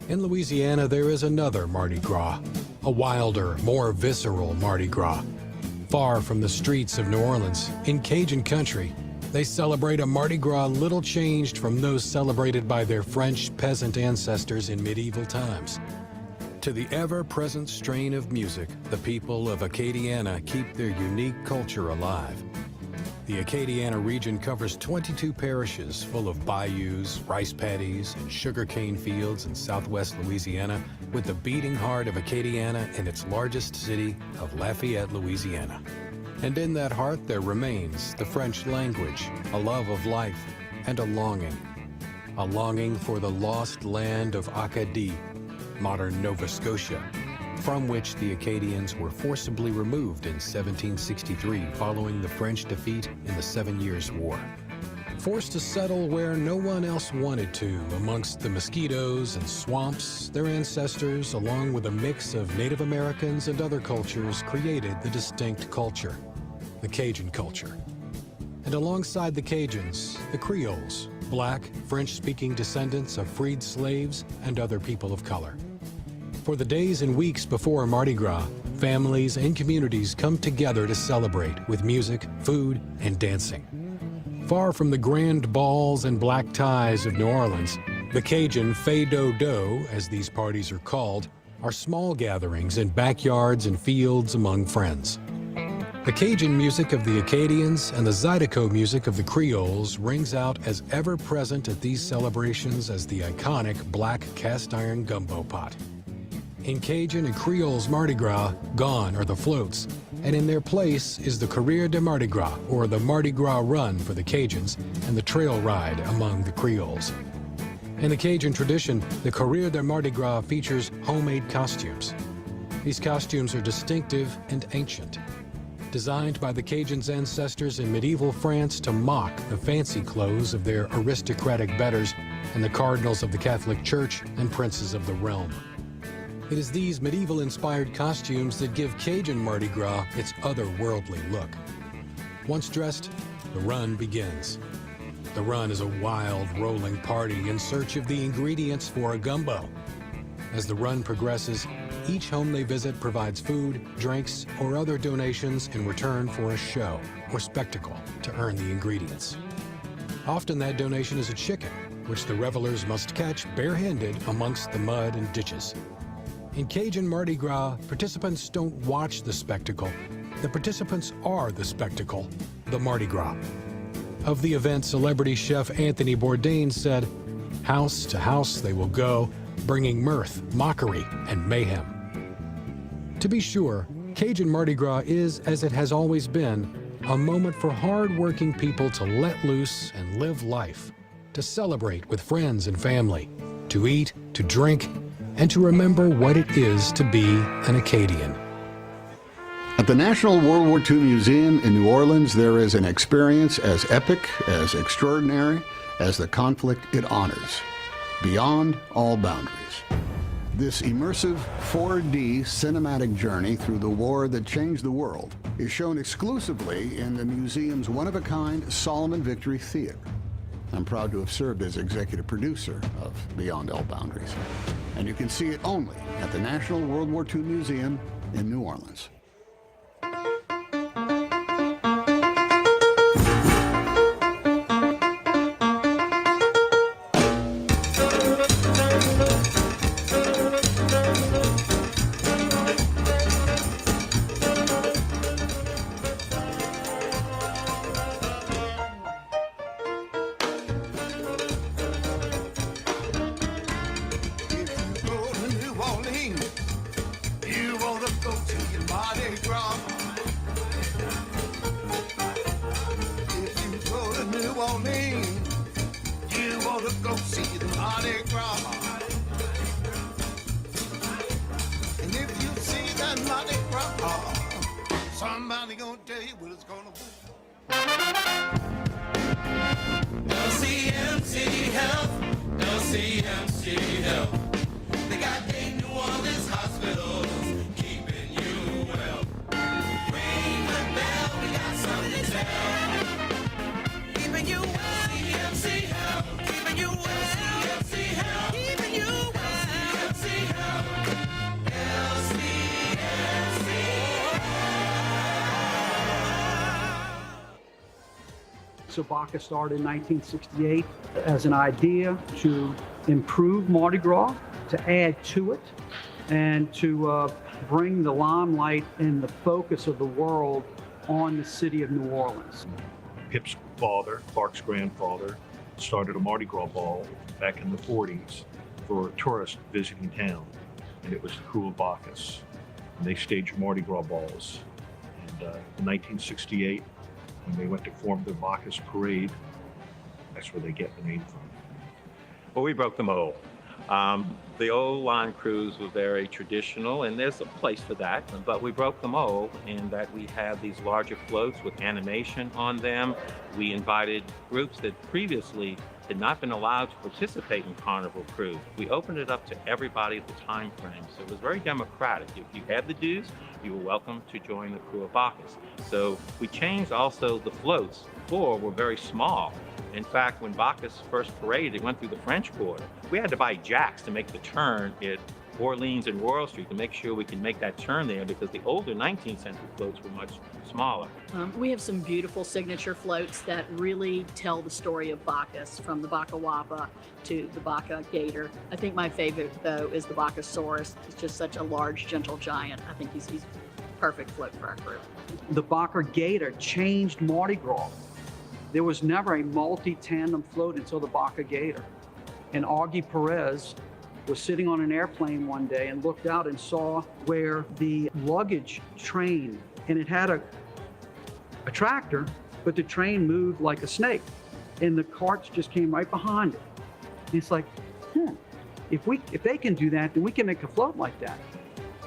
In Louisiana, there is another Mardi Gras, a wilder, more visceral Mardi Gras. Far from the streets of New Orleans, in Cajun country, they celebrate a Mardi Gras little changed from those celebrated by their French peasant ancestors in medieval times. To the ever-present strain of music, the people of Acadiana keep their unique culture alive. The Acadiana region covers 22 parishes full of bayous, rice paddies, and sugarcane fields in southwest Louisiana, with the beating heart of Acadiana in its largest city of Lafayette, Louisiana. And in that heart there remains the French language, a love of life, and a longing for the lost land of Acadie, modern Nova Scotia, from which the Acadians were forcibly removed in 1763 following the French defeat in the 7 Years' War. Forced to settle where no one else wanted to, amongst the mosquitoes and swamps, their ancestors, along with a mix of Native Americans and other cultures, created the distinct culture, the Cajun culture. And alongside the Cajuns, the Creoles, black, French-speaking descendants of freed slaves and other people of color. For the days and weeks before Mardi Gras, families and communities come together to celebrate with music, food, and dancing. Far from the grand balls and black ties of New Orleans, the Cajun fais-do-do, as these parties are called, are small gatherings in backyards and fields among friends. The Cajun music of the Acadians and the Zydeco music of the Creoles rings out as ever-present at these celebrations as the iconic black cast-iron gumbo pot. In Cajun and Creoles Mardi Gras, gone are the floats, and in their place is the Courrier de Mardi Gras, or the Mardi Gras Run for the Cajuns, and the trail ride among the Creoles. In the Cajun tradition, the Courrier de Mardi Gras features homemade costumes. These costumes are distinctive and ancient, designed by the Cajuns' ancestors in medieval France to mock the fancy clothes of their aristocratic betters and the cardinals of the Catholic Church and princes of the realm. It is these medieval-inspired costumes that give Cajun Mardi Gras its otherworldly look. Once dressed, the run begins. The run is a wild, rolling party in search of the ingredients for a gumbo. As the run progresses, each home they visit provides food, drinks, or other donations in return for a show or spectacle to earn the ingredients. Often that donation is a chicken, which the revelers must catch barehanded amongst the mud and ditches. In Cajun Mardi Gras, participants don't watch the spectacle. The participants are the spectacle, the Mardi Gras. Of the event, celebrity chef Anthony Bourdain said, "House to house they will go, bringing mirth, mockery, and mayhem." To be sure, Cajun Mardi Gras is, as it has always been, a moment for hard-working people to let loose and live life, to celebrate with friends and family, to eat, to drink, and to remember what it is to be an Acadian. At the National World War II Museum in New Orleans, there is an experience as epic, as extraordinary as the conflict it honors, beyond all boundaries. This immersive 4D cinematic journey through the war that changed the world is shown exclusively in the museum's one-of-a-kind Solomon Victory Theater. I'm proud to have served as executive producer of Beyond All Boundaries. And you can see it only at the National World War II Museum in New Orleans. Somebody gonna tell you what it's gonna be. LCMC Health, LCMC Health. They got 8 New Orleans hospitals, keeping you well. Ring the bell, we got something to tell. Keeping you well. LCMC Health, keeping you well. LCMC Health, keeping you well. So Bacchus started in 1968 as an idea to improve Mardi Gras, to add to it, and to bring the limelight and the focus of the world on the city of New Orleans. Pip's father, Clark's grandfather, started a Mardi Gras ball back in the 40s for tourists visiting town, and it was the Krewe of Bacchus. And they staged Mardi Gras balls. And in 1968, when they went to form the Bacchus Parade, that's where they get the name from. Well, we broke the mold. The old line crews were very traditional, and there's a place for that, but we broke the mold in that we had these larger floats with animation on them. We invited groups that previously had not been allowed to participate in Carnival Cruise. We opened it up to everybody at the time frame, so it was very democratic. If you had the dues, you were welcome to join the Krewe of Bacchus. So we changed also the floats. Before were very small. In fact, when Bacchus first paraded, it went through the French Quarter. We had to buy jacks to make the turn at Orleans and Royal Street to make sure we could make that turn there, because the older 19th century floats were much smaller. We have some beautiful signature floats that really tell the story of Bacchus, from the Bacca Wappa to the Bacca Gator. I think my favorite, though, is the Bacchosaurus. He's just such a large, gentle giant. I think he's perfect float for our crew. The Bacca Gator changed Mardi Gras. There was never a multi-tandem float until the Bacca Gator. And Augie Perez was sitting on an airplane one day and looked out and saw where the luggage train, and it had a tractor, but the train moved like a snake, and the carts just came right behind it. And it's like, if they can do that, then we can make a float like that.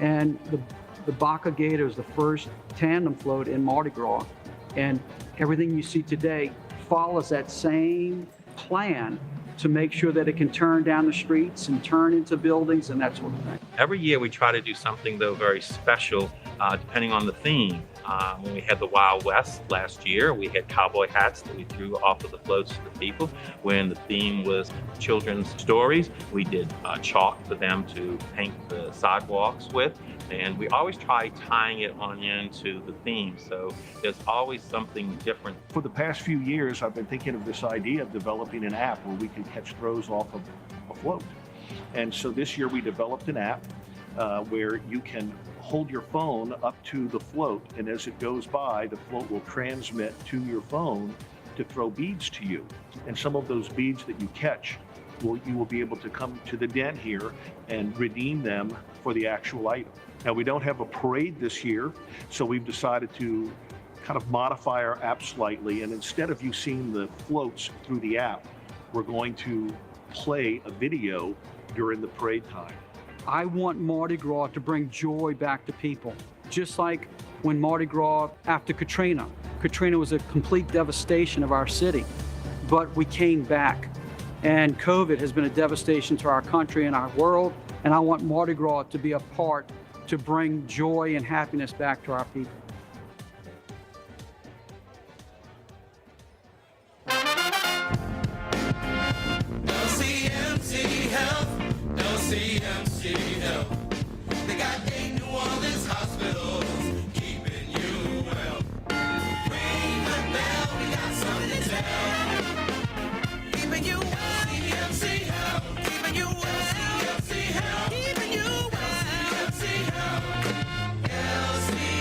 And the Bacca Gator is the first tandem float in Mardi Gras, and everything you see today follows that same plan to make sure that it can turn down the streets and turn into buildings and that sort of thing. Every year we try to do something, though, very special, depending on the theme. When we had the Wild West last year, we had cowboy hats that we threw off of the floats to the people. When the theme was children's stories, we did chalk for them to paint the sidewalks with. And we always try tying it on into the theme, so there's always something different. For the past few years, I've been thinking of this idea of developing an app where we can catch throws off of a float. And so this year we developed an app where you can hold your phone up to the float, and as it goes by, the float will transmit to your phone to throw beads to you. And some of those beads that you catch, you will be able to come to the den here and redeem them for the actual item. Now, we don't have a parade this year, so we've decided to kind of modify our app slightly, and instead of you seeing the floats through the app, we're going to play a video during the parade time. I want Mardi Gras to bring joy back to people, just like when Mardi Gras after Katrina. Katrina was a complete devastation of our city, but we came back. And COVID has been a devastation to our country and our world, and I want Mardi Gras to be a part to bring joy and happiness back to our people. LCMC Health, LCMC Health. They got 8 New Orleans hospitals, keeping you well. Ring the bell, we got something to tell. Keeping you well. LCMC Health, keeping you well. LCMC Health, keeping you well. LCMC Health, LCMC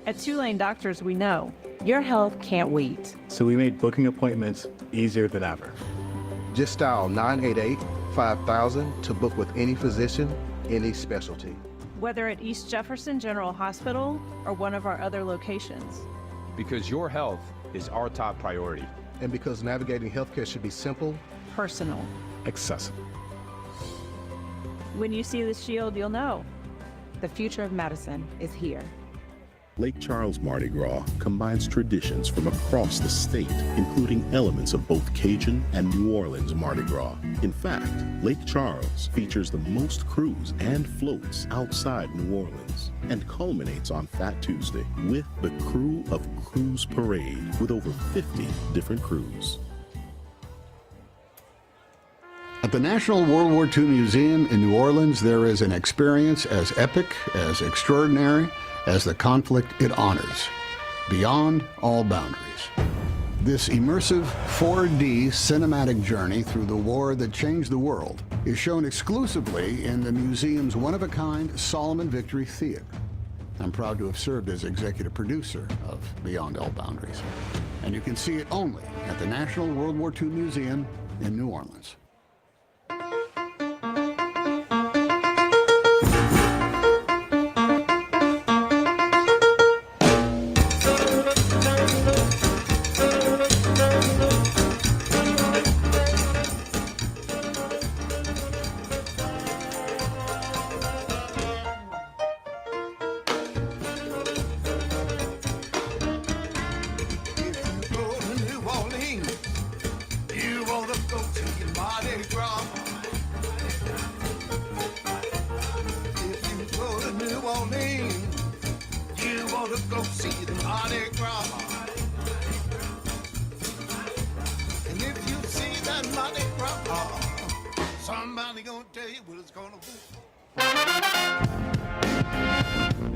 At Tulane Doctors, we know your health can't wait. So we made booking appointments easier than ever. Just dial 988-5000 to book with any physician, any specialty. Whether at East Jefferson General Hospital or one of our other locations. Because your health is our top priority. And because navigating healthcare should be simple, Personal. Accessible. When you see the shield, you'll know. The future of medicine is here. Lake Charles Mardi Gras combines traditions from across the state, including elements of both Cajun and New Orleans Mardi Gras. In fact, Lake Charles features the most crews and floats outside New Orleans and culminates on Fat Tuesday with the Krewe of Bacchus Parade with over 50 different crews. At the National World War II Museum in New Orleans, there is an experience as epic, as extraordinary, as the conflict it honors, beyond all boundaries. This immersive 4D cinematic journey through the war that changed the world is shown exclusively in the museum's one-of-a-kind Solomon Victory Theater. I'm proud to have served as executive producer of Beyond All Boundaries. And you can see it only at the National World War II Museum in New Orleans.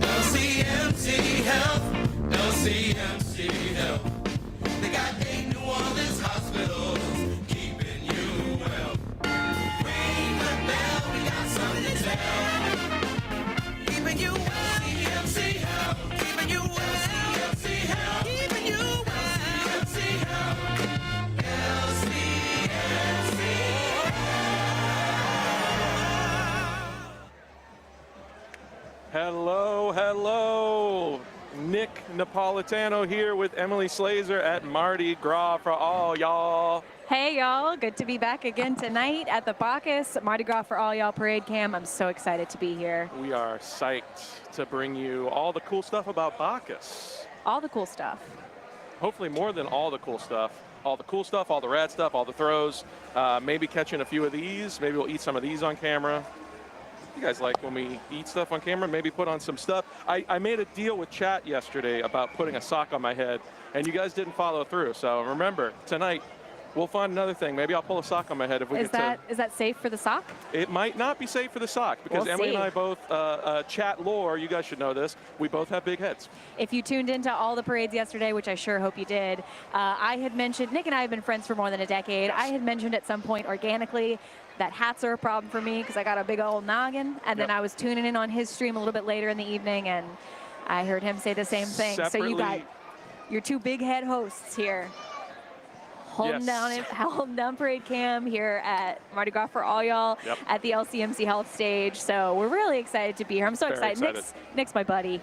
LCMC Health, LCMC Health. They got 8 New Orleans hospitals, keeping you well. Ring the bell, we got something to tell. Keeping you well. CMC Health, keeping you well. CMC Health, keeping you well. CMC Health, LCMC Hello, hello. Nick Napolitano here with Emily Slazer at Mardi Gras for all y'all. Hey y'all, good to be back again tonight at the Bacchus Mardi Gras for All Y'all Parade Cam. I'm so excited to be here. We are psyched to bring you all the cool stuff about Bacchus. All the cool stuff. Hopefully more than all the cool stuff. All the cool stuff, all the rad stuff, all the throws. Maybe catching a few of these. Maybe we'll eat some of these on camera. You guys like when we eat stuff on camera, maybe put on some stuff. I made a deal with chat yesterday about putting a sock on my head, and you guys didn't follow through. So remember, tonight, we'll find another thing. Maybe I'll pull a sock on my head if we Is that safe for the sock? It might not be safe for the sock because We'll Emily see. and I both, chat lore, you guys should know this, we both have big heads. If you tuned into all the parades yesterday, which I sure hope you did, I had mentioned, Nick and I have been friends for more than a decade. I had mentioned at some point organically that hats are a problem for me because I got a big old noggin. And then I was tuning in on his stream a little bit later in the evening, and I heard him say the same thing. So you got your two big head hosts here. Holding down Parade Cam here at Mardi Gras for All Y'all at the LCMC Health Stage. So we're really excited to be here. I'm so excited. Nick's my buddy.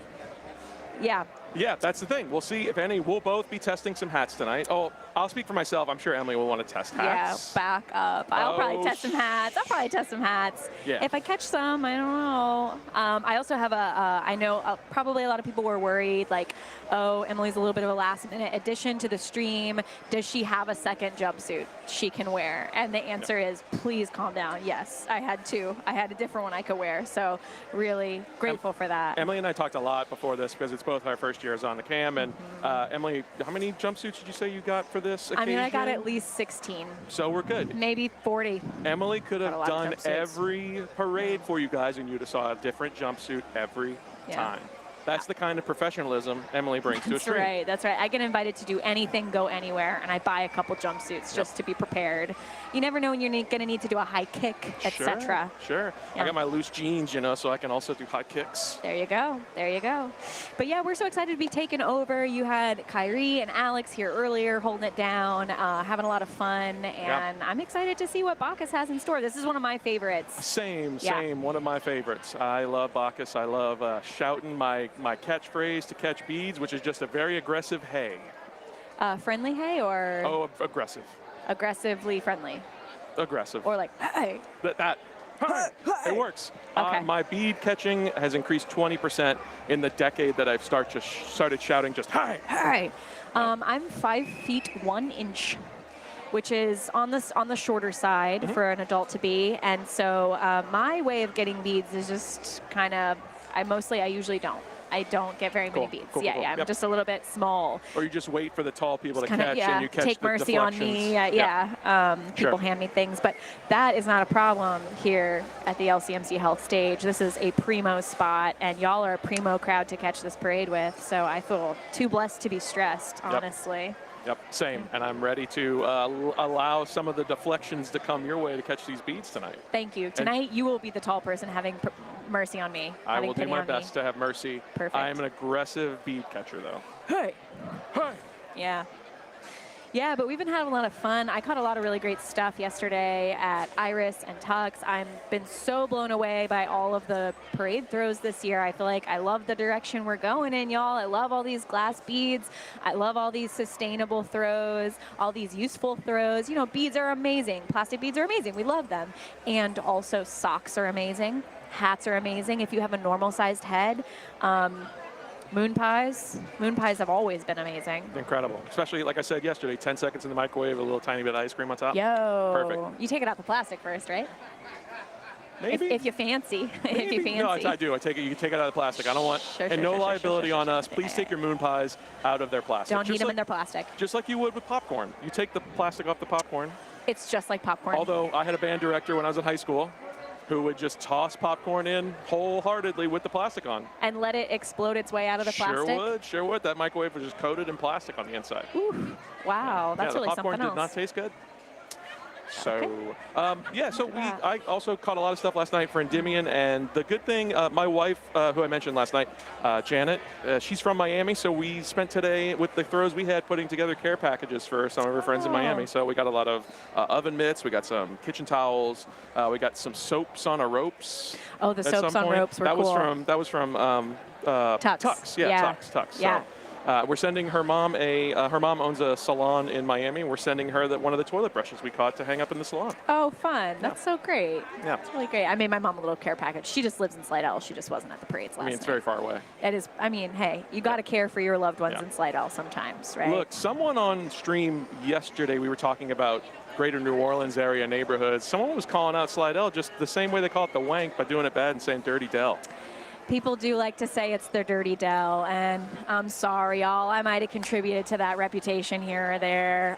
Yeah. Yeah, that's the thing. We'll see if any. We'll both be testing some hats tonight. Oh, I'll speak for myself. I'm sure Emily will want to test hats. Yeah, back up. I'll probably test some hats. Yeah. If I catch some, I don't know. I also have I know probably a lot of people were worried, like, oh, Emily's a little bit of a last-minute addition to the stream. Does she have a second jumpsuit she can wear? And the answer is, please calm down. Yes, I had two. I had a different one I could wear. So really grateful for that. Emily and I talked a lot before this because it's both our first years on the cam. And Emily, how many jumpsuits did you say you got for this occasion? I mean, I got at least 16. So we're good. Maybe 40. Emily could have done every parade for you guys, and you'd have saw a different jumpsuit every time. That's the kind of professionalism Emily brings to a stream. That's right. I get invited to do anything, go anywhere, and I buy a couple jumpsuits just to be prepared. You never know when you're going to need to do a high kick, etc. Sure. Yeah. I got my loose jeans, you know, so I can also do high kicks. There you go. There you go. But yeah, we're so excited to be taking over. You had Kyrie and Alex here earlier holding it down, having a lot of fun, and I'm excited to see what Bacchus has in store. This is one of my favorites. Same. One of my favorites. I love Bacchus. I love shouting my catchphrase to catch beads, which is just a very aggressive hey. Friendly hey or? Oh, aggressive. Aggressively friendly. Aggressive. Or like, hey. That It works. Okay. My bead catching has increased 20% in the decade that I've started shouting just hi. Hi. I'm 5 feet 1 inch, which is on the shorter side for an adult to be. And so my way of getting beads is just kind of, I usually don't. I don't get very many beads. Cool. I'm just a little bit small. Or you just wait for the tall people to Kinda, catch and you catch take the mercy on me. deflections. People hand me things, but that is not a problem here at the LCMC Health Stage. This is a primo spot, and y'all are a primo crowd to catch this parade with. So I feel too blessed to be stressed, honestly. Yep, same. And I'm ready to allow some of the deflections to come your way to catch these beads tonight. Thank you. Tonight, you will be the tall person having mercy on me. I will do pity my on best me. to have mercy. Perfect. I am an aggressive bead catcher, though. Hey. Hey. Yeah. Yeah, but we've been having a lot of fun. I caught a lot of really great stuff yesterday at Iris and Tux. I've been so blown away by all of the parade throws this year. I feel like I love the direction we're going in, y'all. I love all these glass beads. I love all these sustainable throws, all these useful throws. You know, beads are amazing. Plastic beads are amazing. We love them. And also socks are amazing. Hats are amazing. If you have a normal-sized head, moon pies have always been amazing. Incredible. Especially, like I said yesterday, 10 seconds in the microwave, a little tiny bit of ice cream on top. Yo. Perfect. You take it out the plastic first, right? Maybe. If you fancy. If you fancy. No, I do. I take it. You can take it out of the plastic. I don't want, Sure, and sure, no sure, liability sure, on us. Please take your moon pies out of their plastic. Don't heat them in their plastic. Just like you would with popcorn. You take the plastic off the popcorn. It's just like popcorn. Although I had a band director when I was in high school who would just toss popcorn in wholeheartedly with the plastic on. And let it explode its way out of the plastic? Sure would. That microwave was just coated in plastic on the inside. Ooh, wow, that's really the popcorn something did not else. taste good. So, I also caught a lot of stuff last night for Endymion, and the good thing, my wife, who I mentioned last night, Janet, she's from Miami, so we spent today with the throws we had putting together care packages for some of her friends in Miami. So we got a lot of oven mitts, we got some kitchen towels, we got some soaps on a ropes. Oh, the soaps on ropes were cool. That was from Tux. Tux. Tux. Yeah. So, we're sending her mom her mom owns a salon in Miami. We're sending her one of the toilet brushes we caught to hang up in the salon. Oh, fun. That's so great. Yeah. That's really great. I made my mom a little care package. She just lives in Slidell. She just wasn't at the parades last night. It's very far away. It is. I mean, hey, you got to care for your loved ones in Slidell sometimes, right? Look, someone on stream yesterday, we were talking about greater New Orleans area neighborhoods. Someone was calling out Slidell just the same way they call it the Wank by doing it bad and saying Dirty Dell. People do like to say it's their dirty Dell, and I'm sorry, y'all. I might have contributed to that reputation here or there.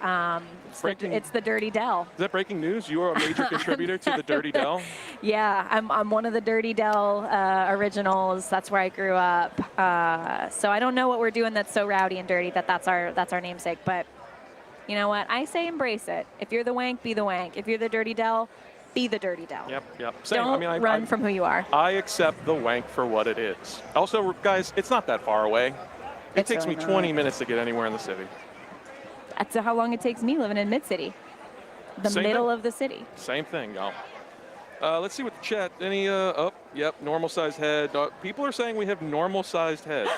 It's the dirty Dell. Is that breaking news? You are a major contributor to the Dirty Dell? Yeah, I'm one of the Dirty Dell originals. That's where I grew up. So I don't know what we're doing that's so rowdy and dirty that's our namesake. But you know what? I say embrace it. If you're the Wank, be the Wank. If you're the Dirty Dell, be the Dirty Dell. Yep. Same. Don't run from who you are. I accept the Wank for what it is. Also, guys, it's not that far away. It takes really me 20 minutes to get anywhere in the city. That's how long it takes me living in Mid-City, the middle of the city. Same thing, y'all. Let's see what the chat. Normal-sized head. People are saying we have normal-sized heads.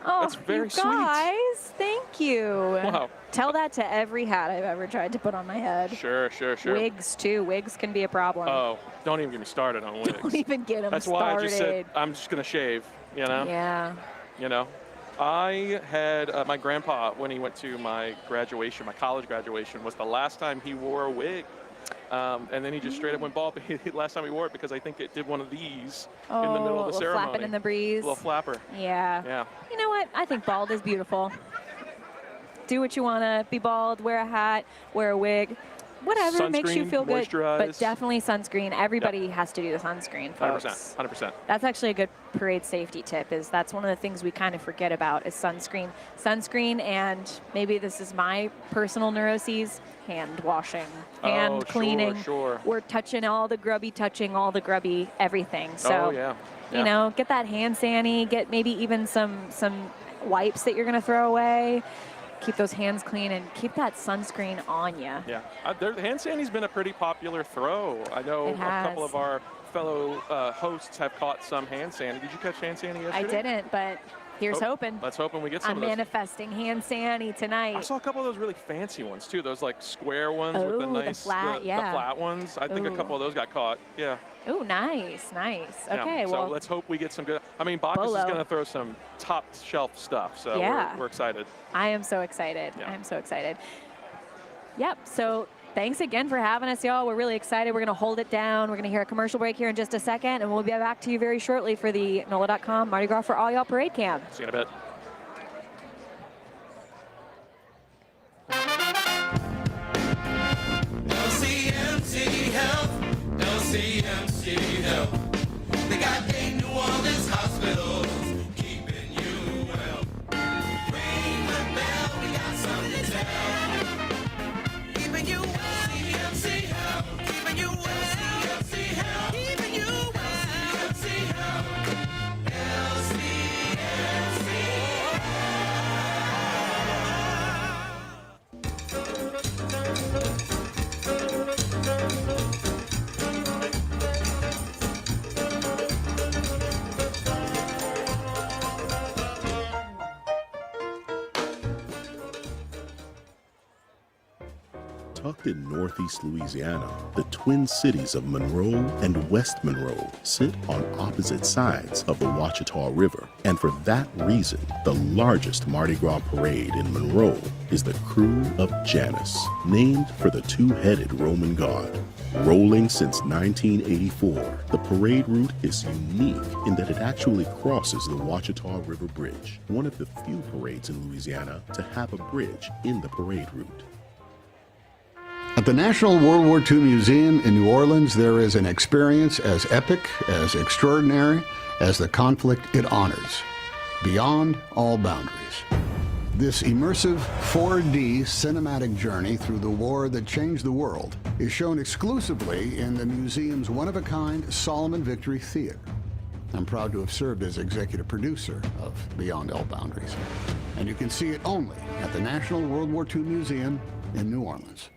Oh, that's very you guys, thank you. Wow. Tell that to every hat I've ever tried to put on my head. Sure. Wigs, too. Wigs can be a problem. Oh, don't even get me started on wigs. Don't even get them That's started. why I just said I'm just going to shave, you know? Yeah. You know? I had my grandpa, when he went to my college graduation, was the last time he wore a wig. And then he just straight up went bald. Last time he wore it because I think it did one of these in the middle of the ceremony. Flapping in the breeze. A little flapper. Yeah. You know what? I think bald is beautiful. Do what you want to. Be bald, wear a hat, wear a wig. Whatever sunscreen, makes you feel good. Moisturize. But definitely sunscreen. Everybody has to do the sunscreen, folks. 100%. That's actually a good parade safety tip. That's one of the things we kind of forget about is sunscreen. Sunscreen, and maybe this is my personal neuroses, hand washing, hand cleaning. Sure. We're touching all the grubby everything. So, you know, get that hand sanitizer, get maybe even some wipes that you're going to throw away. Keep those hands clean and keep that sunscreen on you. Yeah, hand sanity's been a pretty popular throw. I know a couple of our fellow hosts have caught some hand sanitizer. Did you catch hand sanitizer yesterday? I didn't, but Here's hoping. Let's hope we get some I'm of those. manifesting hand Sandy tonight. I saw a couple of those really fancy ones too. Those like square ones with the Oh, nice, the flat, the yeah. flat ones. I think a couple of those got caught. Yeah. Oh, nice. Yeah. Okay, So well, let's hope we get some good. I mean, Bacchus Bolo. is going to throw some top shelf stuff. So Yeah. we're excited. I am so excited. Yeah. I am so excited. Yep. So thanks again for having us, y'all. We're really excited. We're going to hold it down. We're going to hear a commercial break here in just a second, and we'll be back to you very shortly for the NOLA.com Mardi Gras for All Y'all Parade Cam. See you in a bit. LCMC Health, LCMC Health. They got 8 New Orleans hospitals, keeping you well. Ring the bell, we got something to tell. Keeping you well. LCMC Health, keeping you well. LCMC Health, keeping you well. LCMC Health, Tucked in northeast Louisiana, the twin cities of Monroe and West Monroe sit on opposite sides of the Ouachita River. And for that reason, the largest Mardi Gras parade in Monroe is the Krewe of Janus, named for the two-headed Roman god. Rolling since 1984, the parade route is unique in that it actually crosses the Ouachita River Bridge, one of the few parades in Louisiana to have a bridge in the parade route. At the National World War II Museum in New Orleans, there is an experience as epic, as extraordinary as the conflict it honors, beyond all boundaries. This immersive 4D cinematic journey through the war that changed the world is shown exclusively in the museum's one-of-a-kind Solomon Victory Theater. I'm proud to have served as executive producer of Beyond All Boundaries, and you can see it only at the National World War II Museum in New Orleans.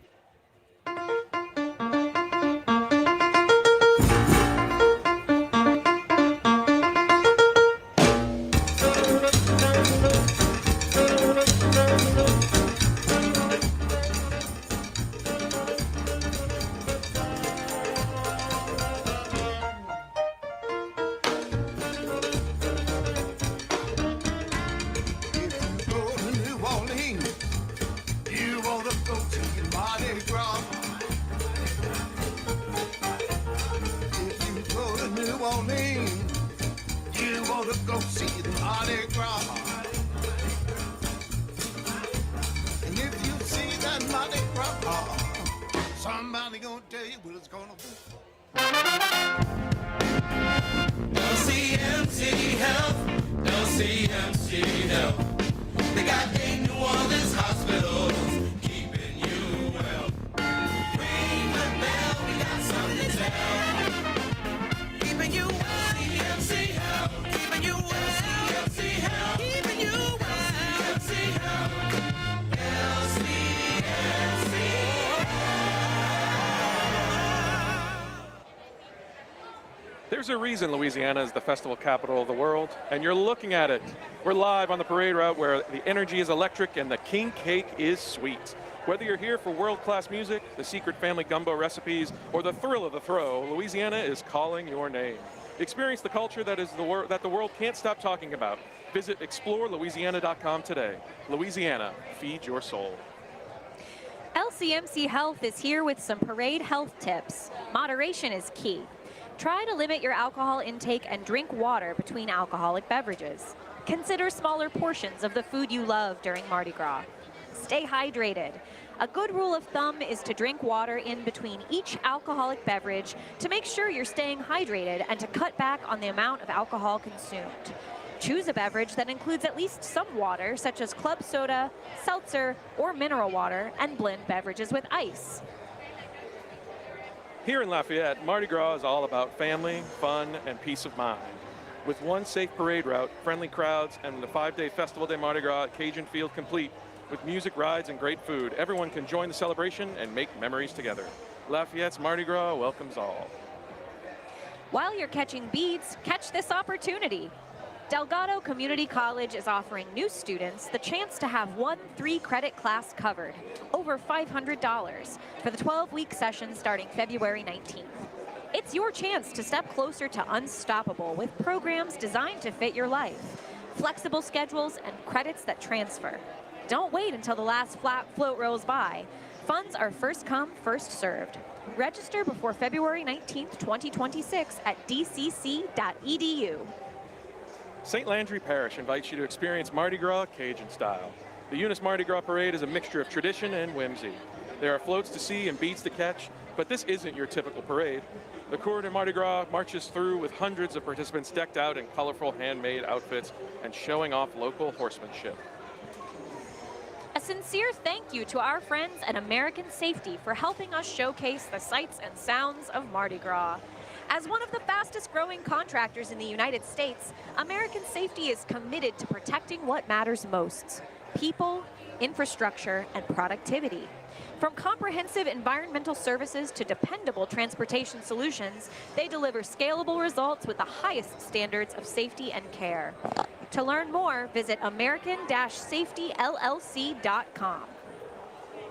LCMC Health, LCMC Health. They got 8 New Orleans hospitals, keeping you well. Ring the bell, we got something to tell. Keeping you well. LCMC Health, keeping you well. LCMC Health, keeping you well. LCMC Health, LCMC. There's a reason Louisiana is the festival capital of the world, and you're looking at it. We're live on the parade route where the energy is electric and the king cake is sweet. Whether you're here for world-class music, the secret family gumbo recipes, or the thrill of the throw, Louisiana is calling your name. Experience the culture that is that the world can't stop talking about. Visit explorelouisiana.com today. Louisiana, feed your soul. LCMC Health is here with some parade health tips. Moderation is key. Try to limit your alcohol intake and drink water between alcoholic beverages. Consider smaller portions of the food you love during Mardi Gras. Stay hydrated. A good rule of thumb is to drink water in between each alcoholic beverage to make sure you're staying hydrated and to cut back on the amount of alcohol consumed. Choose a beverage that includes at least some water, such as club soda, seltzer, or mineral water, and blend beverages with ice. Here in Lafayette, Mardi Gras is all about family, fun, and peace of mind. With one safe parade route, friendly crowds, and the 5-day Festival de Mardi Gras at Cajun Field complete, with music, rides, and great food, everyone can join the celebration and make memories together. Lafayette's Mardi Gras welcomes all. While you're catching beads, catch this opportunity. Delgado Community College is offering new students the chance to have one 3-credit class covered, over $500, for the 12-week session starting February 19th. It's your chance to step closer to Unstoppable with programs designed to fit your life, flexible schedules, and credits that transfer. Don't wait until the last flat float rolls by. Funds are first come, first served. Register before February 19th, 2026 at dcc.edu. St. Landry Parish invites you to experience Mardi Gras Cajun style. The Eunice Mardi Gras Parade is a mixture of tradition and whimsy. There are floats to see and beads to catch, but this isn't your typical parade. The Cour de Mardi Gras marches through with hundreds of participants decked out in colorful handmade outfits and showing off local horsemanship. A sincere thank you to our friends at American Safety for helping us showcase the sights and sounds of Mardi Gras. As one of the fastest growing contractors in the United States, American Safety is committed to protecting what matters most: people, infrastructure, and productivity. From comprehensive environmental services to dependable transportation solutions, they deliver scalable results with the highest standards of safety and care. To learn more, visit american-safetyllc.com.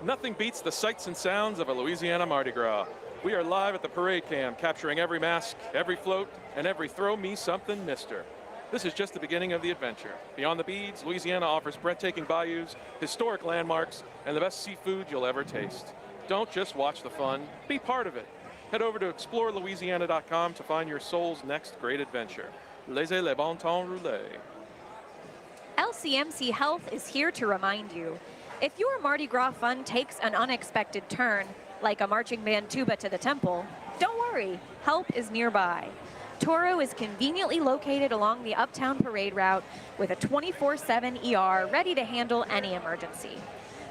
Nothing beats the sights and sounds of a Louisiana Mardi Gras. We are live at the parade cam, capturing every mask, every float, and every throw me something mister. This is just the beginning of the adventure. Beyond the beads, Louisiana offers breathtaking bayous, historic landmarks, and the best seafood you'll ever taste. Don't just watch the fun, be part of it. Head over to explorelouisiana.com to find your soul's next great adventure. Laissez le bon temps rouler. LCMC Health is here to remind you, if your Mardi Gras fun takes an unexpected turn, like a marching band tuba to the temple, don't worry, help is nearby. Toro is conveniently located along the Uptown Parade route with a 24/7 ER ready to handle any emergency.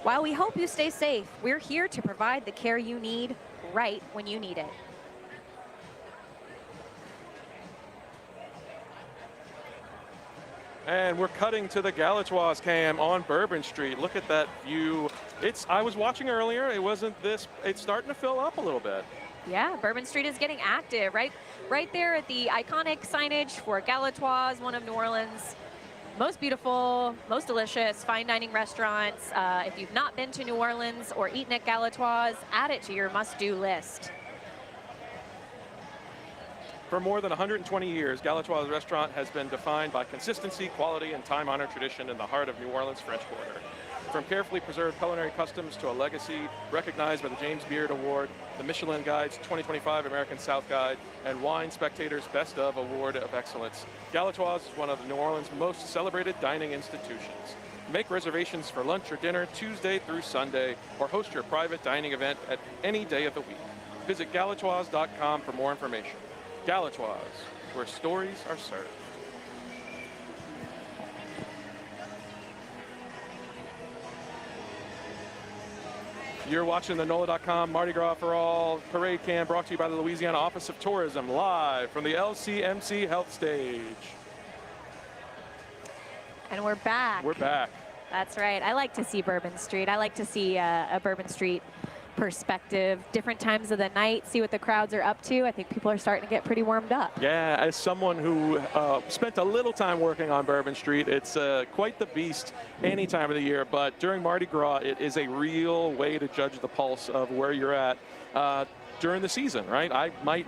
While we hope you stay safe, we're here to provide the care you need right when you need it. And we're cutting to the Galatoire's cam on Bourbon Street. Look at that view. I was watching earlier, it wasn't this, it's starting to fill up a little bit. Yeah, Bourbon Street is getting active, right there at the iconic signage for Galatoire's, one of New Orleans' most beautiful, most delicious fine dining restaurants. If you've not been to New Orleans or eaten at Galatoire's, add it to your must-do list. For more than 120 years, Galatoire's restaurant has been defined by consistency, quality, and time-honored tradition in the heart of New Orleans' French Quarter. From carefully preserved culinary customs to a legacy recognized by the James Beard Award, the Michelin Guide's 2025 American South Guide, and Wine Spectator's Best of Award of Excellence, Galatoire's is one of New Orleans' most celebrated dining institutions. Make reservations for lunch or dinner Tuesday through Sunday, or host your private dining event at any day of the week. Visit galatoires.com for more information. Galatoire's, where stories are served. You're watching the NOLA.com Mardi Gras for All Parade Cam, brought to you by the Louisiana Office of Tourism, live from the LCMC Health Stage. And we're back. We're back. That's right. I like to see Bourbon Street. I like to see a Bourbon Street perspective, different times of the night, see what the crowds are up to. I think people are starting to get pretty warmed up. Yeah, as someone who spent a little time working on Bourbon Street, it's quite the beast any time of the year, but during Mardi Gras, it is a real way to judge the pulse of where you're at during the season, right? I might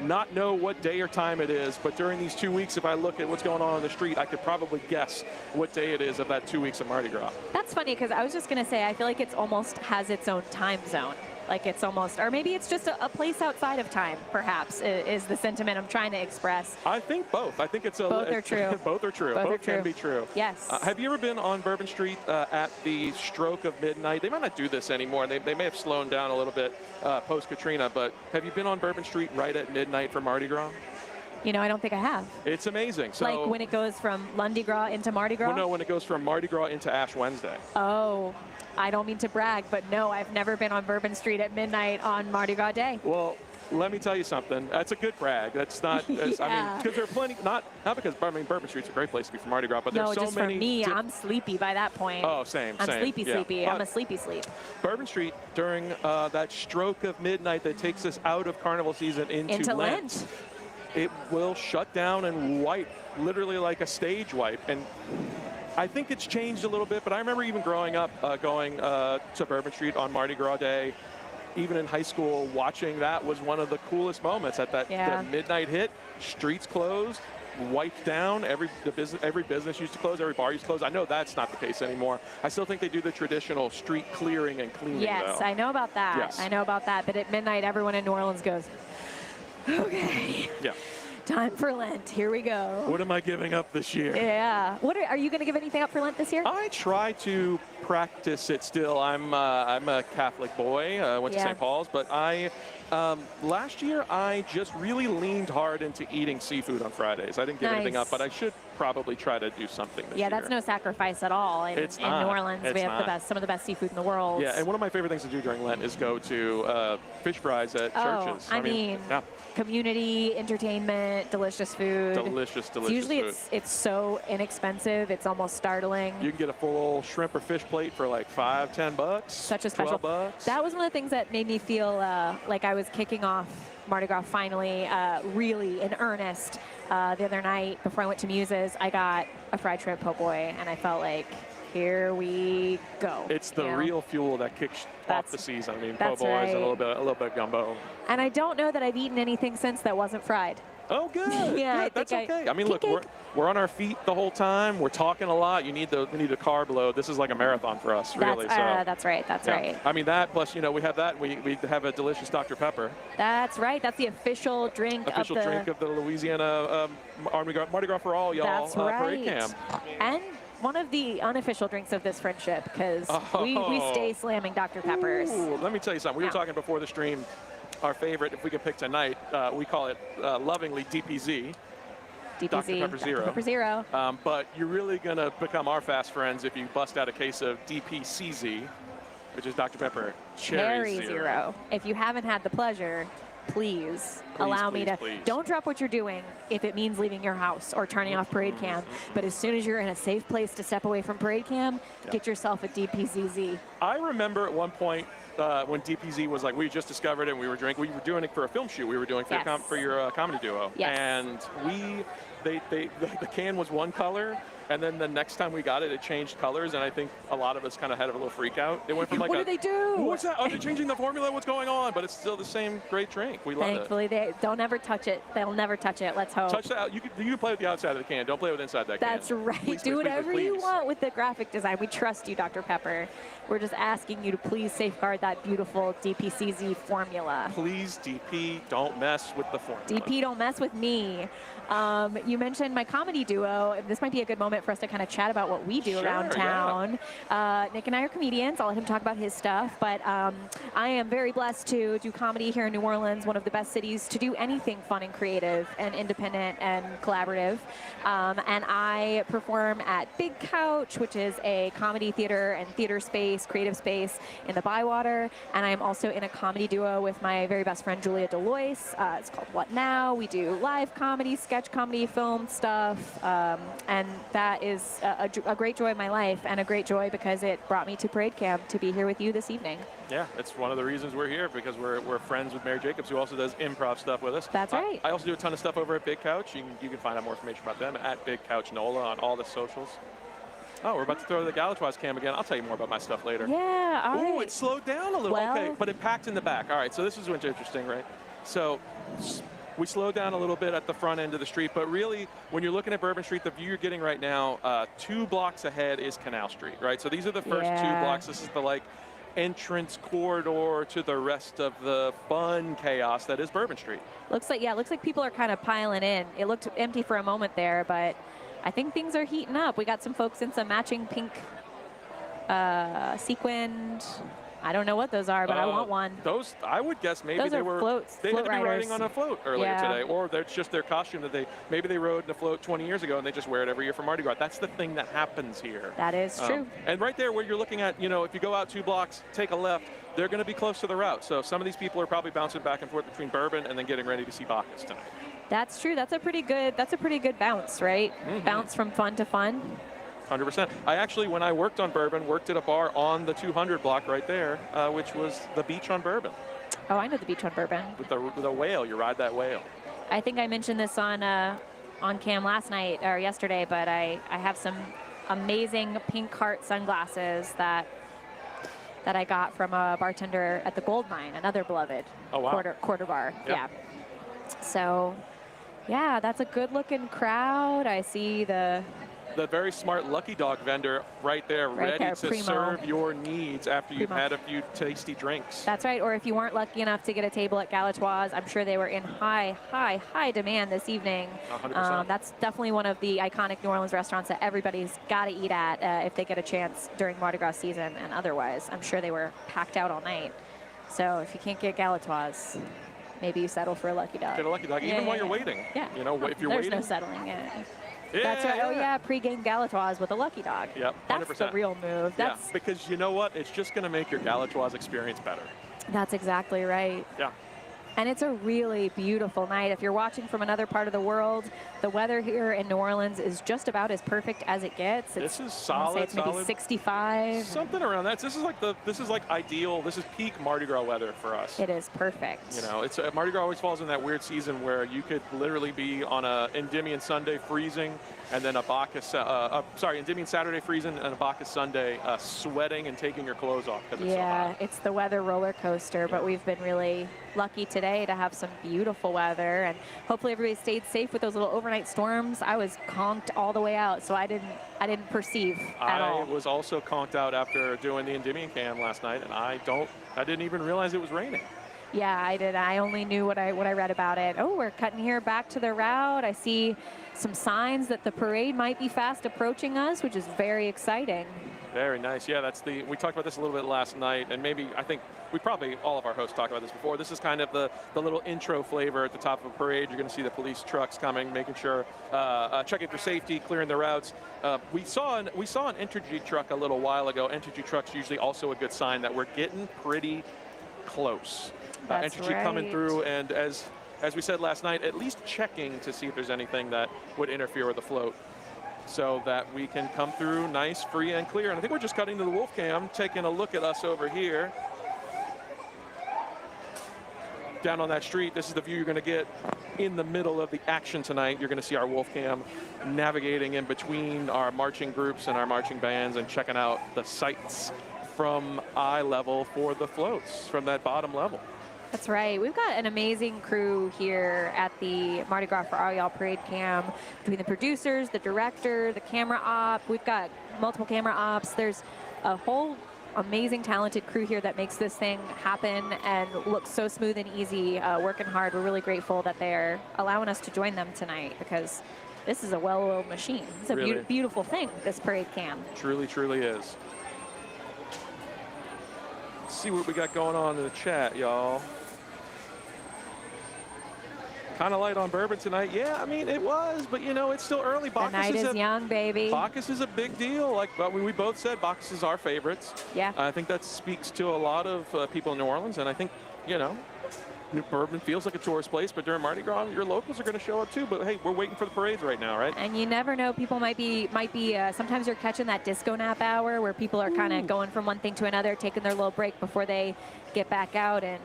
not know what day or time it is, but during these 2 weeks, if I look at what's going on the street, I could probably guess what day it is of that 2 weeks of Mardi Gras. That's funny, because I was just going to say, I feel like it's almost has its own time zone. Like it's almost, or maybe it's just a place outside of time, perhaps, is the sentiment I'm trying to express. I think both. I think it's both are true. Both are true. Both can be true. Yes. Have you ever been on Bourbon Street at the stroke of midnight? They might not do this anymore. They may have slowed down a little bit post-Katrina, but have you been on Bourbon Street right at midnight for Mardi Gras? You know, I don't think I have. It's amazing. So, like when it goes from Lundi Gras into Mardi Gras? Well, no, when it goes from Mardi Gras into Ash Wednesday. Oh, I don't mean to brag, but no, I've never been on Bourbon Street at midnight on Mardi Gras Day. Well, let me tell you something. That's a good brag. That's not, I mean, because there are plenty, not because, I mean, Bourbon Street's a great place to be for Mardi Gras, but there's so just many. For me, I'm sleepy by that point. Oh, same. I'm sleepy. Yeah. I'm a sleepy sleep. Bourbon Street during that stroke of midnight that takes us out of carnival season into Lent. it will shut down and wipe, literally like a stage wipe. And I think it's changed a little bit, but I remember even growing up, going to Bourbon Street on Mardi Gras Day, even in high school, watching that was one of the coolest moments at that the midnight hit, streets closed, wiped down, every business used to close, every bar used to close. I know that's not the case anymore. I still think they do the traditional street clearing and cleaning, Yes, though. I know about that. Yes. I know about that. But at midnight, everyone in New Orleans goes, okay. Yeah. Time for Lent. Here we go. What am I giving up this year? Yeah. What are you going to give anything up for Lent this year? I try to practice it still. I'm a Catholic boy. Went to St. Paul's, but last year I just really leaned hard into eating seafood on Fridays. I didn't give anything up, but I should probably try to do something this year. Yeah, that's no sacrifice at all. In New Orleans, we have some of the best seafood in the world. Yeah, and one of my favorite things to do during Lent is go to fish fries at churches. I mean, community, entertainment, delicious food. Delicious Usually food. it's so inexpensive, it's almost startling. You can get a full shrimp or fish plate for like $5-10. Such a special. $12. That was one of the things that made me feel like I was kicking off Mardi Gras finally, really in earnest. The other night before I went to Muses, I got a fried shrimp po' boy, and I felt like, here we go. It's the real fuel that kicks off the season. I mean, po' boys right. and a little bit of gumbo. And I don't know that I've eaten anything since that wasn't fried. Oh, good. Yeah, Good. That's okay. I mean, look, we're on our feet the whole time. We're talking a lot. We need a carb load. This is like a marathon for us, really. That's right. That's right. I mean, that plus, we have that. We have a delicious Dr. Pepper. That's right. That's the official drink of the Louisiana Mardi Gras for all, y'all. That's right. Parade Cam. And one of the unofficial drinks of this friendship, because we stay slamming Dr. Peppers. Ooh, let me tell you something. We were talking before the stream. Our favorite, if we could pick tonight, we call it lovingly DPZ. Dr. Pepper Zero. Pepper Zero. But you're really going to become our fast friends if you bust out a case of DPCZ, which is Dr. Pepper Cherry Zero. If you haven't had the pleasure, please allow me to. Don't drop what you're doing if it means leaving your house or turning off Parade Cam. But as soon as you're in a safe place to step away from Parade Cam, get yourself a DPZZ. I remember at one point, when DPZ was like, we just discovered it and we were doing it for a film shoot we were doing for your comedy duo. Yes. And the can was one color, and then the next time we got it, it changed colors, and I think a lot of us kind of had a little freak out. It went from like, what did they do? What's that? Are they changing the formula? What's going on? But it's still the same great drink. We love it. Thankfully, they don't ever touch it. They'll never touch it. Let's hope. Touch that. You can play with the outside of the can. Don't play with inside that can. That's right. Please, do please, whatever please, you please. want with the graphic design. We trust you, Dr. Pepper. We're just asking you to please safeguard that beautiful DPCZ formula. Please, DP, don't mess with the formula. DP, don't mess with me. You mentioned my comedy duo. This might be a good moment for us to kind of chat about what we do around town. Nick and I are comedians. I'll let him talk about his stuff. But I am very blessed to do comedy here in New Orleans, one of the best cities to do anything fun and creative and independent and collaborative. And I perform at Big Couch, which is a comedy theater and theater space, creative space in the Bywater. And I'm also in a comedy duo with my very best friend, Julia Delois. It's called What Now? We do live comedy, sketch comedy, film stuff. And that is a great joy of my life, and a great joy because it brought me to Parade Camp to be here with you this evening. Yeah, it's one of the reasons we're here, because we're friends with Mary Jacobs, who also does improv stuff with us. That's right. I also do a ton of stuff over at Big Couch. You can find out more information about them at Big Couch NOLA on all the socials. Oh, we're about to throw the Galatoire's cam again. I'll tell you more about my stuff later. Yeah, all right. Oh, it slowed down a little. Well, okay, but it packed in the back. All right, so this is what's interesting, right? So we slowed down a little bit at the front end of the street, but really, when you're looking at Bourbon Street, the view you're getting right now, 2 blocks ahead is Canal Street, right? So these are the first 2 blocks. This is the entrance corridor to the rest of the fun chaos that is Bourbon Street. Looks like people are kind of piling in. It looked empty for a moment there, but I think things are heating up. We got some folks in some matching pink sequined. I don't know what those are, but I want one. Those, I would guess maybe those they are were floats, they float had to be riders. riding on a float earlier today, or that's just their costume that maybe they rode in a float 20 years ago and they just wear it every year for Mardi Gras. That's the thing that happens here. That is true. And right there where you're looking at, if you go out 2 blocks, take a left, they're going to be close to the route. So some of these people are probably bouncing back and forth between Bourbon and then getting ready to see Bacchus tonight. That's true. That's a pretty good bounce, right? Mm-hmm. Bounce from fun to fun. 100%. I actually, when I worked on Bourbon, worked at a bar on the 200 block right there, which was the Beach on Bourbon. Oh, I know the Beach on Bourbon. With the whale, you ride that whale. I think I mentioned this on cam last night or yesterday, but I have some amazing pink heart sunglasses that I got from a bartender at the Gold Mine, another beloved quarter bar. Yep. Yeah. So, yeah, that's a good looking crowd. I see the very smart Lucky Dog vendor right there, ready there, to primo. serve your needs after you've Primo. had a few tasty drinks. That's right. Or if you weren't lucky enough to get a table at Galatoire's, I'm sure they were in high demand this evening. 100%. That's definitely one of the iconic New Orleans restaurants that everybody's got to eat at if they get a chance during Mardi Gras season and otherwise. I'm sure they were packed out all night. So if you can't get Galatoire's, maybe you settle for a Lucky Dog. Get a Lucky Dog, even while you're waiting. Yeah. You know, if you're There's waiting. no settling. Yeah. Yeah, That's right. Oh yeah, pre-game Galatoire's with a Lucky Dog. Yep, 100%. That's the real move. Yeah, That's because you know what? It's just going to make your Galatoire's experience better. That's exactly right. Yeah. And it's a really beautiful night. If you're watching from another part of the world, the weather here in New Orleans is just about as perfect as it gets. This is I wanna say solid, it's maybe solid. 65. Something around that. This is like ideal. This is peak Mardi Gras weather for us. It is perfect. You know, it's Mardi Gras always falls in that weird season where you could literally be on a Endymion Sunday freezing, and then a Bacchus, Endymion Saturday freezing and a Bacchus Sunday sweating and taking your clothes off because it's so hot. It's the weather roller coaster, but we've been really lucky today to have some beautiful weather, and hopefully everybody stayed safe with those little overnight storms. I was conked all the way out, so I didn't perceive at all. I was also conked out after doing the Endymion cam last night, and I didn't even realize it was raining. Yeah, I did. I only knew what I read about it. Oh, we're cutting here back to the route. I see some signs that the parade might be fast approaching us, which is very exciting. Very nice. Yeah, we talked about this a little bit last night, and I think all of our hosts talked about this before. This is kind of the little intro flavor at the top of a parade. You're going to see the police trucks coming, making sure, checking for safety, clearing the routes. We saw an Entergy truck a little while ago. Entergy truck's usually also a good sign that we're getting pretty close. That's Entergy right. coming through, and as we said last night, at least checking to see if there's anything that would interfere with the float, so that we can come through nice, free, and clear. And I think we're just cutting to the wolf cam, taking a look at us over here. Down on that street, this is the view you're going to get in the middle of the action tonight. You're going to see our wolf cam navigating in between our marching groups and our marching bands and checking out the sights from eye level for the floats from that bottom level. That's right. We've got an amazing crew here at the Mardi Gras for All Y'all Parade Cam, between the producers, the director, the camera op. We've got multiple camera ops. There's a whole amazing, talented crew here that makes this thing happen and look so smooth and easy, working hard. We're really grateful that they're allowing us to join them tonight, because this is a well-oiled machine. It's a Really. beautiful thing, this parade cam. Truly, truly is. Let's see what we got going on in the chat, y'all. Kind of light on Bourbon tonight. Yeah, I mean, it was, but you know, it's still early. The night is young, baby. Bacchus is a big deal. Like we both said, Bacchus is our favorites. Yeah. I think that speaks to a lot of people in New Orleans, and I think, you know, New Bourbon feels like a tourist place, but during Mardi Gras, your locals are going to show up too. But hey, we're waiting for the parades right now, right? And you never know, people might be sometimes you're catching that disco nap hour where people are kind of going from one thing to another, taking their little break before they get back out and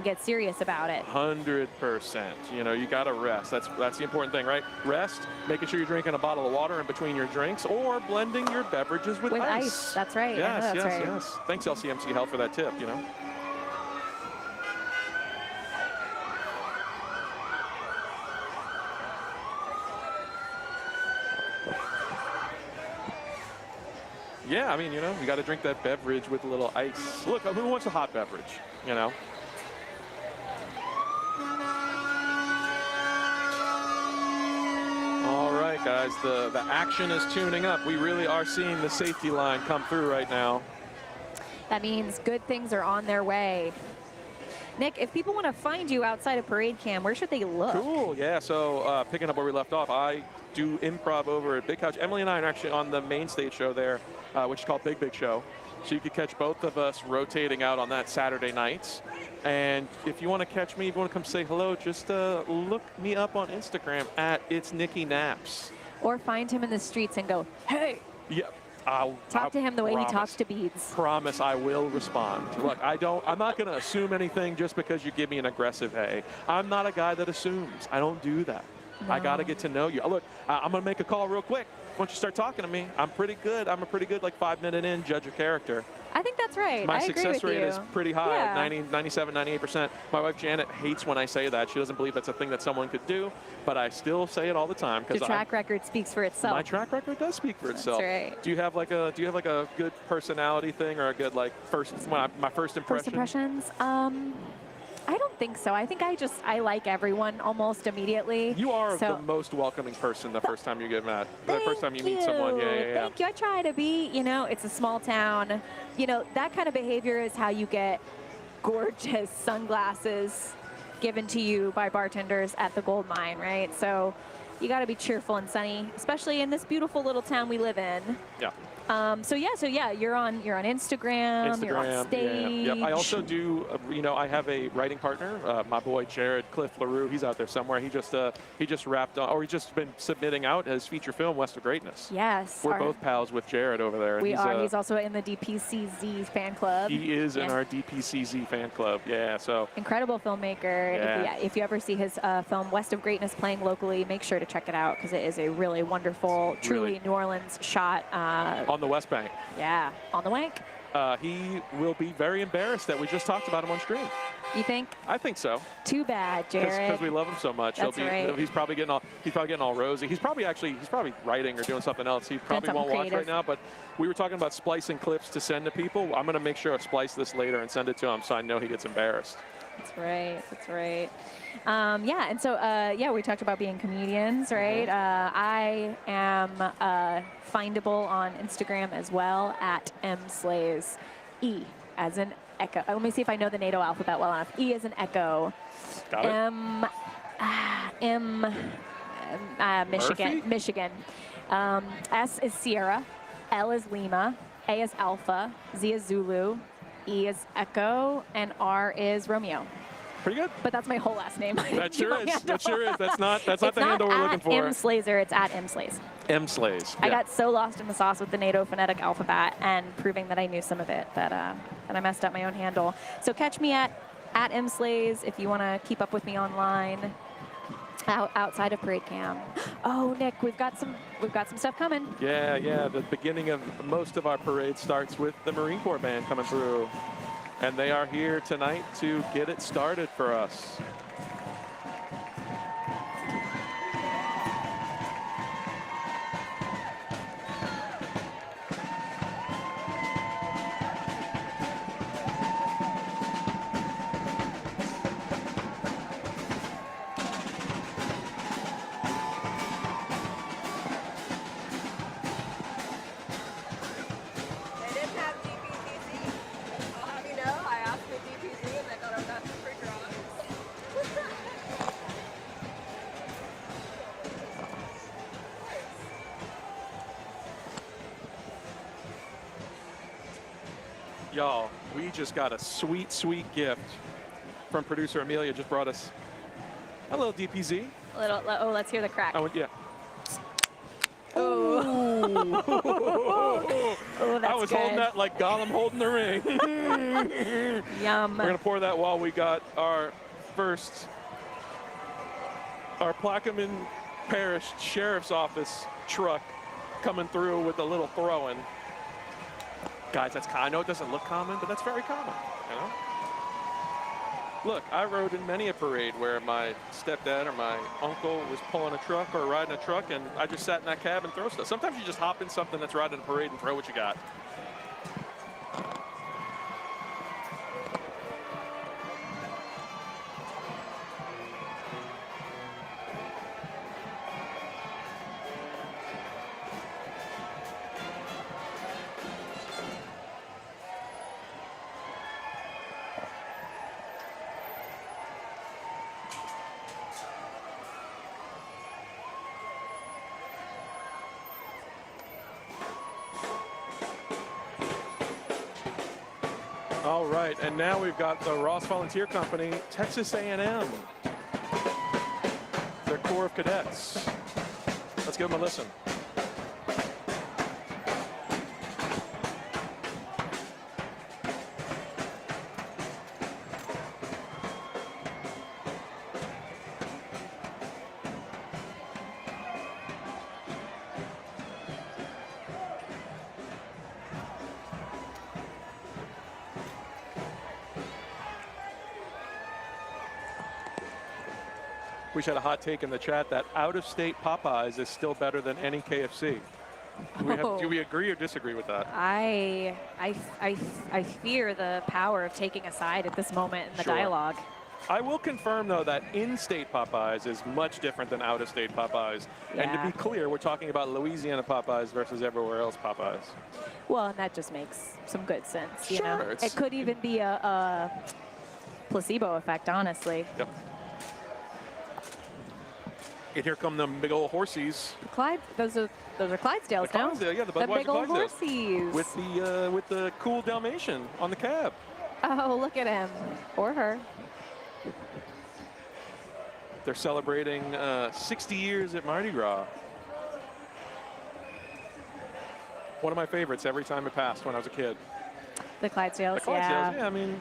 get serious about it. 100%. You know, you got to rest. That's the important thing, right? Rest, making sure you're drinking a bottle of water in between your drinks, or blending your beverages with ice. That's right. Yes, that's yes, right. yes. Thanks, LCMC Health, for that tip, you know. Yeah, I mean, you know, you got to drink that beverage with a little ice. Look, who wants a hot beverage, you know? All right, guys, the action is tuning up. We really are seeing the safety line come through right now. That means good things are on their way. Nick, if people want to find you outside of Parade Cam, where should they look? Cool, yeah, so picking up where we left off, I do improv over at Big Couch. Emily and I are actually on the main stage show there, which is called Big Big Show. So you could catch both of us rotating out on that Saturday nights. And if you want to catch me, if you want to come say hello, just look me up on Instagram at It's Nicky Naps. Or find him in the streets and go, hey. Yep. Talk to him the way he promise. talks to beads. Promise I will respond. Look, I'm not going to assume anything just because you give me an aggressive hey. I'm not a guy that assumes. I don't do that. No. I got to get to know you. Look, I'm going to make a call real quick. Once you start talking to me, I'm pretty good. I'm a pretty good, like 5-minute in, judge of character. I think that's right. My I agree success with rate you. is pretty high, Yeah. 97, 98%. My wife Janet hates when I say that. She doesn't believe that's a thing that someone could do, but I still say it all the time. Your track record speaks for itself. My track record does speak for itself. That's right. Do you have like a good personality thing or a good like my first impression? First impressions? I don't think so. I think I like everyone almost immediately. You are so, the most welcoming person the first time you get met. The first time you meet someone. Yeah. Thank you. I try to be, it's a small town. That kind of behavior is how you get gorgeous sunglasses given to you by bartenders at the gold mine, right? So you got to be cheerful and sunny, especially in this beautiful little town we live in. Yeah. So yeah, you're on Instagram, you're on stage. Yeah. I also do, I have a writing partner, my boy Jared Cliff LaRue. He's out there somewhere. He just wrapped on, or he's just been submitting out his feature film, West of Greatness. Yes. We're both pals with Jared over there. We are. He's also in the DPCZ fan club. He is in our DPCZ fan club. Yeah. So incredible filmmaker. Yeah. If you ever see his film West of Greatness playing locally, make sure to check it out because it is a really wonderful, truly New Orleans shot. On the West Bank. Yeah, on the wank. He will be very embarrassed that we just talked about him on stream. You think? I think so. Too bad, Jared. Because we love him so much. That's right. He's probably getting all rosy. He's probably writing or doing something else. He probably won't watch right now. But we were talking about splicing clips to send to people. I'm going to make sure I splice this later and send it to him so I know he gets embarrassed. That's right. That's right. And so, we talked about being comedians, right? I am findable on Instagram as well at mslays. E as in echo. Let me see if I know the NATO alphabet well enough. E as in echo. Got it. Michigan. S is Sierra. L is Lima. A is Alpha. Z is Zulu. E is Echo. And R is Romeo. Pretty good. But that's my whole last name. That sure is. That sure is. That's not the handle we're looking for. It's not at mslazer. It's at mslays. mslays. Yeah. I got so lost in the sauce with the NATO phonetic alphabet and proving that I knew some of it that I messed up my own handle. So catch me at mslays if you want to keep up with me online. Outside of Parade Cam. Oh, Nick, we've got some stuff coming. Yeah. The beginning of most of our parade starts with the Marine Corps band coming through. And they are here tonight to get it started for us. Y'all, we just got a sweet, sweet gift from producer Amelia. Just brought us a little DPZ. Let's hear the crack. Yeah. Oh, that's I was good. holding that like Gollum holding the ring. Yum. We're going to pour that while we got our Plaquemine Parish Sheriff's Office truck coming through with a little throw-in. Guys, I know it doesn't look common, but that's very common, Look, I rode in many a parade where my stepdad or my uncle was pulling a truck or riding a truck, and I just sat in that cab and throw stuff. Sometimes you just hop in something that's riding a parade and throw what you got. All right, and now we've got the Ross Volunteer Company, Texas A&M, their Corps of Cadets. Let's give them a listen. We had a hot take in the chat that out-of-state Popeyes is still better than any KFC. Do we agree or disagree with that? I fear the power of taking a side at this moment in the Sure. dialogue. I will confirm, though, that in-state Popeyes is much different than out-of-state Popeyes. And to Yeah. be clear, we're talking about Louisiana Popeyes versus everywhere else Popeyes. Well, and that just makes some good sense, you Sure, know? it's- It could even be a placebo effect, honestly. Yep. And here come them big old horsies. Clyde, those are Clydesdales The now. Clydesdale, yeah, the The Budweiser big old Clydesdales. horsies. With the cool Dalmatian on the cab. Oh, look at him. Or her. They're celebrating 60 years at Mardi Gras. One of my favorites every time it passed when I was a kid. The Clydesdales, The Clydesdales, yeah. I mean,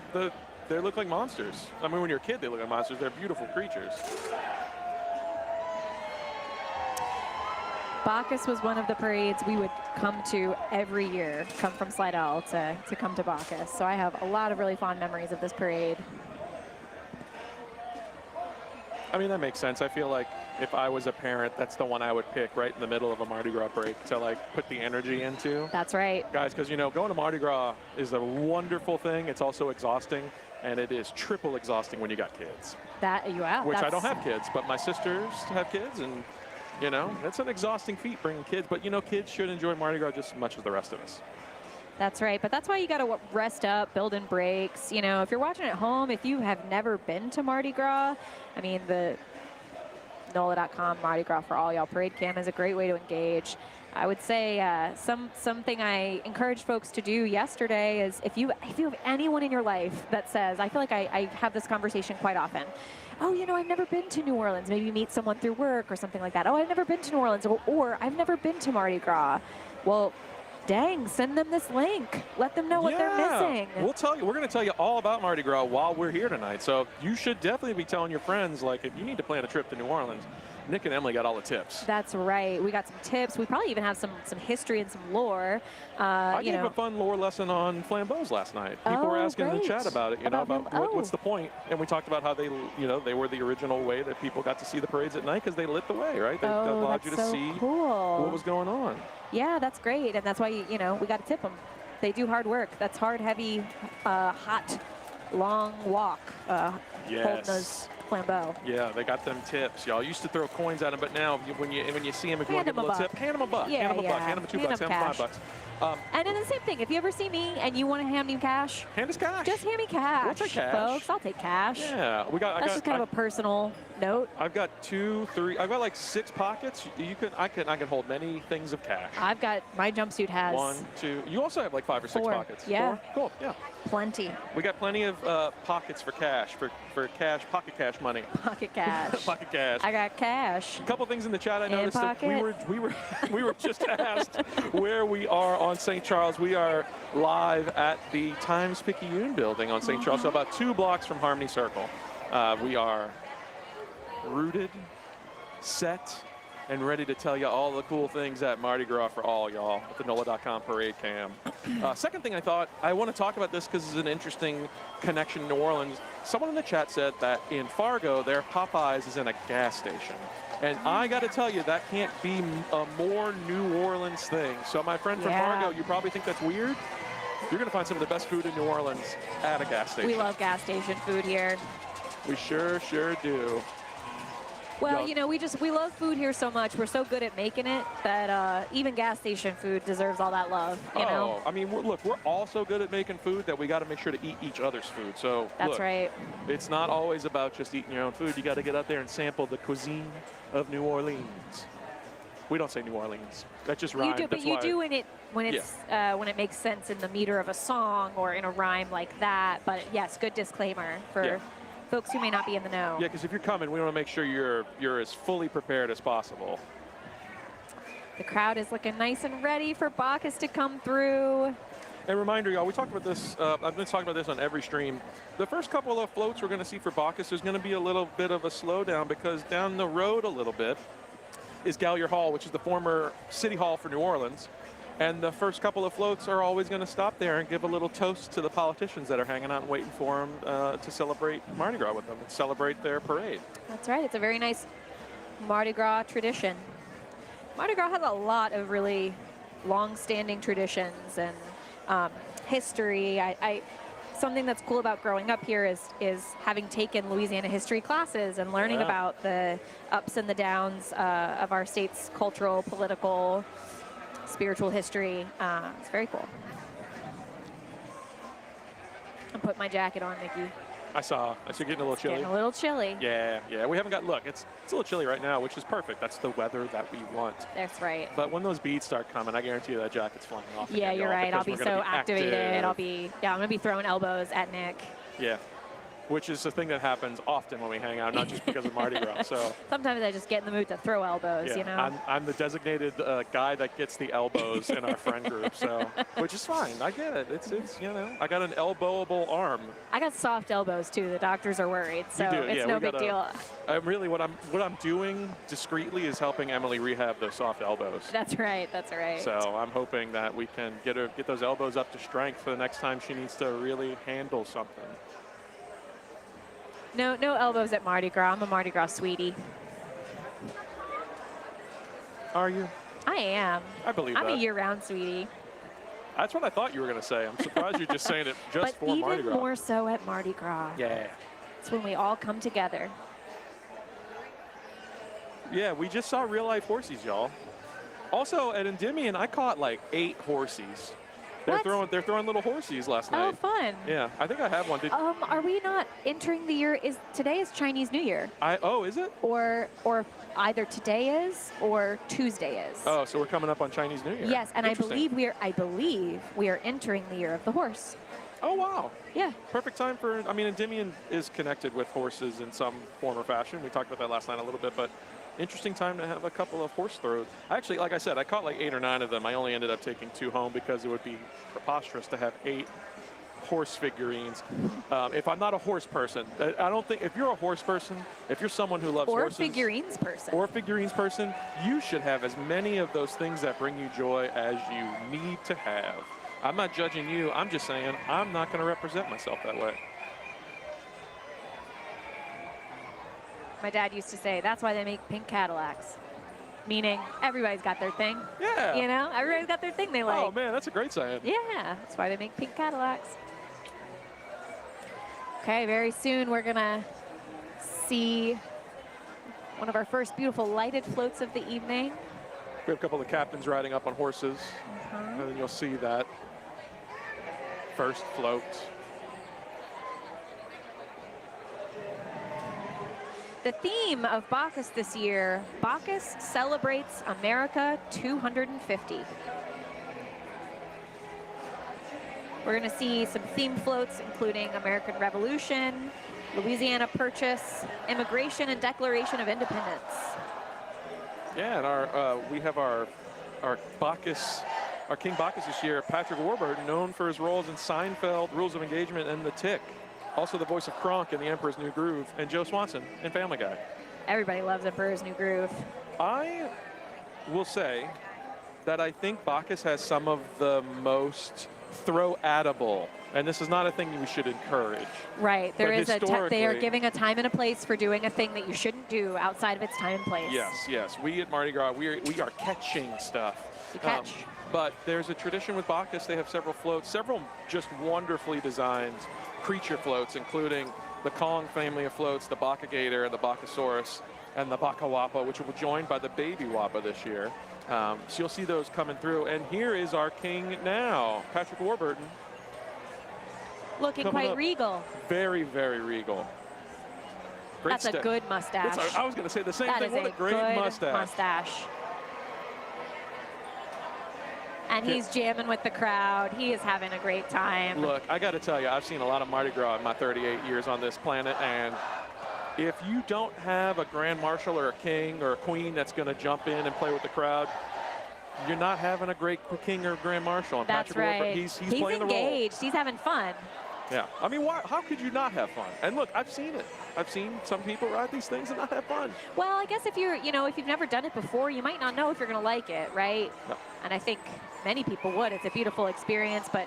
they look like monsters. I mean, when you're a kid, they look like monsters. They're beautiful creatures. Bacchus was one of the parades we would come to every year, come from Slidell to come to Bacchus. So I have a lot of really fond memories of this parade. I mean, that makes sense. I feel like if I was a parent, that's the one I would pick right in the middle of a Mardi Gras break to like put the energy into. That's right. Guys, because you know, going to Mardi Gras is a wonderful thing. It's also exhausting, and it is triple exhausting when you got kids. Which I don't have kids, but my sisters have kids, and you know, it's an exhausting feat bringing kids. But you know, kids should enjoy Mardi Gras just as much as the rest of us. That's right, but that's why you got to rest up, build in breaks. You know, if you're watching at home, if you have never been to Mardi Gras, I mean, the NOLA.com Mardi Gras for All Y'all Parade Cam is a great way to engage. I would say something I encouraged folks to do yesterday is if you have anyone in your life that says, I feel like I have this conversation quite often. Oh, you know, I've never been to New Orleans. Maybe you meet someone through work or something like that. Oh, I've never been to New Orleans, or I've never been to Mardi Gras. Well, dang, send them this link. Let them know what they're missing. We'll tell you. We're going to tell you all about Mardi Gras while we're here tonight. So you should definitely be telling your friends, like, if you need to plan a trip to New Orleans, Nick and Emily got all the tips. That's right. We got some tips. We probably even have some history and some lore. I gave a fun lore lesson on flambeaus last night. People were asking in the chat about it, what's the point? And we talked about how they were the original way that people got to see the parades at night because they lit the way, right? They allowed you to see what was going on. Yeah, that's great. And that's why, we got to tip them. They do hard work. That's hard, heavy, hot, long walk. Holding those flambeau. Yeah, they got them tips. Y'all used to throw coins at them, but now when you see them, if you want to give them a little tip, hand them a buck. Yeah, hand them a buck. Hand them $2, hand them $5. And then the same thing, if you ever see me and you want to hand me cash, hand us cash. Just hand me cash. We'll take cash. Folks, I'll take cash. Yeah, That's just kind of a personal note. I've got 2, 3. I've got like 6 pockets. I can hold many things of cash. I've got my jumpsuit has 1, 2. You also have like 5 or 6 4. pockets. Yeah. 4? Cool. Yeah. Plenty. We got plenty of pockets for cash, for cash, pocket cash money. Pocket cash. Pocket cash. I got cash. A couple things in the chat I noticed. That pocket. we were just asked where we are on St. Charles. We are live at the Times-Picayune building on St. Charles, so about 2 blocks from Harmony Circle. We are rooted, set, and ready to tell you all the cool things at Mardi Gras for all y'all at the NOLA.com parade cam. Second thing I want to talk about this because it's an interesting connection to New Orleans. Someone in the chat said that in Fargo, their Popeyes is in a gas station. And I got to tell you, that can't be a more New Orleans thing. So my friend from Fargo, you probably think that's weird. You're going to find some of the best food in New Orleans at a gas station. We love gas station food here. We sure do. Well, we love food here so much. We're so good at making it that even gas station food deserves all that love, you know? I mean, we're all so good at making food that we got to make sure to eat each other's food. So That's right. It's not always about just eating your own food. You got to get out there and sample the cuisine of New Orleans. We don't say New Orleans. That just rhymes. You do, but you do when it makes sense in the meter of a song or in a rhyme like that. But yes, good disclaimer for folks who may not be in the know. Yeah, because if you're coming, we want to make sure you're as fully prepared as possible. The crowd is looking nice and ready for Bacchus to come through. And reminder, y'all, we talked about this. I've been talking about this on every stream. The first couple of floats we're going to see for Bacchus, there's going to be a little bit of a slowdown because down the road a little bit is Gallier Hall, which is the former city hall for New Orleans. And the first couple of floats are always going to stop there and give a little toast to the politicians that are hanging out and waiting for them to celebrate Mardi Gras with them and celebrate their parade. That's right. It's a very nice Mardi Gras tradition. Mardi Gras has a lot of really long-standing traditions and history. Something that's cool about growing up here is having taken Louisiana history classes and learning about the ups and the downs of our state's cultural, political, spiritual history. It's very cool. I'm putting my jacket on, Nikki. I saw getting a little chilly. Getting a little chilly. Yeah. We haven't got, look, it's a little chilly right now, which is perfect. That's the weather that we want. That's right. But when those beads start coming, I guarantee you that jacket's flying off. Yeah, you're right. I'll be because so we're gonna be activated. active. I'm gonna be throwing elbows at Nick. Yeah. Which is a thing that happens often when we hang out, not just because of Mardi Gras. So Sometimes I just get in the mood to throw elbows, yeah, you know? I'm the designated guy that gets the elbows in our friend group, so which is fine. I get it. It's you know, I got an elbowable arm. I got soft elbows too. The doctors are worried, so it's no big deal. Really, what I'm doing discreetly is helping Emily rehab those soft elbows. That's right. That's right. So I'm hoping that we can get those elbows up to strength for the next time she needs to really handle something. No elbows at Mardi Gras. I'm a Mardi Gras sweetie. Are you? I am. I believe that. I'm a year-round sweetie. That's what I thought you were going to say. I'm surprised you're just saying it just for Mardi Gras. But even more so at Mardi Gras. Yeah. It's when we all come together. Yeah, we just saw real-life horsies, y'all. Also, at Endymion, I caught like 8 horsies. They're throwing little horsies last night. Oh, fun. Yeah, I think I have one. Are we not entering the year? Today is Chinese New Year. Is it? Or either today is or Tuesday is. Oh, so we're coming up on Chinese New Year. Yes, and I believe we are entering the year of the horse. Oh, wow. Yeah. Perfect time for, Endymion is connected with horses in some form or fashion. We talked about that last night a little bit, but interesting time to have a couple of horse throws. Actually, like I said, I caught like 8 or 9 of them. I only ended up taking 2 home because it would be preposterous to have 8 horse figurines. If I'm not a horse person, I don't think, if you're a horse person, if you're someone who loves horses. Or figurines person, you should have as many of those things that bring you joy as you need to have. I'm not judging you. I'm just saying I'm not going to represent myself that way. My dad used to say, that's why they make pink Cadillacs. Meaning, everybody's got their thing. Yeah. You know, everybody's got their thing they like. Oh, man, that's a great saying. Yeah, that's why they make pink Cadillacs. Okay, very soon we're going to see one of our first beautiful lighted floats of the evening. We have a couple of captains riding up on horses. And then you'll see that first float. The theme of Bacchus this year, Bacchus celebrates America 250. We're going to see some theme floats, including American Revolution, Louisiana Purchase, Immigration, and Declaration of Independence. Yeah, and we have our Bacchus, our King Bacchus this year, Patrick Warburton, known for his roles in Seinfeld, Rules of Engagement, and The Tick. Also the voice of Kronk in The Emperor's New Groove, and Joe Swanson in Family Guy. Everybody loves Emperor's New Groove. I will say that I think Bacchus has some of the most throw-attable, and this is not a thing we should encourage. Right, they are giving a time and a place for doing a thing that you shouldn't do outside of its time and place. Yes. We at Mardi Gras, we are catching stuff. You catch. But there's a tradition with Bacchus. They have several floats, several just wonderfully designed creature floats, including the Kong family of floats, the Baca Gator and the Bacchosaurus, and the Baca Wappa, which will be joined by the Baby Wappa this year. So you'll see those coming through. And here is our king now, Patrick Warburton. Looking quite regal. Very, very regal. Great That's a good mustache. I was going to say the same thing. What a great mustache. And he's jamming with the crowd. He is having a great time. Look, I got to tell you, I've seen a lot of Mardi Gras in my 38 years on this planet, and if you don't have a Grand Marshal or a king or a queen that's going to jump in and play with the crowd, you're not having a great king or Grand Marshal. And That's Patrick right. Warburton, he's playing engaged. the role. He's having fun. Yeah. I mean, why, how could you not have fun? And look, I've seen it. I've seen some people ride these things and not have fun. Well, I guess if you're, if you've never done it before, you might not know if you're going to like it, right? No. And I think many people would. It's a beautiful experience, but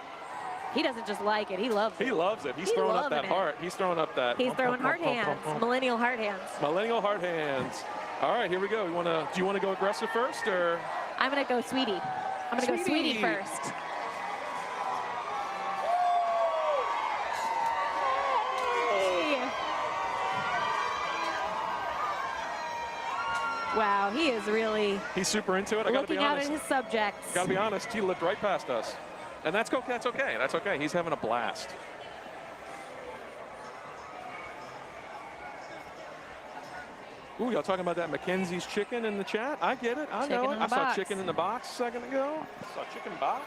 he doesn't just like it. He loves it. He loves it. He's throwing up that heart. He's throwing up that. He's throwing heart hands. Millennial heart hands. Millennial heart hands. All right, here we go. Do you want to go aggressive first, or? I'm going to go Sweetie. I'm going to go Sweetie first. Wow, he is really He's super into it. I got to be looking out honest. at his subjects. Got to be honest. He lived right past us, and that's okay. That's okay. That's okay. He's having a blast. Ooh, y'all talking about that Mackenzie's chicken in the chat? I get it. I know it. I saw chicken in the box a second ago. I saw chicken box.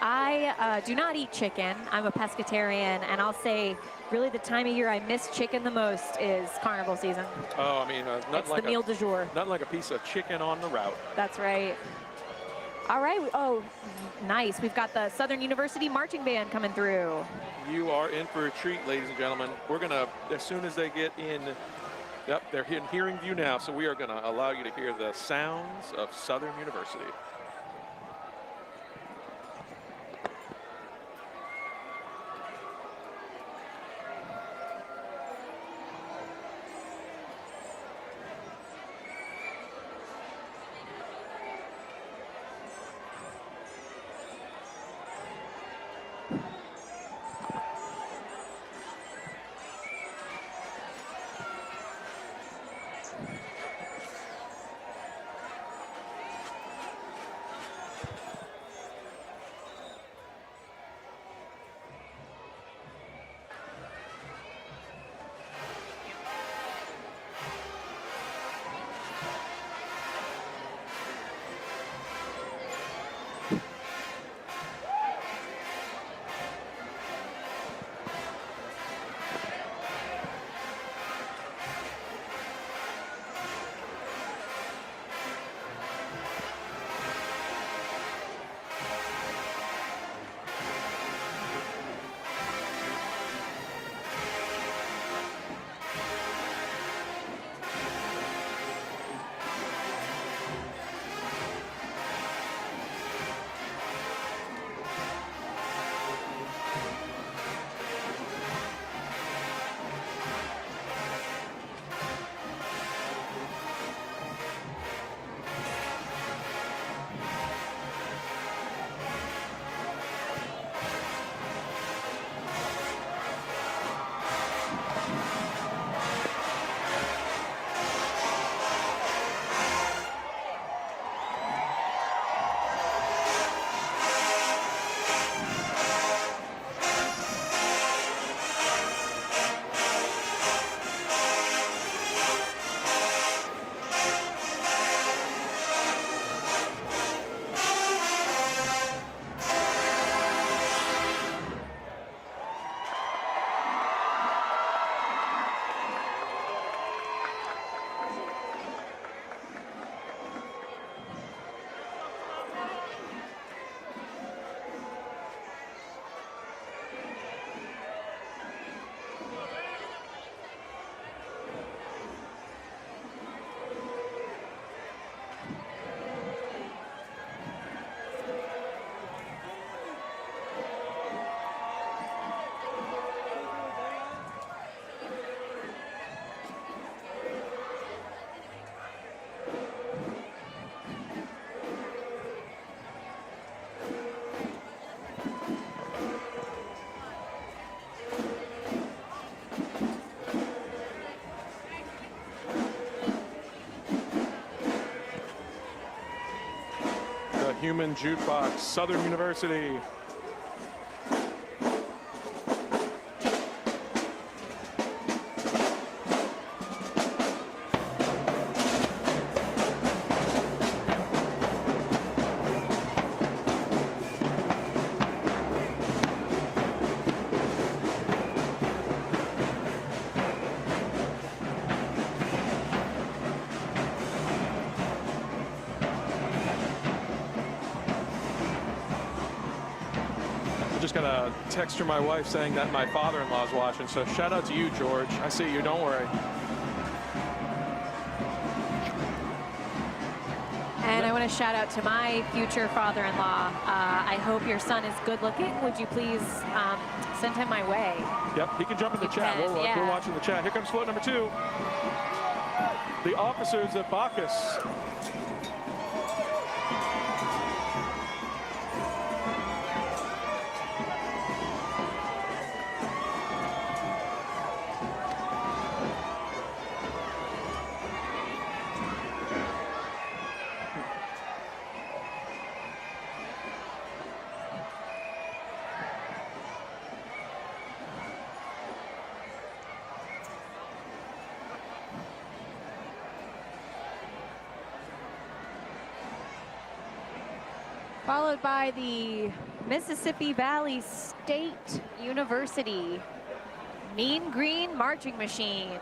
I do not eat chicken. I'm a pescatarian, and I'll say really the time of year I miss chicken the most is carnival season. Oh, I mean, It's nothing like the meal du jour. Nothing like a piece of chicken on the route. That's right. All right. Oh, nice. We've got the Southern University Marching Band coming through. You are in for a treat, ladies and gentlemen. We're going to, as soon as they get in, yep, they're in hearing view now, so we are going to allow you to hear the sounds of Southern University. Human Jukebox, Southern University. just got a text from my wife saying that my father-in-law's watching. So shout out to you, George. I see you. Don't worry. And I want to shout out to my future father-in-law. I hope your son is good looking. Would you please send him my way? Yep, he can jump in the chat. We're watching the chat. Here comes float number 2. The officers of Bacchus. Followed by the Mississippi Valley State University Mean Green Marching Machine.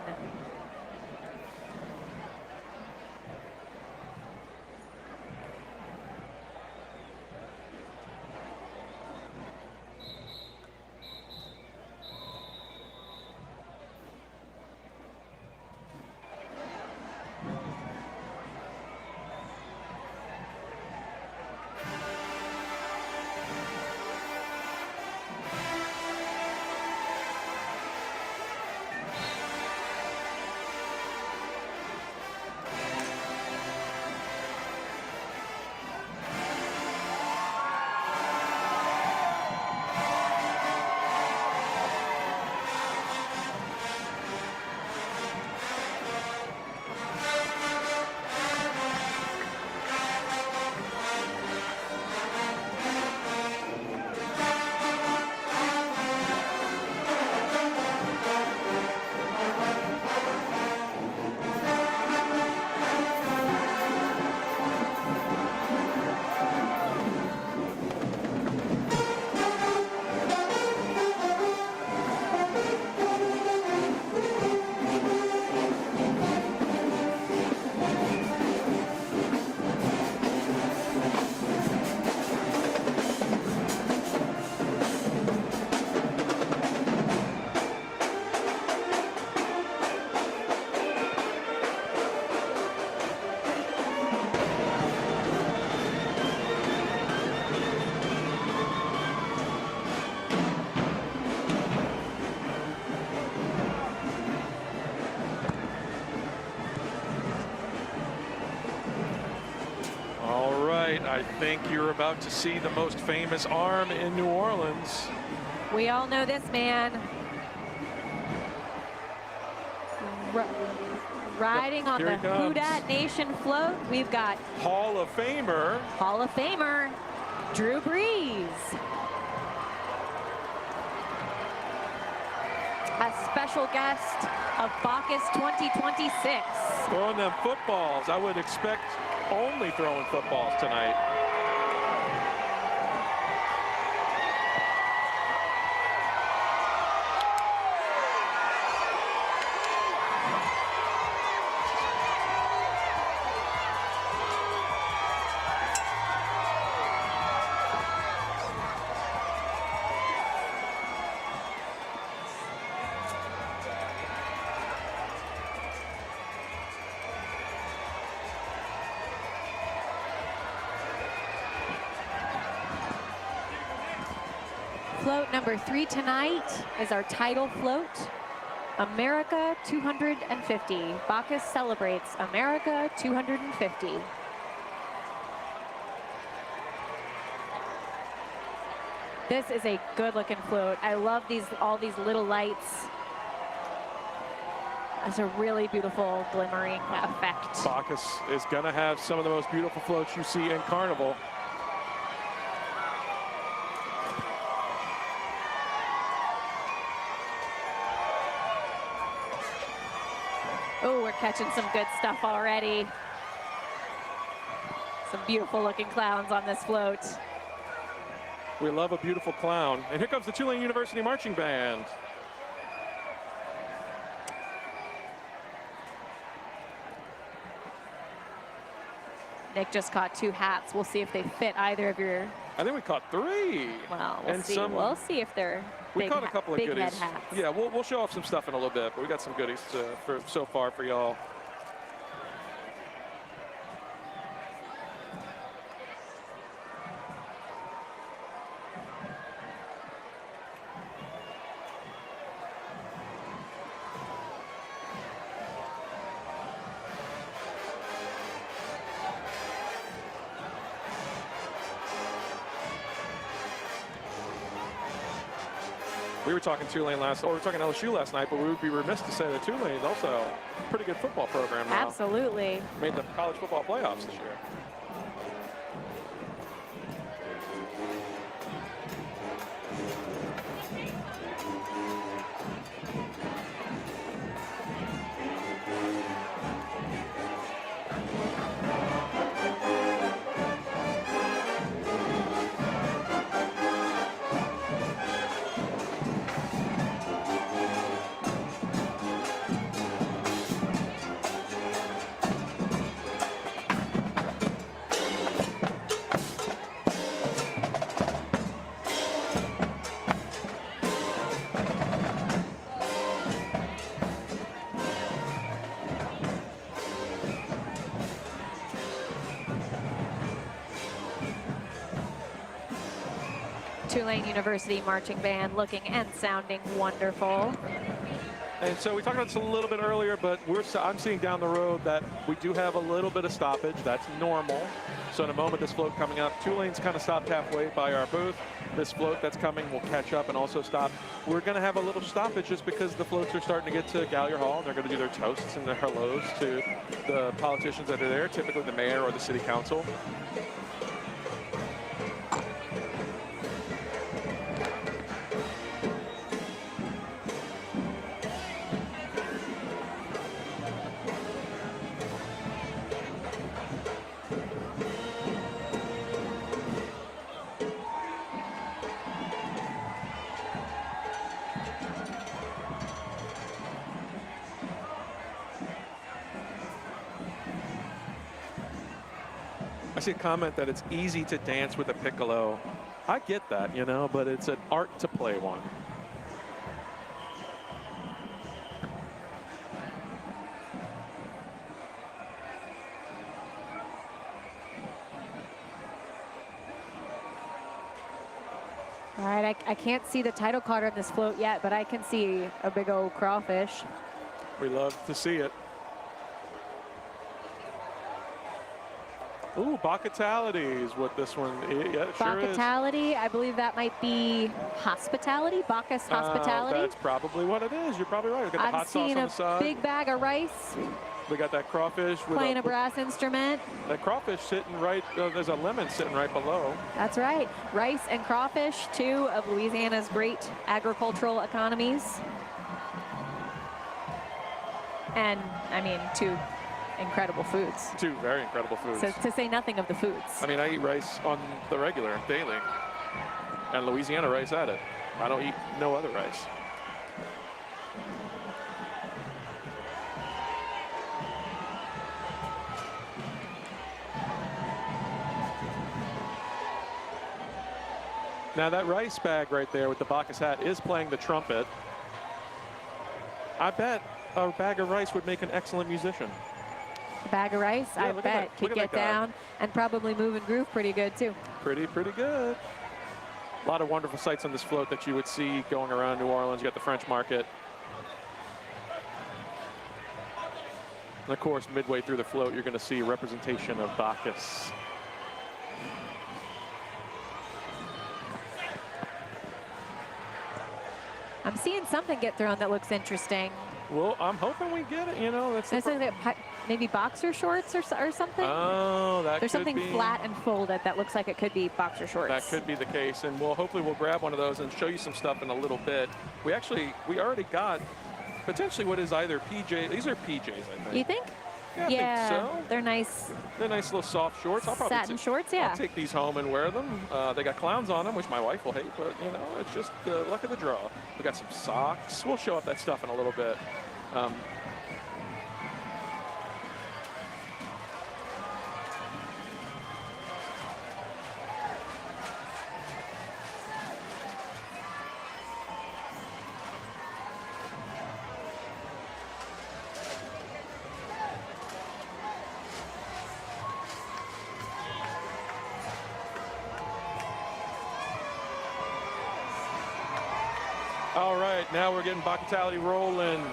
I think you're about to see the most famous arm in New Orleans. We all know this man. Riding on the Who Dat Nation float, we've got Hall of Famer Drew Brees. A special guest of Bacchus 2026. Throwing them footballs. I would expect only throwing footballs tonight. Float number 3 tonight is our title float, America 250. Bacchus celebrates America 250. This is a good looking float. I love all these little lights. It's a really beautiful glimmering effect. Bacchus is gonna have some of the most beautiful floats you see in Carnival. Oh, we're catching some good stuff already. Some beautiful looking clowns on this float. We love a beautiful clown. And here comes the Tulane University Marching Band. Nick just caught 2 hats. We'll see if they fit either of your I think we caught 3. Well, we'll And see. some- We'll see if they're We big, caught a couple of big goodies. head hats. Yeah, we'll show off some stuff in a little bit, but we got some goodies for so far for y'all. We were talking Tulane we were talking LSU last night, but we would be remiss to say that Tulane's also a pretty good football program now. Absolutely. Made the college football playoffs this year. Tulane University marching band looking and sounding wonderful. And so we talked about this a little bit earlier, but I'm seeing down the road that we do have a little bit of stoppage. That's normal. So in a moment, this float coming up, Tulane's kind of stopped halfway by our booth. This float that's coming will catch up and also stop. We're going to have a little stoppage just because the floats are starting to get to Gallier Hall, and they're going to do their toasts and their hellos to the politicians that are there, typically the mayor or the city council. I see a comment that it's easy to dance with a piccolo. I get that, you know, but it's an art to play one. All right, I can't see the title card on this float yet, but I can see a big old crawfish. We love to see it. Ooh, Bacchitality is what this one, yeah, it sure is. Bacchitality, I believe that might be hospitality, Bacchus hospitality. That's probably what it is. You're probably right. We got the I'm hot sauce seeing on a the side. big bag of rice, We got that crawfish with playing a brass instrument. that crawfish sitting right. There's a lemon sitting right below. That's right. Rice and crawfish, 2 of Louisiana's great agricultural economies. And, I mean, 2 incredible foods. 2 very incredible foods. So to say nothing of the foods. I mean, I eat rice on the regular, daily. And Louisiana rice at it. I don't eat no other rice. Now that rice bag right there with the Bacchus hat is playing the trumpet. I bet a bag of rice would make an excellent musician. A bag of rice, Yeah, I look at bet, that- could look at get that guy. down and probably move and groove pretty good too. Pretty good. A lot of wonderful sights on this float that you would see going around New Orleans. You got the French Market. And of course, midway through the float, you're going to see a representation of Bacchus. I'm seeing something get thrown that looks interesting. Well, I'm hoping we get it, you know. That's It's like maybe boxer shorts or something. Oh, that There's could something be. flat and folded that looks like it could be boxer shorts. That could be the case, and hopefully we'll grab one of those and show you some stuff in a little bit. We already got potentially what is either PJ. These are PJs, I think. You think? Yeah, I Yeah, think so. they're nice. They're nice little soft shorts. I'll probably Satin shorts, yeah. I'll take these home and wear them. They got clowns on them, which my wife will hate, but you know, it's just the luck of the draw. We got some socks. We'll show off that stuff in a little bit. All right, now we're getting Bacchus rolling.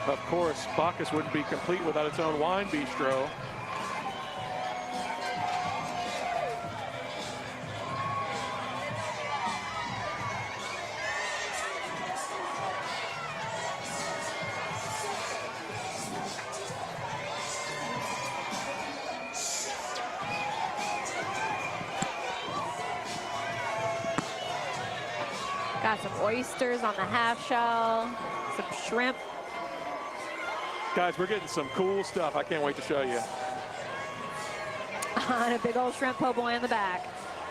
Of course, Bacchus wouldn't be complete without its own wine bistro. Got some oysters on the half shell, some shrimp. Guys, we're getting some cool stuff. I can't wait to show you. On a big old shrimp po' boy in the back.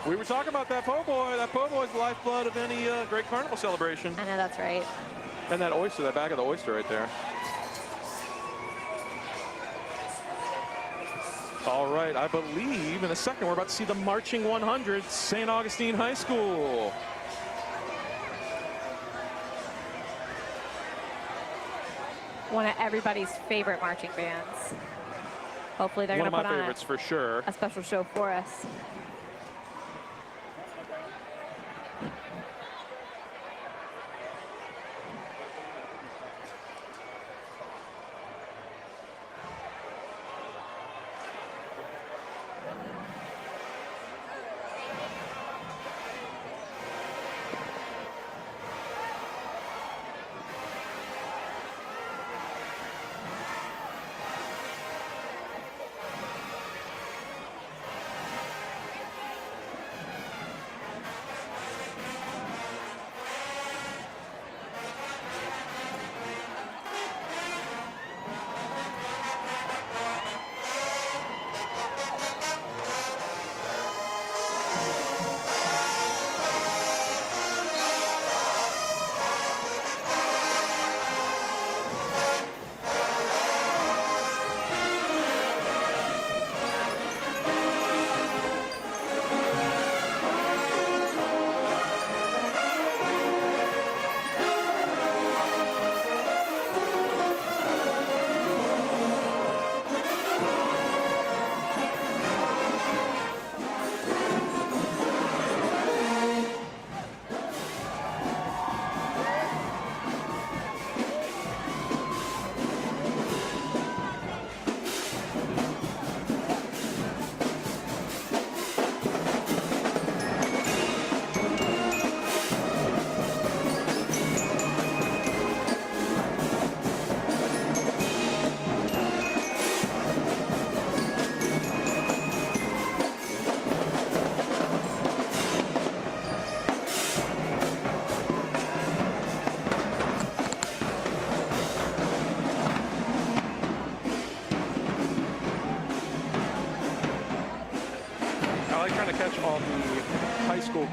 We were talking about that po' boy. That po' boy is the lifeblood of any great carnival celebration. I know, that's right. And that oyster, that back of the oyster right there. All right, I believe in a second we're about to see the Marching 100, St. Augustine High School. One of everybody's favorite marching bands. Hopefully they're going to put on One of my favorites for sure. a special show for us.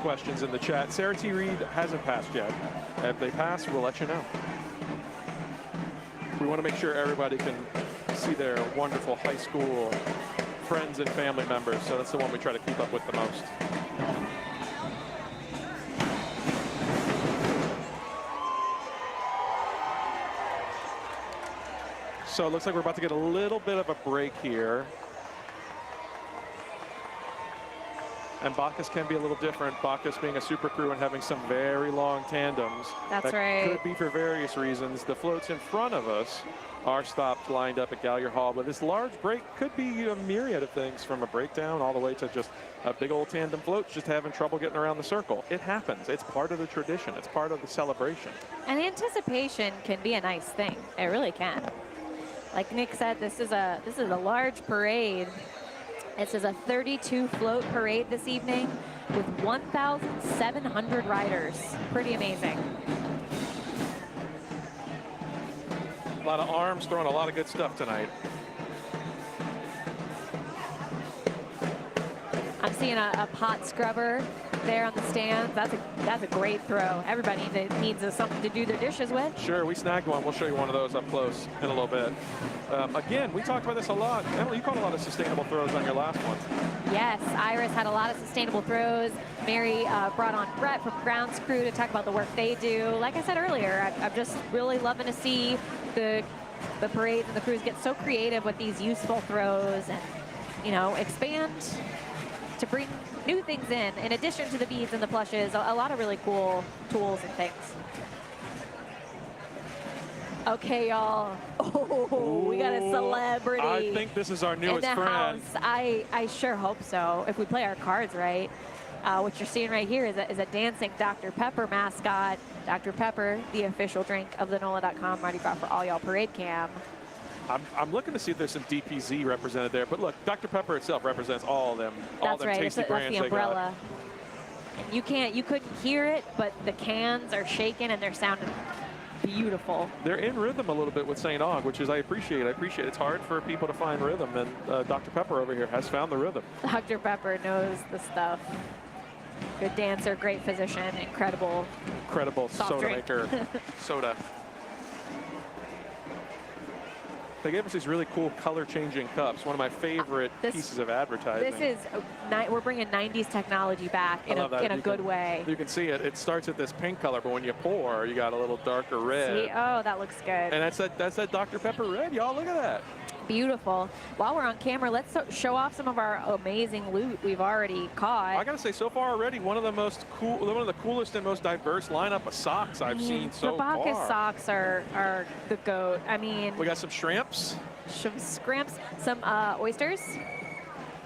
Questions in the chat. Sarah T. Reed hasn't passed yet. If they pass, we'll let you know. We want to make sure everybody can see their wonderful high school friends and family members, so that's the one we try to keep up with the most. So it looks like we're about to get a little bit of a break here. And Bacchus can be a little different. Bacchus being a super crew and having some very long tandems. That's right. Could be for various reasons. The floats in front of us are stopped, lined up at Gallier Hall. But this large break could be a myriad of things, from a breakdown all the way to just a big old tandem float just having trouble getting around the circle. It happens. It's part of the tradition. It's part of the celebration. And anticipation can be a nice thing. It really can. Like Nick said, this is a large parade. This is a 32 float parade this evening with 1,700 riders. Pretty amazing. A lot of arms throwing a lot of good stuff tonight. I'm seeing a pot scrubber there on the stands. That's a great throw. Everybody needs something to do their dishes with. Sure, we snagged one. We'll show you one of those up close in a little bit. Again, we talked about this a lot. Emily, you caught a lot of sustainable throws on your last one. Yes, Iris had a lot of sustainable throws. Mary brought on Brett from Grounds Crew to talk about the work they do. Like I said earlier, I'm just really loving to see the parades and the crews get so creative with these useful throws and, you know, expand to bring new things in addition to the beads and the plushes, a lot of really cool tools and things. Okay, y'all. Oh, we got a celebrity. I think this is our newest in the friend. house. I sure hope so, if we play our cards right. What you're seeing right here is a dancing Dr. Pepper mascot. Dr. Pepper, the official drink of the NOLA.com Mardi Gras for All Y'all Parade Cam. I'm looking to see if there's some DPZ represented there. But look, Dr. Pepper itself represents all them tasty brands that's the they got. umbrella. And you couldn't hear it, but the cans are shaking and they're sounding beautiful. They're in rhythm a little bit with St. Aug, which is I appreciate. It's hard for people to find rhythm, and Dr. Pepper over here has found the rhythm. Dr. Pepper knows the stuff. Good dancer, great physician, incredible soft soda drink. maker. Soda. They gave us these really cool color-changing cups. One of my favorite pieces of advertising. This is we're bringing 90s technology back in a good way. You can see it. It starts at this pink color, but when you pour, you got a little darker red. See? Oh, that looks good. And that's that Dr. Pepper red, y'all. Look at that. Beautiful. While we're on camera, let's show off some of our amazing loot we've already caught. I gotta say, so far already, one of the coolest and most diverse lineup of socks I've seen so far. The Bacchus socks are the goat. I mean, we got some shrimps, some oysters,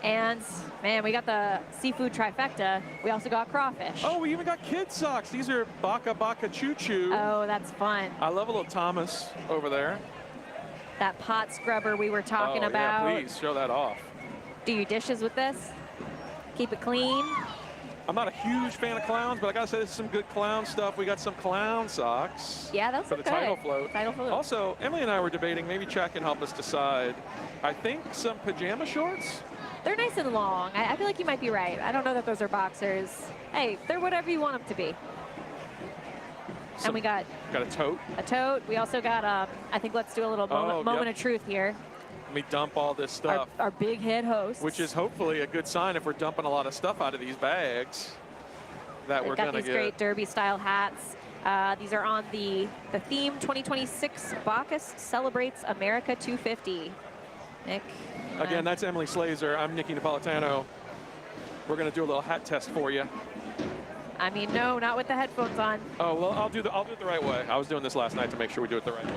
and man, we got the seafood trifecta. We also got crawfish. Oh, we even got kids socks. These are Bacca Choo Choo. Oh, that's fun. I love a little Thomas over there. That pot scrubber we were talking about. Yeah, please show that off. Do your dishes with this. Keep it clean. I'm not a huge fan of clowns, but I gotta say this is some good clown stuff. We got some clown socks. Yeah, that's for the good. title float. Title float. Also, Emily and I were debating, maybe Chad can help us decide. I think some pajama shorts. They're nice and long. I feel like you might be right. I don't know that those are boxers. Hey, they're whatever you want them to be. And we got a tote. A tote. We also got, I think let's do a little moment of truth here. Let me dump all this stuff. Our big head host. Which is hopefully a good sign if we're dumping a lot of stuff out of these bags that we're going to get. Got these great derby style hats. These are on the theme 2026 Bacchus Celebrates America 250. Nick. Again, that's Emily Slazer. I'm Nicky Napolitano. We're going to do a little hat test for you. I mean, no, not with the headphones on. Oh, well, I'll do it the right way. I was doing this last night to make sure we do it the right way.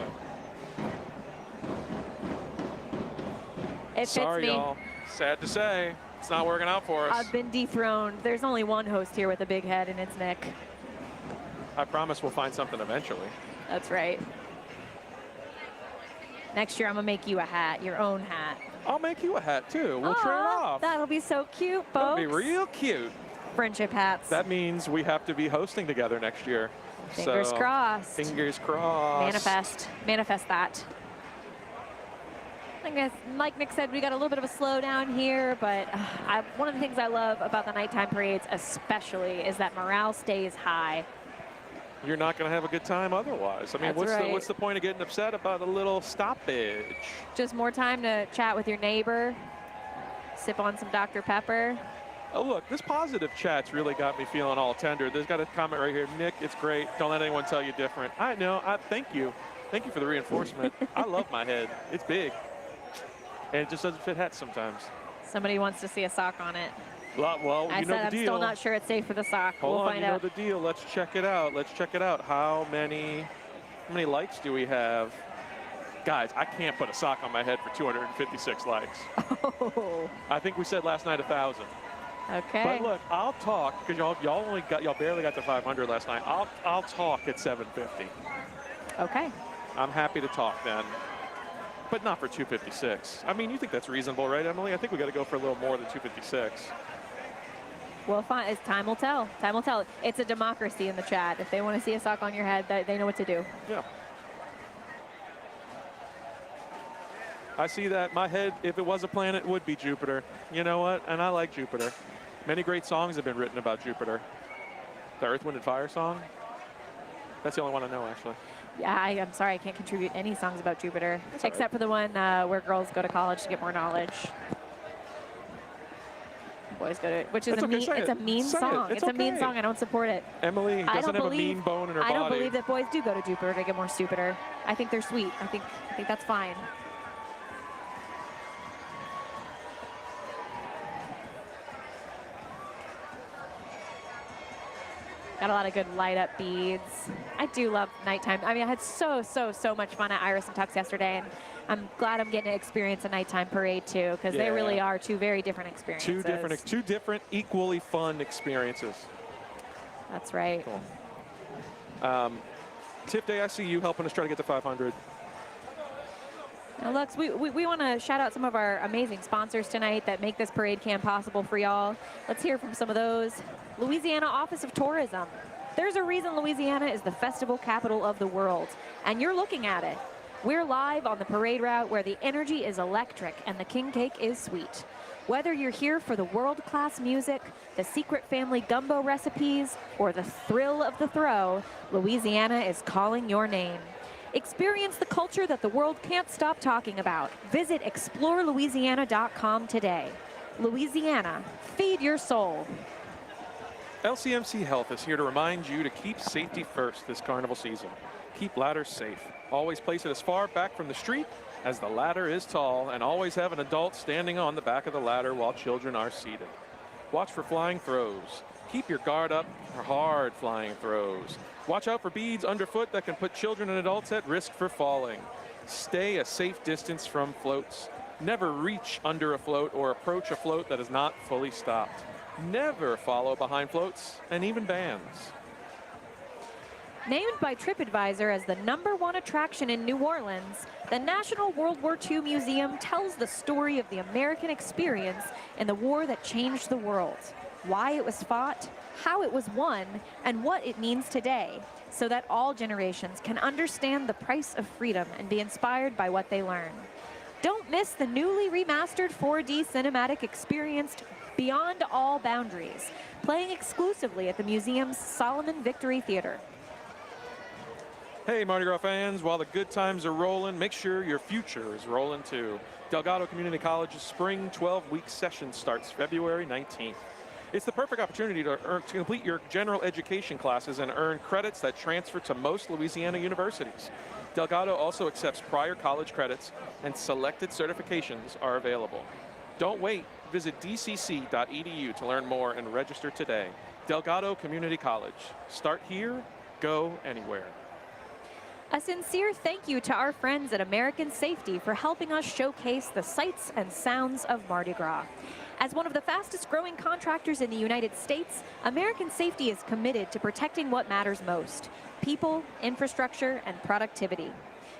It Sorry, fits me. y'all. Sad to say, it's not working out for us. I've been dethroned. There's only one host here with a big head, and it's Nick. I promise we'll find something eventually. That's right. Next year, I'm going to make you a hat, your own hat. I'll make you a hat, too. We'll trade off. That'll be so cute, folks. That'll be real cute. Friendship hats. That means we have to be hosting together next year. Fingers crossed. Fingers crossed. Manifest that. I guess, like Nick said, we got a little bit of a slowdown here, but one of the things I love about the nighttime parades especially is that morale stays high. You're not going to have a good time otherwise. I mean, That's what's the point of getting upset about a little stoppage? Just more time to chat with your neighbor, sip on some Dr. Pepper. Oh, look, this positive chat's really got me feeling all tender. There's got a comment right here. Nick, it's great. Don't let anyone tell you different. I know. Thank you. Thank you for the reinforcement. I love my head. It's big. And it just doesn't fit hats sometimes. Somebody wants to see a sock on it. Well, I you know said the I'm deal. still not sure it's safe for the sock. Hold we'll on, find you know out. the deal. Let's check it out. Let's check it out. How many likes do we have? Guys, I can't put a sock on my head for 256 likes. Oh. I think we said last night 1,000. Okay. But look, I'll talk because y'all barely got to 500 last night. I'll talk at 750. Okay. I'm happy to talk then, but not for 256. I mean, you think that's reasonable, right, Emily? I think we got to go for a little more than 256. Well, fine. Time will tell. Time will tell. It's a democracy in the chat. If they want to see a sock on your head, they know what to do. Yeah. I see that. My head, if it was a planet, would be Jupiter. You know what? And I like Jupiter. Many great songs have been written about Jupiter. The Earth, Wind, and Fire song. That's the only one I know, actually. Yeah, I'm sorry, I can't contribute any songs about Jupiter, except for the one where girls go to college to get more knowledge. Boys go to, which is It's okay, it's a mean say it. song. It's a mean okay. song. I don't support it. Emily doesn't have a mean bone in her body. I don't believe that boys do go to Jupiter to get more stupider. I think they're sweet. I think that's fine. Got a lot of good light up beads. I do love nighttime. I mean, I had so much fun at Iris and Tux yesterday, and I'm glad I'm getting to experience a nighttime parade too, because they really are two very different experiences. Two different, equally fun experiences. That's right. Cool. Tip Day, I see you helping us try to get to 500. Now, Lux, we want to shout out some of our amazing sponsors tonight that make this parade cam possible for y'all. Let's hear from some of those. Louisiana Office of Tourism. There's a reason Louisiana is the festival capital of the world, and you're looking at it. We're live on the parade route where the energy is electric and the king cake is sweet. Whether you're here for the world-class music, the secret family gumbo recipes, or the thrill of the throw, Louisiana is calling your name. Experience the culture that the world can't stop talking about. Visit explorelouisiana.com today. Louisiana, feed your soul. LCMC Health is here to remind you to keep safety first this carnival season. Keep ladders safe. Always place it as far back from the street as the ladder is tall, and always have an adult standing on the back of the ladder while children are seated. Watch for flying throws. Keep your guard up for hard flying throws. Watch out for beads underfoot that can put children and adults at risk for falling. Stay a safe distance from floats. Never reach under a float or approach a float that is not fully stopped. Never follow behind floats and even bands. Named by TripAdvisor as the #1 attraction in New Orleans, the National World War II Museum tells the story of the American experience in the war that changed the world, why it was fought, how it was won, and what it means today, so that all generations can understand the price of freedom and be inspired by what they learn. Don't miss the newly remastered 4D cinematic experience Beyond All Boundaries, playing exclusively at the museum's Solomon Victory Theater. Hey, Mardi Gras fans, while the good times are rolling, make sure your future is rolling too. Delgado Community College's spring 12-week session starts February 19th. It's the perfect opportunity to complete your general education classes and earn credits that transfer to most Louisiana universities. Delgado also accepts prior college credits, and selected certifications are available. Don't wait. Visit dcc.edu to learn more and register today. Delgado Community College. Start here, go anywhere. A sincere thank you to our friends at American Safety for helping us showcase the sights and sounds of Mardi Gras. As one of the fastest growing contractors in the United States, American Safety is committed to protecting what matters most: people, infrastructure, and productivity.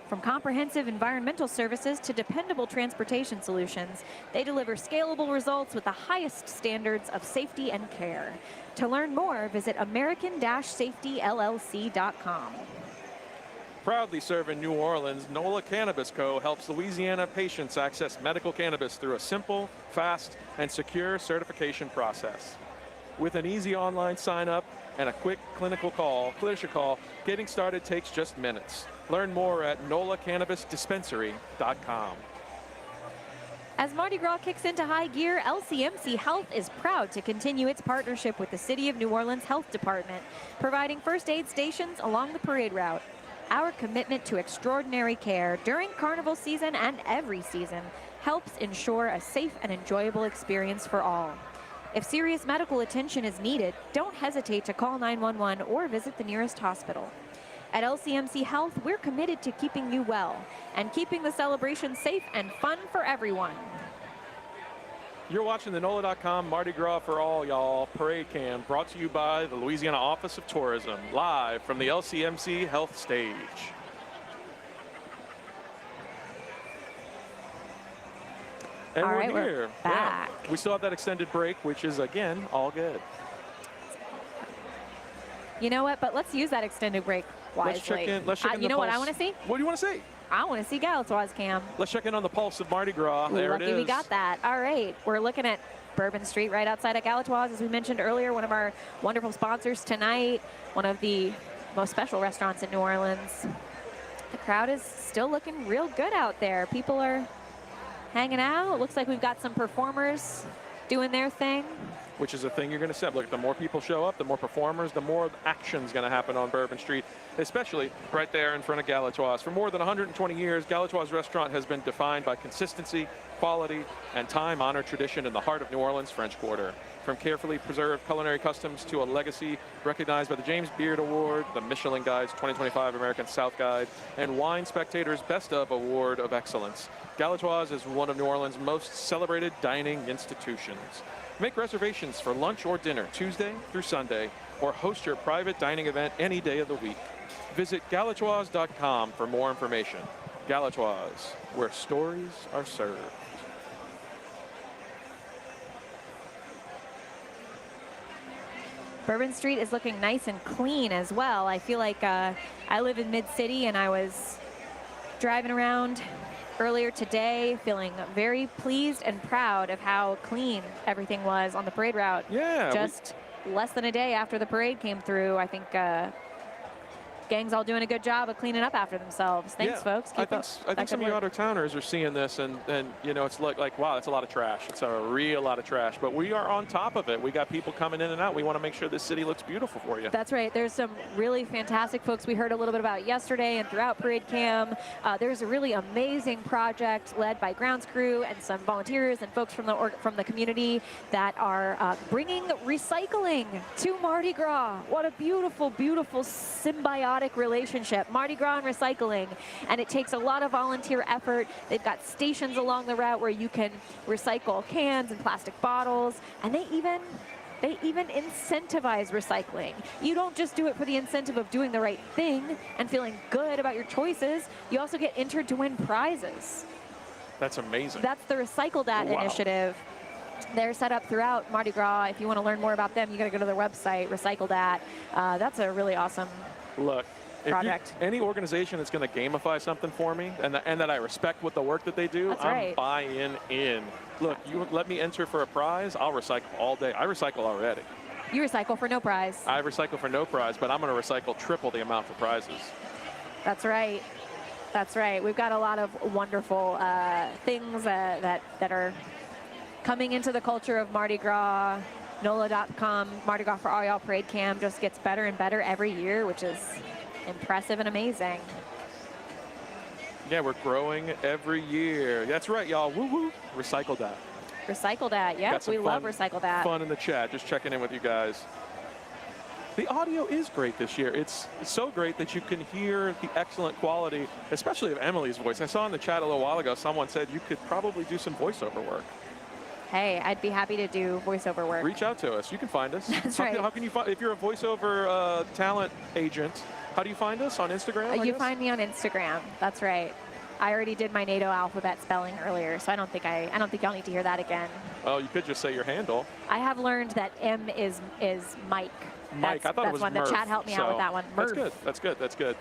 From comprehensive environmental services to dependable transportation solutions, they deliver scalable results with the highest standards of safety and care. To learn more, visit American-SafetyLLC.com. Proudly serving New Orleans, NOLA Cannabis Co. helps Louisiana patients access medical cannabis through a simple, fast, and secure certification process. With an easy online sign-up and a quick clinician call, getting started takes just minutes. Learn more at NOLACannabisDispensary.com. As Mardi Gras kicks into high gear, LCMC Health is proud to continue its partnership with the City of New Orleans Health Department, providing first aid stations along the parade route. Our commitment to extraordinary care during carnival season and every season helps ensure a safe and enjoyable experience for all. If serious medical attention is needed, don't hesitate to call 911 or visit the nearest hospital. At LCMC Health, we're committed to keeping you well and keeping the celebration safe and fun for everyone. You're watching the NOLA.com Mardi Gras for All, y'all parade cam, brought to you by the Louisiana Office of Tourism, live from the LCMC Health Stage. And all right, we're here. We're back. Yeah. We still have that extended break, which is, again, all good. You know what? But let's use that extended break wisely. Let's check in. You know what I want to see? What do you want to see? I want to see Galatoire's cam. Let's check in on the pulse of Mardi Gras. There Lucky it is. we got that. All right, we're looking at Bourbon Street right outside of Galatoire's, as we mentioned earlier, one of our wonderful sponsors tonight, one of the most special restaurants in New Orleans. The crowd is still looking real good out there. People are hanging out. It looks like we've got some performers doing their thing. Which is a thing you're going to see. Look, the more people show up, the more performers, the more action's going to happen on Bourbon Street, especially right there in front of Galatoire's. For more than 120 years, Galatoire's restaurant has been defined by consistency, quality, and time-honored tradition in the heart of New Orleans' French Quarter. From carefully preserved culinary customs to a legacy recognized by the James Beard Award, the Michelin Guide's 2025 American South Guide, and Wine Spectator's Best of Award of Excellence, Galatoire's is one of New Orleans' most celebrated dining institutions. Make reservations for lunch or dinner Tuesday through Sunday, or host your private dining event any day of the week. Visit galatoires.com for more information. Galatoire's, where stories are served. Bourbon Street is looking nice and clean as well. I feel like I live in Mid-City, and I was driving around earlier today feeling very pleased and proud of how clean everything was on the parade route. Yeah. Just less than a day after the parade came through, I think gang's all doing a good job of cleaning up after themselves. Thanks, folks. I think some of you out-of-towners are seeing this, and you know, it's like, wow, that's a lot of trash. It's a real lot of trash, but we are on top of it. We got people coming in and out. We want to make sure this city looks beautiful for you. That's right. There's some really fantastic folks we heard a little bit about yesterday and throughout Parade Cam. There's a really amazing project led by grounds crew and some volunteers and folks from the community that are bringing recycling to Mardi Gras. What a beautiful, beautiful symbiotic relationship, Mardi Gras and recycling. And it takes a lot of volunteer effort. They've got stations along the route where you can recycle cans and plastic bottles, and they even incentivize recycling. You don't just do it for the incentive of doing the right thing and feeling good about your choices. You also get entered to win prizes. That's amazing. That's the Recycle That initiative. They're set up throughout Mardi Gras. If you want to learn more about them, you got to go to their website, Recycle That. That's a really awesome project. Any organization that's going to gamify something for me and that I respect with the work that they do, I'm buying in. Look, you let me enter for a prize, I'll recycle all day. I recycle already. You recycle for no prize. I recycle for no prize, but I'm going to recycle triple the amount for prizes. That's right. That's right. We've got a lot of wonderful things that are coming into the culture of Mardi Gras. NOLA.com, Mardi Gras for All Y'all Parade Cam just gets better and better every year, which is impressive and amazing. Yeah, we're growing every year. That's right, y'all. Woo woo. Recycle That. Recycle That. Yes, we love Recycle That. Fun in the chat. Just checking in with you guys. The audio is great this year. It's so great that you can hear the excellent quality, especially of Emily's voice. I saw in the chat a little while ago, someone said you could probably do some voiceover work. Hey, I'd be happy to do voiceover work. Reach out to us. You can find us. That's right. How can you find, if you're a voiceover talent agent, how do you find us? On Instagram, You find me on Instagram. That's right. I already did my NATO alphabet spelling earlier, so I don't think y'all need to hear that again. Oh, you could just say your handle. I have learned that M is Mike. Mike, I thought it was one. Murph, The chat helped me out with that one. That's Murph. good. That's good. That's good.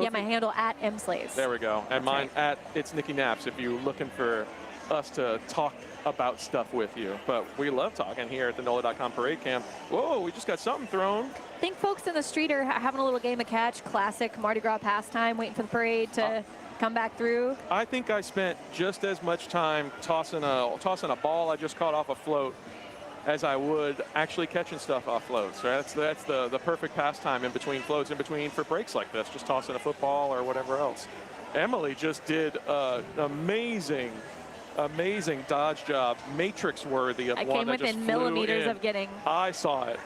Yeah, my handle at mslays. There we go. And mine at It's Nikki Naps if you're looking for us to talk about stuff with you. But we love talking here at the NOLA.com Parade Camp. Whoa, we just got something thrown. I think folks in the street are having a little game of catch, classic Mardi Gras pastime, waiting for the parade to come back through. I think I spent just as much time tossing a ball I just caught off a float as I would actually catching stuff off floats. Right? That's the perfect pastime in between floats, in between for breaks like this, just tossing a football or whatever else. Emily just did an amazing dodge job, matrix worthy of I one came that just within flew millimeters in. of getting. I saw it.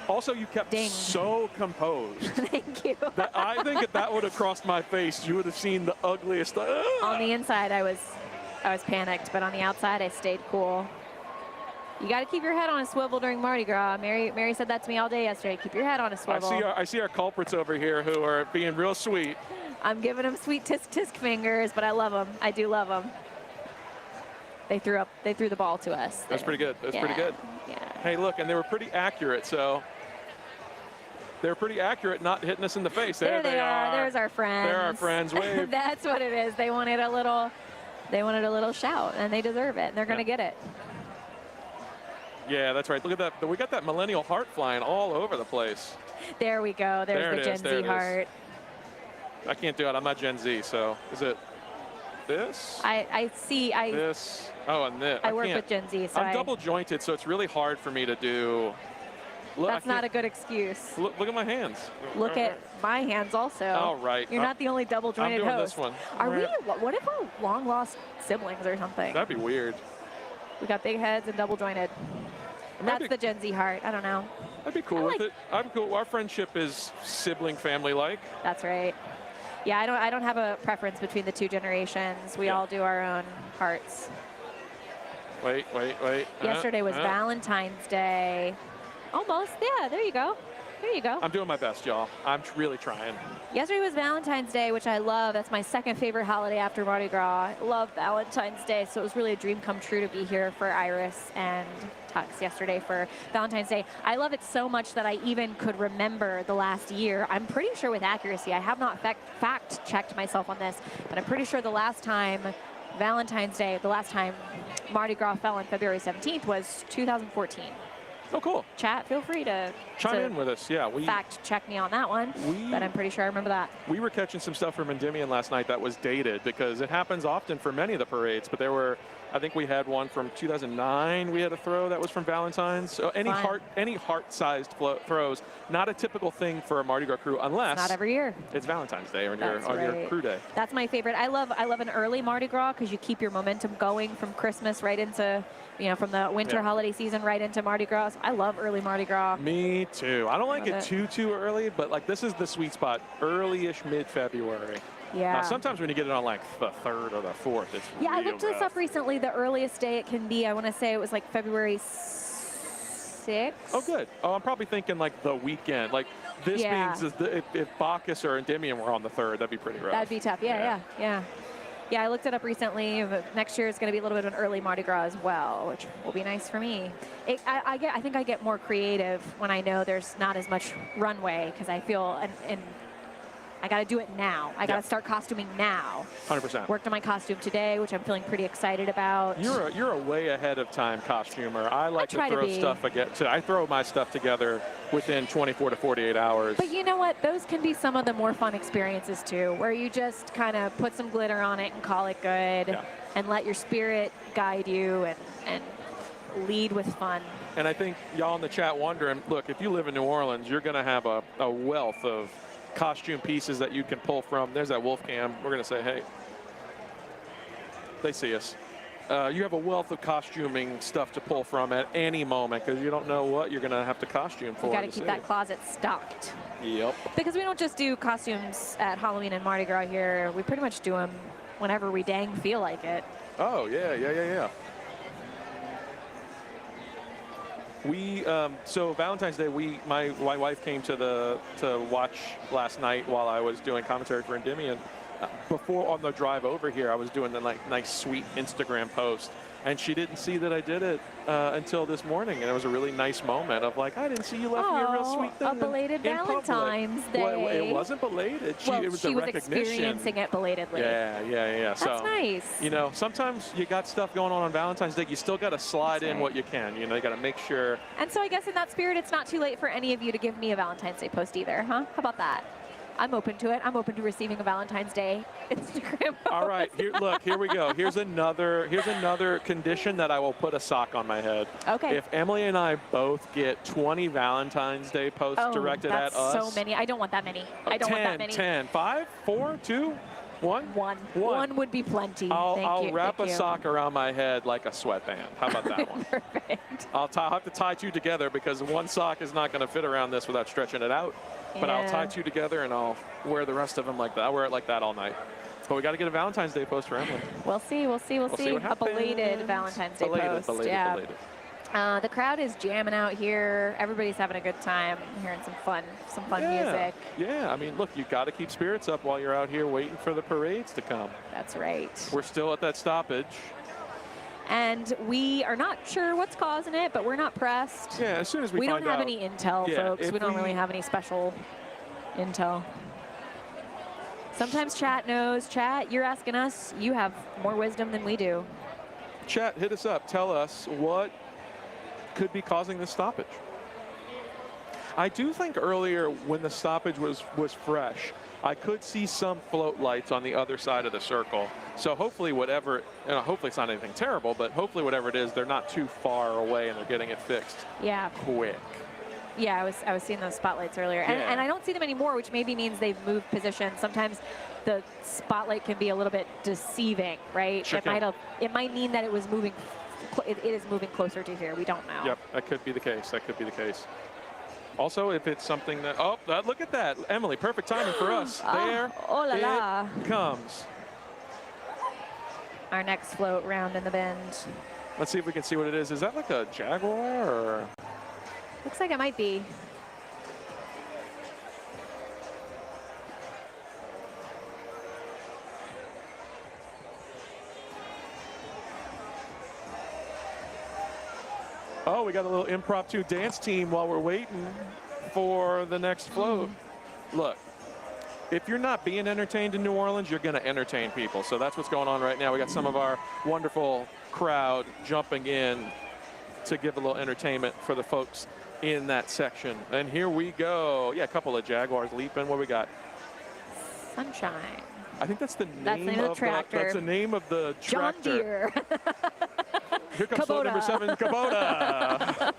Also, you kept so composed. Thank you. I think if that would have crossed my face, you would have seen the ugliest. On the inside, I was panicked, but on the outside, I stayed cool. You got to keep your head on a swivel during Mardi Gras. Mary said that to me all day yesterday. Keep your head on a swivel. I see our culprits over here who are being real sweet. I'm giving them sweet tisk fingers, but I love them. I do love them. They threw the ball to us. That's pretty good. That's pretty good. Yeah. Hey, look, and they were pretty accurate, so they're pretty accurate, not hitting us in the face. There they are. There's our friends. There are our friends. Wave. That's what it is. They wanted a little shout, and they deserve it, and they're going to get it. Yeah, that's right. Look at that. We got that millennial heart flying all over the place. There we go. There's the Gen Z heart. I can't do it. I'm not Gen Z, so is it this? I see. This. Oh, and this. I work with Gen Z, so I'm double jointed, so it's really hard for me to do. Look, that's not a good excuse. Look at my hands. Look at my hands also. All right. You're not the only double jointed I'm doing host. This one. Are we? What if we're long lost siblings or something? That'd be weird. We got big heads and double jointed. That's the Gen Z heart. I don't know. I'd be cool with it. I'm cool. Our friendship is sibling family-like. That's right. Yeah, I don't have a preference between the two generations. We all do our own hearts. Wait. Yesterday was Valentine's Day. Almost. Yeah, there you go. There you go. I'm doing my best, y'all. I'm really trying. Yesterday was Valentine's Day, which I love. That's my second favorite holiday after Mardi Gras. I love Valentine's Day, so it was really a dream come true to be here for Iris and Tux yesterday for Valentine's Day. I love it so much that I even could remember the last year. I'm pretty sure with accuracy, I have not fact-checked myself on this, but I'm pretty sure the last time Valentine's Day, the last time Mardi Gras fell on February 17th was 2014. Oh, cool. Chat, feel free to chime in with us. Yeah, fact check me on that one, but I'm pretty sure I remember that. We were catching some stuff from Endymion last night that was dated because it happens often for many of the parades, but there were, I think we had one from 2009. We had a throw that was from Valentine's. So any heart-sized throws, not a typical thing for a Mardi Gras crew unless not every year. It's Valentine's Day on your crew day. That's my favorite. I love an early Mardi Gras because you keep your momentum going from Christmas right into, from the winter holiday season right into Mardi Gras. I love early Mardi Gras. Me too. I don't like it too early, but like this is the sweet spot, early-ish mid-February. Yeah. Sometimes when you get it on like the 3rd or the 4th, it's I looked this up recently. The earliest day it can be, I want to say it was like February 6th. Oh, good. Oh, I'm probably thinking like the weekend. Like this means if Bacchus or Endymion were on the 3rd, that'd be pretty rough. That'd be tough. Yeah, I looked it up recently. Next year is going to be a little bit of an early Mardi Gras as well, which will be nice for me. I think I get more creative when I know there's not as much runway because I feel and I got to do it now. I got to start costuming now. 100%. Worked on my costume today, which I'm feeling pretty excited about. You're a way ahead of time costumer. I like to throw stuff I throw my stuff together within 24 to 48 hours. But you know what? Those can be some of the more fun experiences too, where you just kind of put some glitter on it and call it good and let your spirit guide you and lead with fun. And I think y'all in the chat wondering, look, if you live in New Orleans, you're going to have a wealth of costume pieces that you can pull from. There's that wolf cam. We're going to say, hey, they see us. You have a wealth of costuming stuff to pull from at any moment because you don't know what you're going to have to costume for. You got to keep that closet stocked. Yep. Because we don't just do costumes at Halloween and Mardi Gras here. We pretty much do them whenever we dang feel like it. Oh, yeah. We so Valentine's Day, my wife came to watch last night while I was doing commentary for Endymion. Before on the drive over here, I was doing the nice sweet Instagram post, and she didn't see that I did it until this morning, and it was a really nice moment of like, I didn't see you left me a real sweet thing. A belated Valentine's Day. Well, it wasn't belated. It was a recognition. Experiencing it belatedly. Yeah. That's nice. Sometimes you got stuff going on Valentine's Day. You still got to slide in what you can. You got to make sure. And so I guess in that spirit, it's not too late for any of you to give me a Valentine's Day post either, huh? How about that? I'm open to it. I'm open to receiving a Valentine's Day Instagram post. All right, here we go. Here's another condition that I will put a sock on my head. Okay. If Emily and I both get 20 Valentine's Day posts directed at us. That's so many. I don't want that many. I don't want that many. 10, 5, 4, 2, 1? One would be plenty. I'll wrap a sock around my head like a sweatband. How about that one? Perfect. I'll have to tie two together because one sock is not going to fit around this without stretching it out. But I'll tie two together and I'll wear the rest of them like that. I'll wear it like that all night. But we got to get a Valentine's Day post for Emily. We'll see. A belated Valentine's Day post. Belated. The crowd is jamming out here. Everybody's having a good time. I'm hearing some fun music. Yeah, I mean, look, you got to keep spirits up while you're out here waiting for the parades to come. That's right. We're still at that stoppage. And we are not sure what's causing it, but we're not pressed. Yeah, as soon as we don't find have out. any intel, Yeah, folks. if We don't really have any special intel. Sometimes chat knows. Chat, you're asking us. You have more wisdom than we do. Chat, hit us up. Tell us what could be causing this stoppage. I do think earlier when the stoppage was fresh, I could see some float lights on the other side of the circle. So hopefully whatever, hopefully it's not anything terrible, but hopefully whatever it is, they're not too far away and they're getting it fixed Yeah. quick. Yeah, I was seeing those spotlights earlier. Yeah. And I don't see them anymore, which maybe means they've moved position. Sometimes the spotlight can be a little bit deceiving, right? Sure It might mean that it was moving, it is moving closer to here. We don't know. Yep, that could be the case. That could be the case. Also, if it's something that, look at that. Emily, perfect timing for us. There oh la la. it comes. Our next float round in the bend. Let's see if we can see what it is. Is that like a Jaguar or? Looks like it might be. Oh, we got a little impromptu dance team while we're waiting for the next float. Look, if you're not being entertained in New Orleans, you're going to entertain people. So that's what's going on right now. We got some of our wonderful crowd jumping in to give a little entertainment for the folks in that section. And here we go. Yeah, a couple of Jaguars leaping. What we got? Sunshine. I think that's the That's name, the name of the of tractor. that's the name of the John tractor. Deere. Here comes float number 7, Kubota.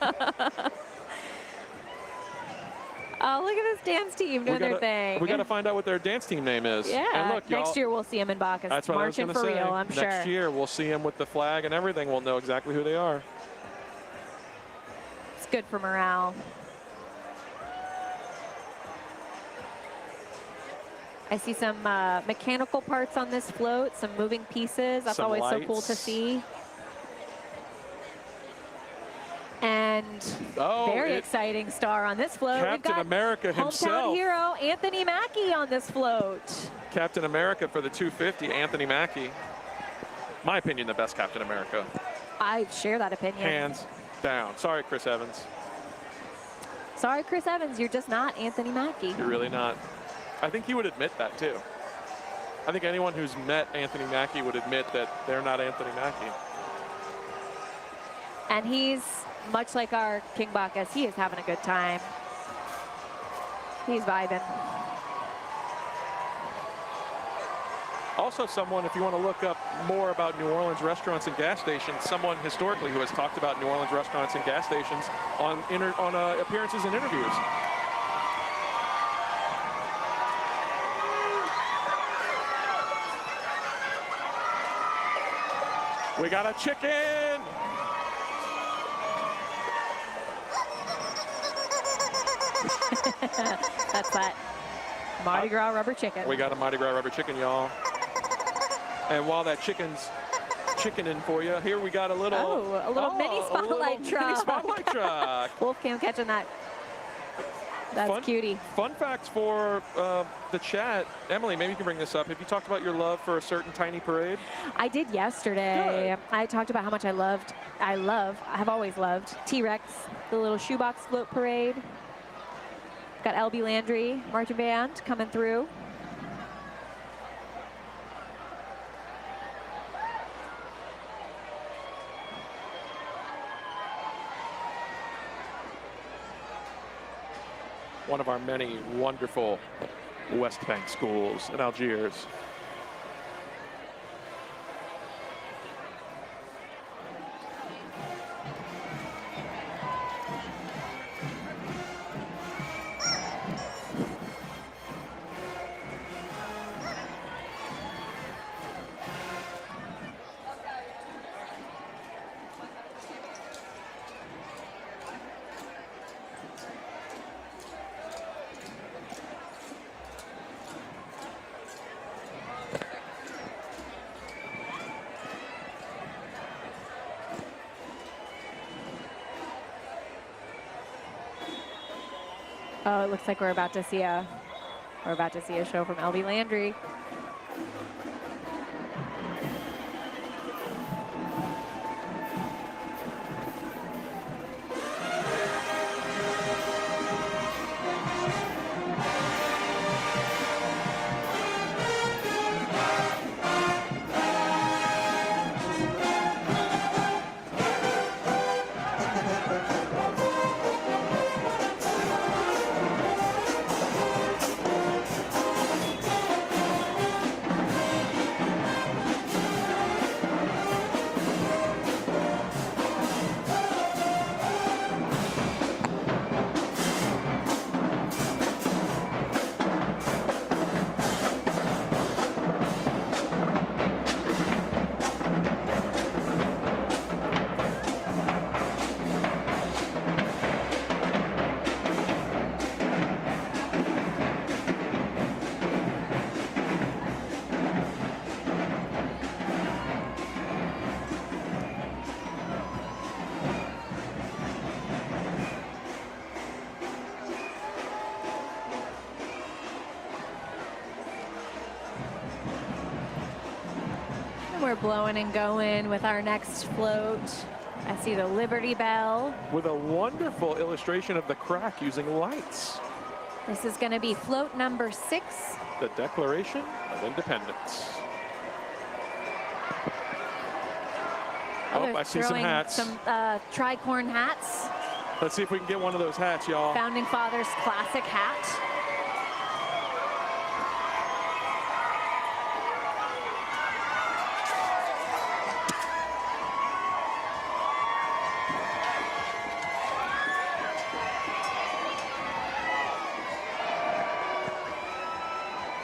Oh, look at this dance team doing their thing. We got to find out what their dance team name is. Yeah, And look, next year we'll see them in Bacchus. That's what marching I was for gonna say. real, I'm sure. Next year we'll see them with the flag and everything. We'll know exactly who they are. It's good for morale. I see some mechanical parts on this float, some moving pieces. That's Some always so cool to lights. see. And very exciting star on this float. We've Captain got America hometown himself. hero Anthony Mackie on this float. Captain America for the 250, Anthony Mackie. My opinion, the best Captain America. I share that opinion. Hands down. Sorry, Chris Evans. Sorry, Chris Evans, you're just not Anthony Mackie. You're really not. I think he would admit that too. I think anyone who's met Anthony Mackie would admit that they're not Anthony Mackie. And he's much like our King Bacchus. He is having a good time. He's vibing. Also someone, if you want to look up more about New Orleans restaurants and gas stations, someone historically who has talked about New Orleans restaurants and gas stations on appearances and interviews. We got a chicken! That's that Mardi Gras rubber chicken. We got a Mardi Gras rubber chicken, y'all. And while that chicken's chickening for you, here we got a little... mini spotlight truck. Mini spotlight truck. Wolfcam catching that. That's cutie. Fun facts for the chat. Emily, maybe you can bring this up. Have you talked about your love for a certain tiny parade? I did yesterday. Good. I talked about how much I have always loved T-Rex, the little shoebox float parade. Got LB Landry marching band coming through. One of our many wonderful West Bank schools in Algiers. Oh, it looks like we're about to see a show from LB Landry. are blowing and going with our next float. I see the Liberty Bell. With a wonderful illustration of the crack using lights. This is going to be float number 6. The Declaration of Independence. Oh, they're I see some throwing hats. Some tricorn hats. Let's see if we can get one of those hats, y'all. Founding Fathers classic hat.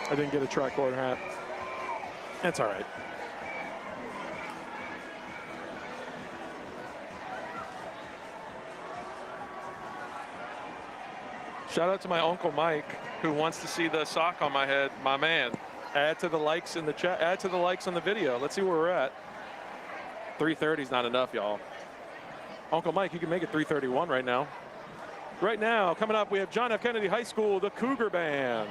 I didn't get a tricorn hat. That's all right. Shout out to my Uncle Mike, who wants to see the sock on my head. My man. Add to the likes in the chat. Add to the likes on the video. Let's see where we're at. 330 is not enough, y'all. Uncle Mike, you can make it 331 right now. Right now, coming up, we have John F. Kennedy High School, the Cougar Band.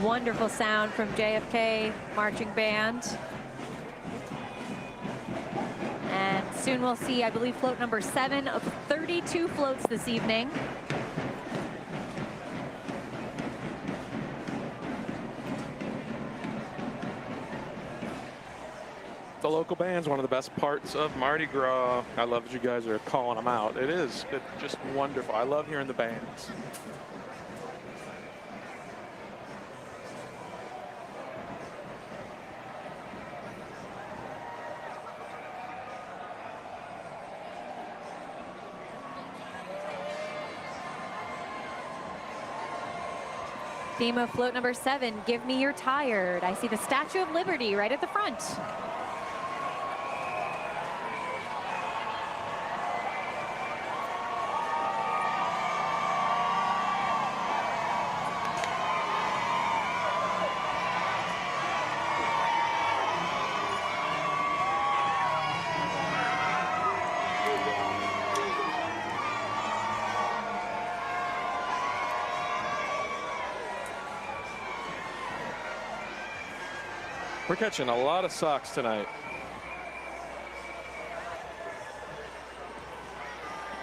Wonderful sound from JFK Marching Band. And soon we'll see, I believe, float number 7 of 32 floats this evening. The local band's one of the best parts of Mardi Gras. I love that you guys are calling them out. It's just wonderful. I love hearing the bands. Theme of float number 7, Give Me Your Tired. I see the Statue of Liberty right at the front. We're catching a lot of socks tonight.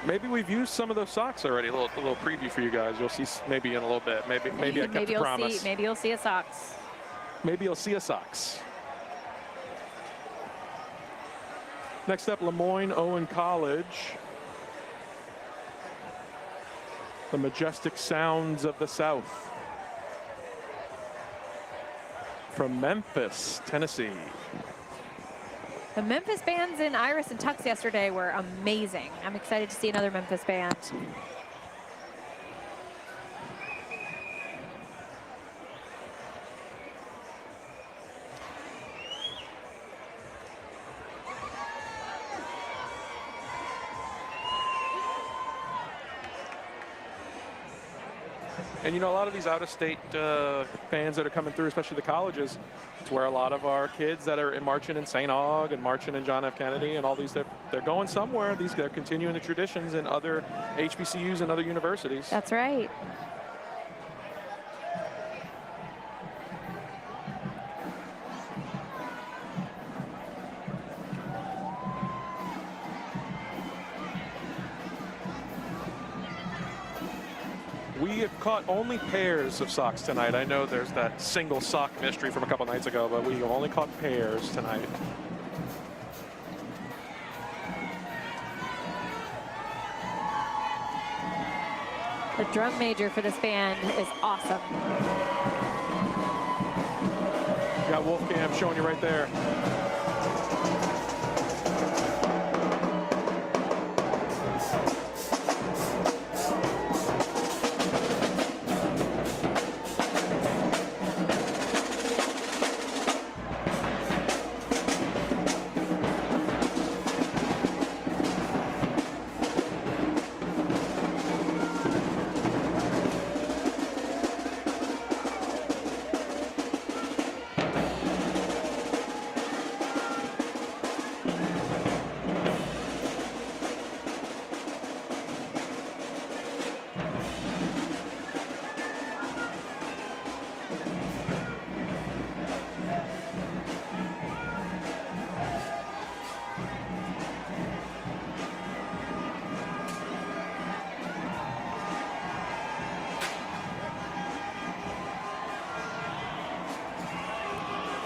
Maybe we've used some of those socks already. A little preview for you guys. You'll see maybe in a little bit. Maybe I kept the promise. Maybe you'll see a socks. Maybe you'll see a socks. Next up, Lemoyne Owen College. The majestic sounds of the South. From Memphis, Tennessee. The Memphis bands in Iris and Tux yesterday were amazing. I'm excited to see another Memphis band. And you know, a lot of these out-of-state fans that are coming through, especially the colleges, it's where a lot of our kids that are marching in St. Aug and marching in John F. Kennedy and all these, they're going somewhere. They're continuing the traditions in other HBCUs and other universities. That's right. We have caught only pairs of socks tonight. I know there's that single sock mystery from a couple nights ago, but we have only caught pairs tonight. The drum major for this band is awesome. You got Wolfcam showing you right there.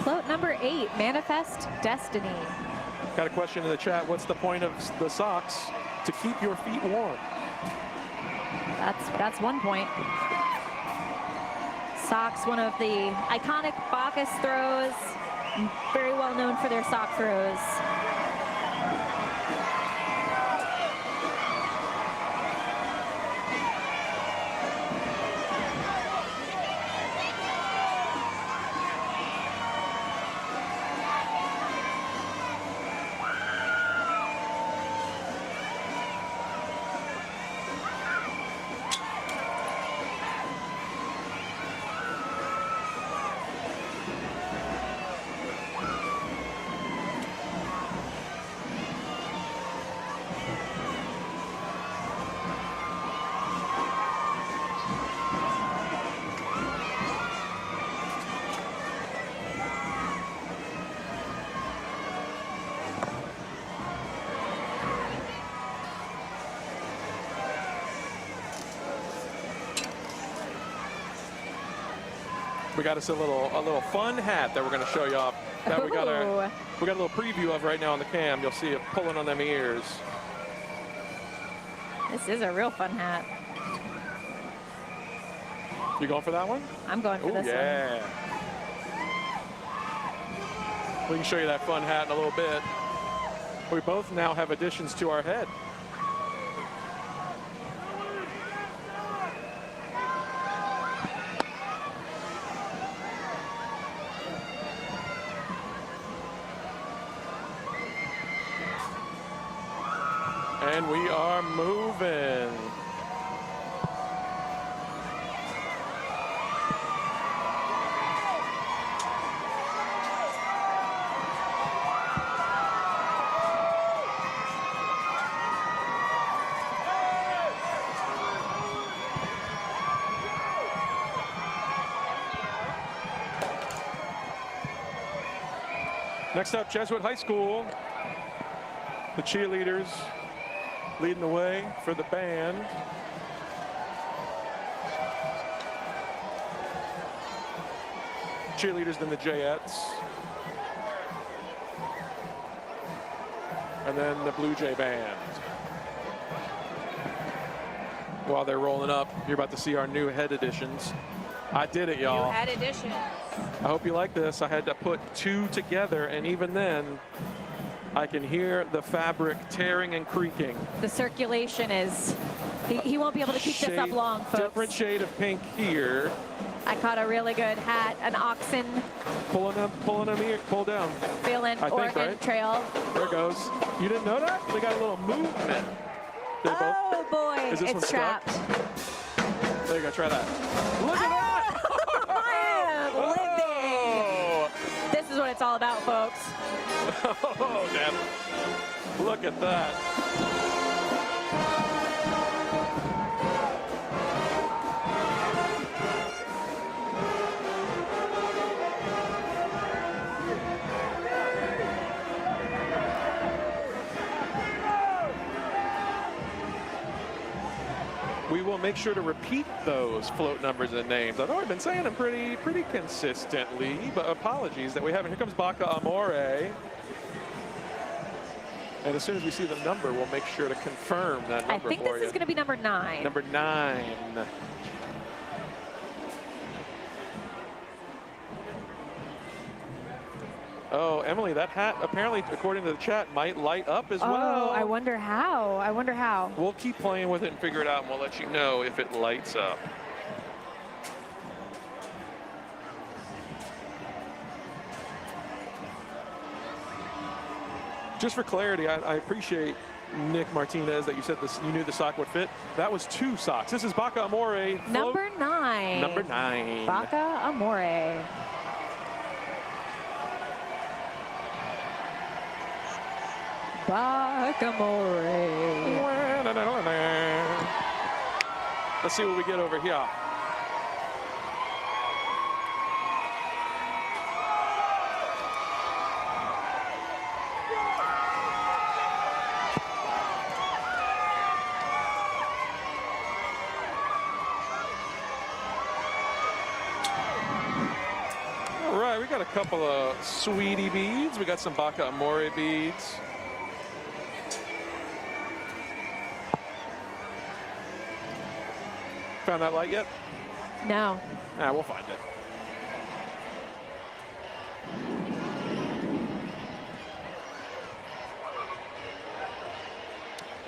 Float number 8, Manifest Destiny. Got a question in the chat. What's the point of the socks? To keep your feet warm. That's one point. Socks, one of the iconic Bacchus throws, very well known for their sock throws. We got us a little fun hat that we're going to show you off. That we got a little preview of right now on the cam. You'll see it pulling on them ears. This is a real fun hat. You going for that one? I'm going for this one. We can show you that fun hat in a little bit. We both now have additions to our head. And we are moving. Next up, Jesuit High School. The cheerleaders leading the way for the band. Cheerleaders, then the Jayettes. And then the Blue Jay band. While they're rolling up, you're about to see our new head additions. I did it, y'all. New head additions. I hope you like this. I had to put two together, and even then, I can hear the fabric tearing and creaking. The circulation is, he won't be able to keep this up long, folks. Different shade of pink here. I caught a really good hat, an oxen. Pulling them here, pull down. Feeling Oregon right? Trail. There it goes. You didn't know that? They got a little movement. Oh boy, Is this one it's stuck? trapped. There you go, try that. Look at that! I am living. This is what it's all about, folks. Oh, damn. Look at that. We will make sure to repeat those float numbers and names. I know I've been saying them pretty consistently, but apologies that we haven't. Here comes Baca Amore. And as soon as we see the number, we'll make sure to confirm that number for you. I think this is going to be number 9. Number 9. Oh, Emily, that hat, apparently, according to the chat, might light up as well. Oh, I wonder how. I wonder how. We'll keep playing with it and figure it out, and we'll let you know if it lights up. Just for clarity, I appreciate Nick Martinez that you said this. You knew the sock would fit. That was 2 socks. This is Baca Amore. Number 9. Number 9. Baca Amore. Baca Amore. Let's see what we get over here. All right, we got a couple of sweetie beads. We got some Baca Amore beads. Found that light yet? No. We'll find it.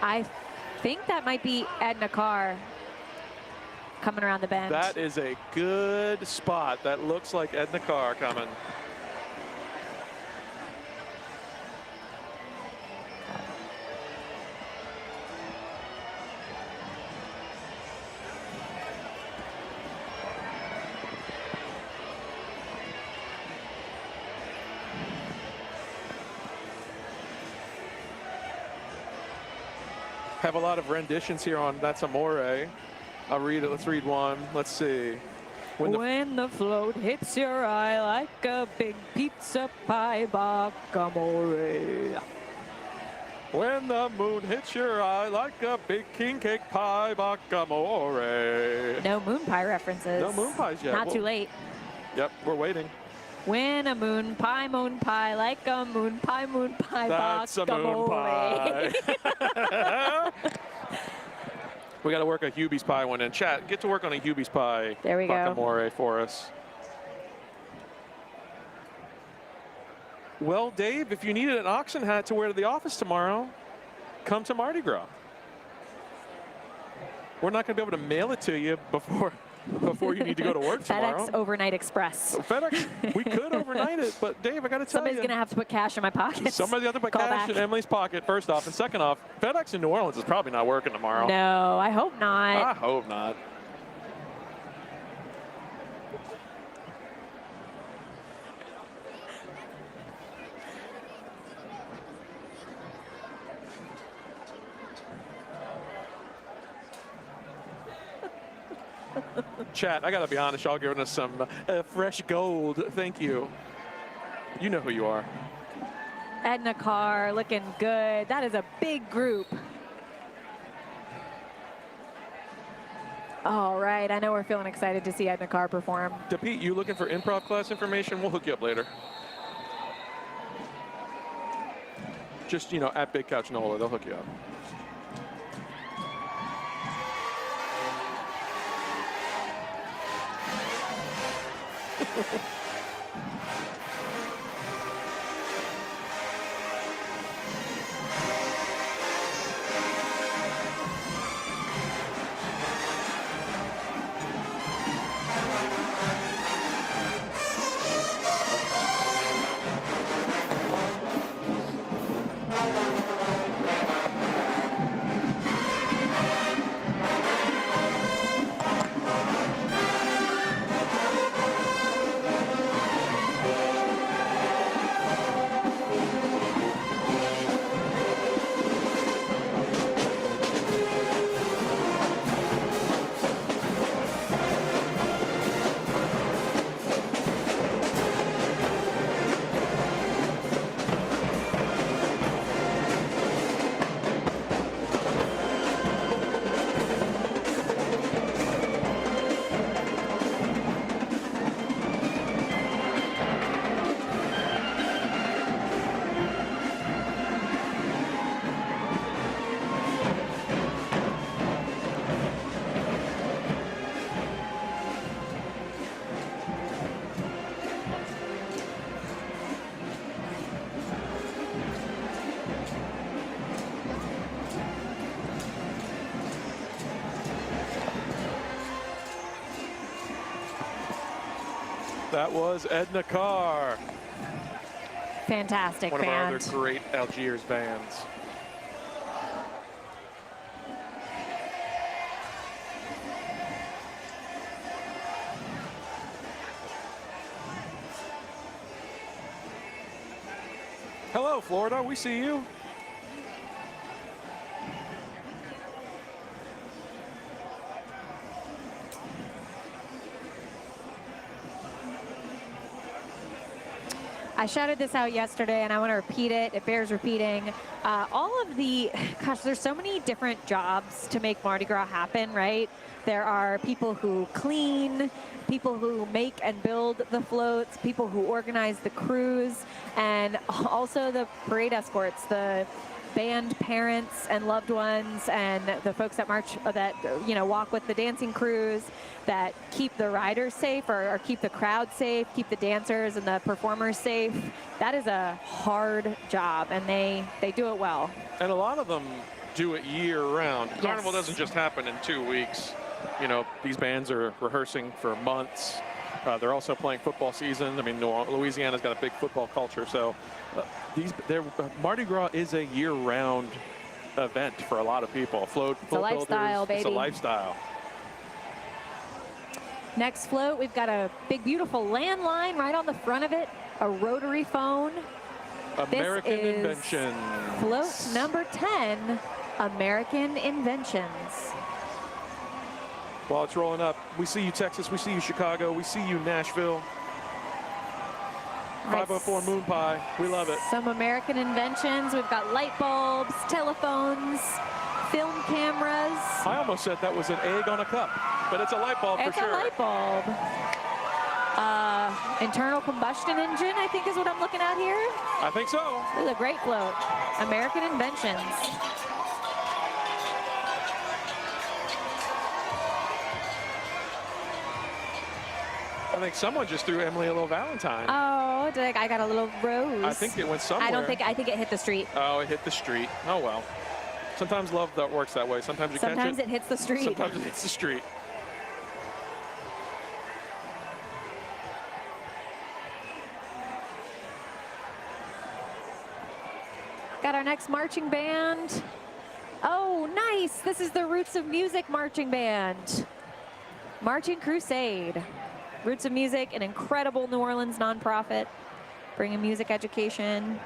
I think that might be Edna Carr coming around the bend. That is a good spot. That looks like Edna Carr coming. Have a lot of renditions here on That's Amore. I'll read it. Let's read one. Let's see. When the float hits your eye like a big pizza pie, Baca Amore. When the moon hits your eye like a big king cake pie, Baca Amore. No moon pie references. No moon pies yet. Not too late. Yep, we're waiting. When a moon pie, like a moon pie, That's a Baca moon Amore. pie. We got to work a Hubie's pie one in. Chat, get to work on a Hubie's pie. There we Baca go. Amore for us. Well, Dave, if you needed an oxen hat to wear to the office tomorrow, come to Mardi Gras. We're not going to be able to mail it to you before you need to go to work tomorrow. FedEx Overnight Express. FedEx, we could overnight it, but Dave, I got to tell Somebody's you. going to have to put cash in my pocket. Somebody's got to put Call cash back. in Emily's pocket, first off. And second off, FedEx in New Orleans is probably not working tomorrow. No, I hope not. I hope not. Chat, I gotta be honest, y'all giving us some fresh gold. Thank you. You know who you are. Edna Carr looking good. That is a big group. All right, I know we're feeling excited to see Edna Carr perform. Pete, you looking for improv class information? We'll hook you up later. Just, you know, at Big Couch NOLA, they'll hook you up. That was Edna Carr, Fantastic one of our band. other great Algiers bands. Hello, Florida. We see you. I shouted this out yesterday, and I want to repeat it. It bears repeating. All of the, gosh, there's so many different jobs to make Mardi Gras happen, right? There are people who clean, people who make and build the floats, people who organize the crews, and also the parade escorts, the band parents and loved ones, and the folks that march, that walk with the dancing crews, that keep the riders safe or keep the crowd safe, keep the dancers and the performers safe. That is a hard job, and they do it well. And a lot of them do it year round. Yes. Carnival doesn't just happen in 2 weeks. You know, these bands are rehearsing for months. They're also playing football season. I mean, Louisiana's got a big football culture, so Mardi Gras is a year-round event for a lot of people. Float a lifestyle, builders, baby. It's a lifestyle. Next float, we've got a big, beautiful landline right on the front of it, a rotary phone. American this is Inventions. Float number 10, American Inventions. While it's rolling up, we see you, Texas. We see you, Chicago. We see you, Nashville. 504 Moon Pie. We love it. Some American inventions. We've got light bulbs, telephones, film cameras. I almost said that was an egg on a cup, but it's a light bulb for It's sure. a light bulb. Internal combustion engine, I think is what I'm looking at here. I think so. This is a great float. American inventions. I think someone just threw Emily a little Valentine. Oh, I got a little rose. I think it went somewhere. I think it hit the street. Oh, it hit the street. Oh, well. Sometimes love that works that way. Sometimes you catch it. Sometimes it hits the street. Sometimes it hits the street. Got our next marching band. Oh, nice. This is the Roots of Music marching band. Marching Crusade. Roots of Music, an incredible New Orleans nonprofit, bringing music education.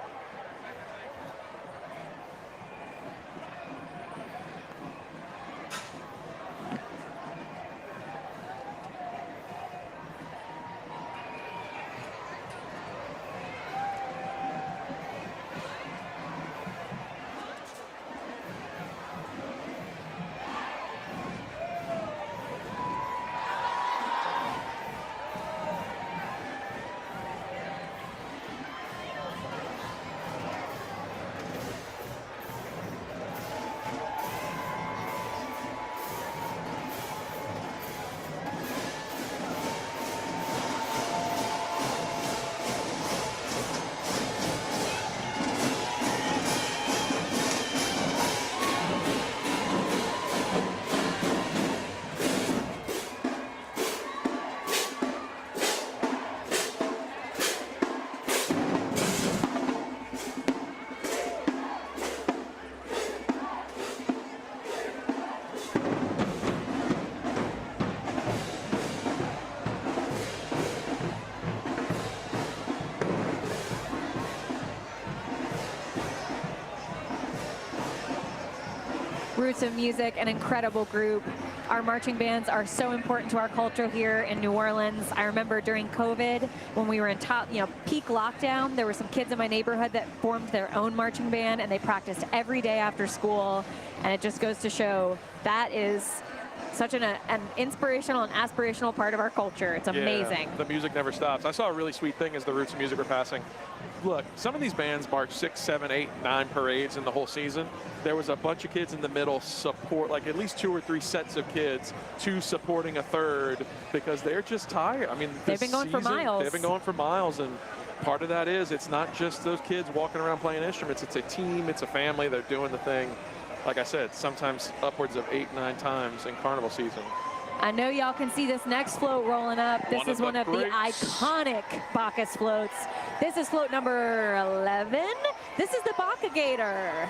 Roots of Music, an incredible group. Our marching bands are so important to our culture here in New Orleans. I remember during COVID, when we were in peak lockdown, there were some kids in my neighborhood that formed their own marching band, and they practiced every day after school. And it just goes to show that is such an inspirational and aspirational part of our culture. It's amazing. Yeah, the music never stops. I saw a really sweet thing as the Roots of Music were passing. Look, some of these bands march 6, 7, 8, 9 parades in the whole season. There was a bunch of kids in the middle support, like at least 2 or 3 sets of kids, 2 supporting a third, because they're just tired. I mean, they've been going for miles. They've been going for miles, and part of that is it's not just those kids walking around playing instruments. It's a team, it's a family. They're doing the thing. Like I said, sometimes upwards of 8, 9 times in carnival season. I know y'all can see this next float rolling up. This is one of the iconic Bacchus floats. This is float number 11. This is the Bacca Gator.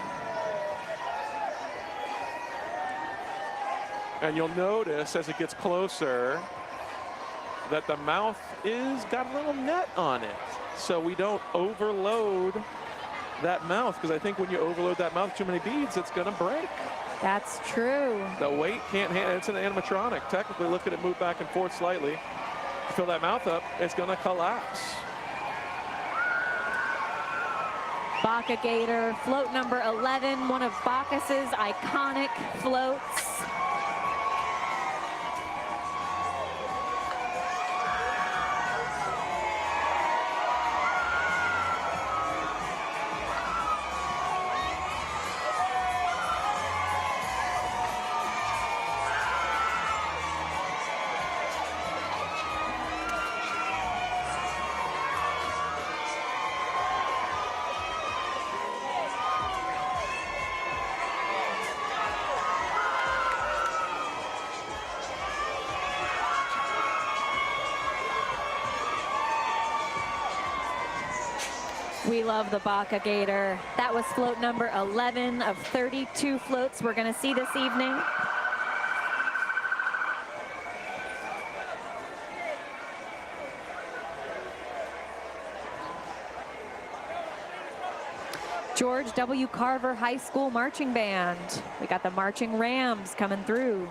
And you'll notice as it gets closer that the mouth is got a little net on it. So we don't overload that mouth, because I think when you overload that mouth too many beads, it's gonna break. That's true. The weight can't handle, it's an animatronic. Technically, look at it move back and forth slightly. Fill that mouth up, it's gonna collapse. Bacca Gator, float number 11, one of Bacchus's iconic floats. We love the Bacca Gator. That was float number 11 of 32 floats we're going to see this evening. George W. Carver High School Marching Band. We got the Marching Rams coming through.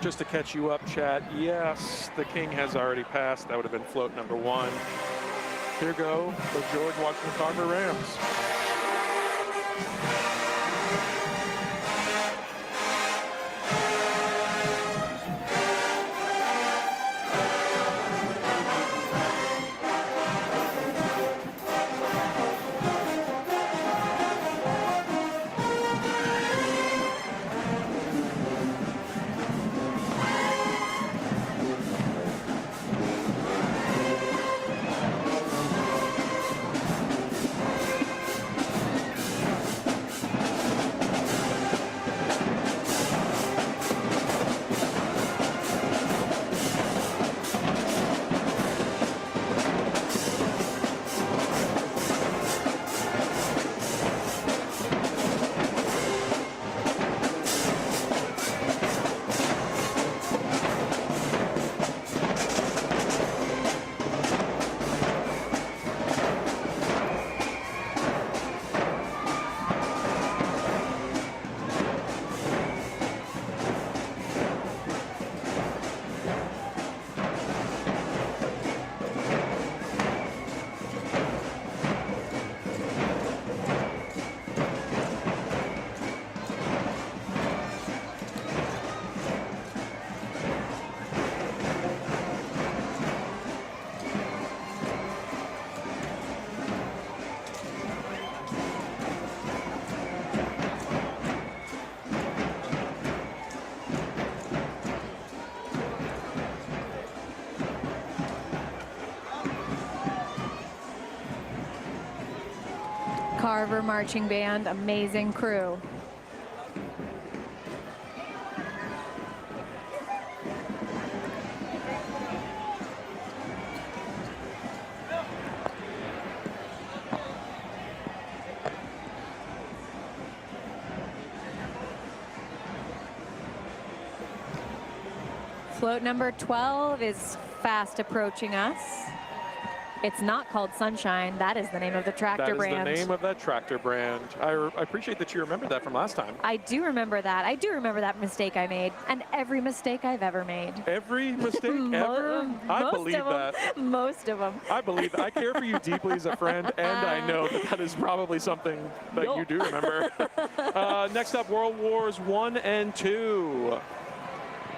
Just to catch you up, Chad, yes, the king has already passed. That would have been float number 1. Here go the George Washington Carver Rams. Carver Marching Band, amazing crew. Float number 12 is fast approaching us. It's not called Sunshine. That is the name of the tractor brand. That is the name of that tractor brand. I appreciate that you remembered that from last time. I do remember that. I do remember that mistake I made, and every mistake I've ever made. Every mistake ever? I believe that. Most of them. I believe that. I care for you deeply as a friend, and I know that that is probably something that you do remember. Next up, World Wars I and II.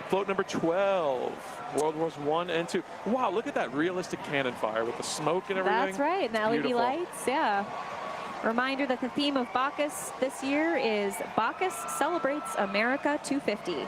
Float number 12. World Wars I and II. Wow, look at that realistic cannon fire with the smoke and everything. That's right, and the LED Beautiful. lights, yeah. Reminder that the theme of Bacchus this year is Bacchus Celebrates America 250.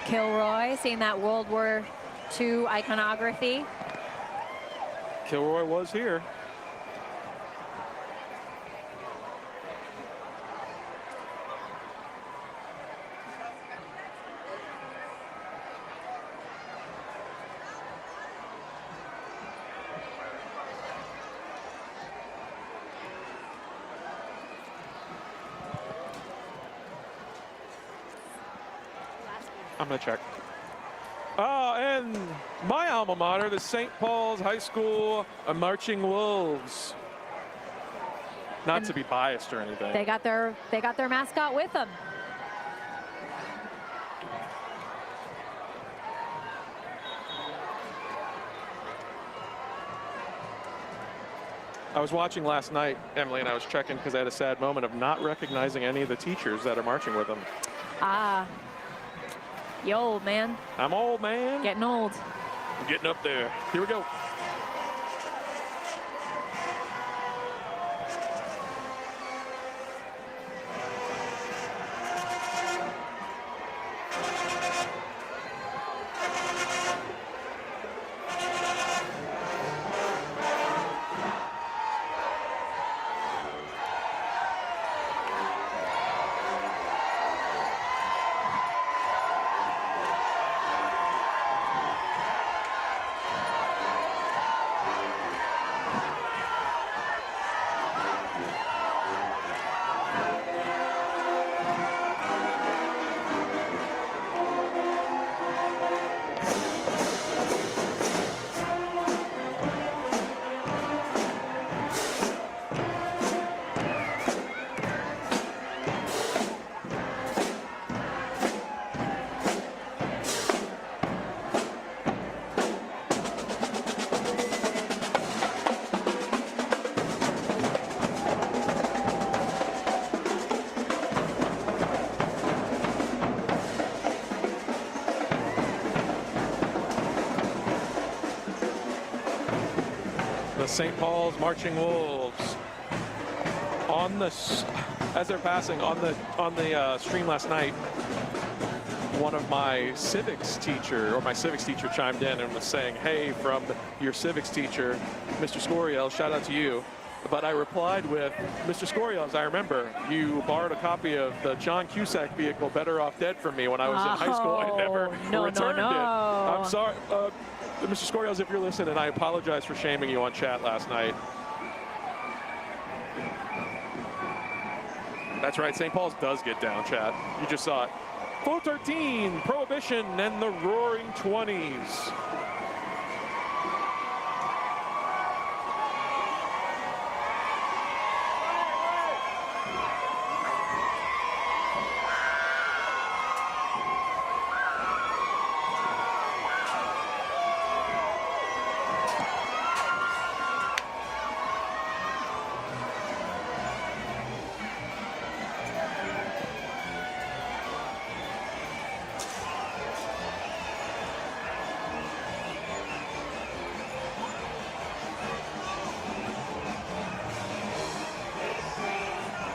Kilroy, seeing that World War II iconography. Kilroy was here. I'm gonna check. And my alma mater, the St. Paul's High School Marching Wolves. Not to be biased or anything. They got their mascot with them. I was watching last night, Emily, and I was checking because I had a sad moment of not recognizing any of the teachers that are marching with them. Ah, you old, man. I'm old, man. Getting old. I'm getting up there. Here we go. St. Paul's Marching Wolves on the as they're passing on the stream last night. One of my civics teacher chimed in and was saying, "Hey, from your civics teacher, Mr. Scoriel, shout out to you." But I replied with, "Mr. Scoriel, as I remember, you borrowed a copy of the John Cusack vehicle, Better Off Dead, from me when I was in high school. I never returned it. I'm sorry." Mr. Scoriels, if you're listening, I apologize for shaming you on chat last night. That's right, St. Paul's does get down, chat. You just saw it. Float 13, Prohibition and the Roaring 20s.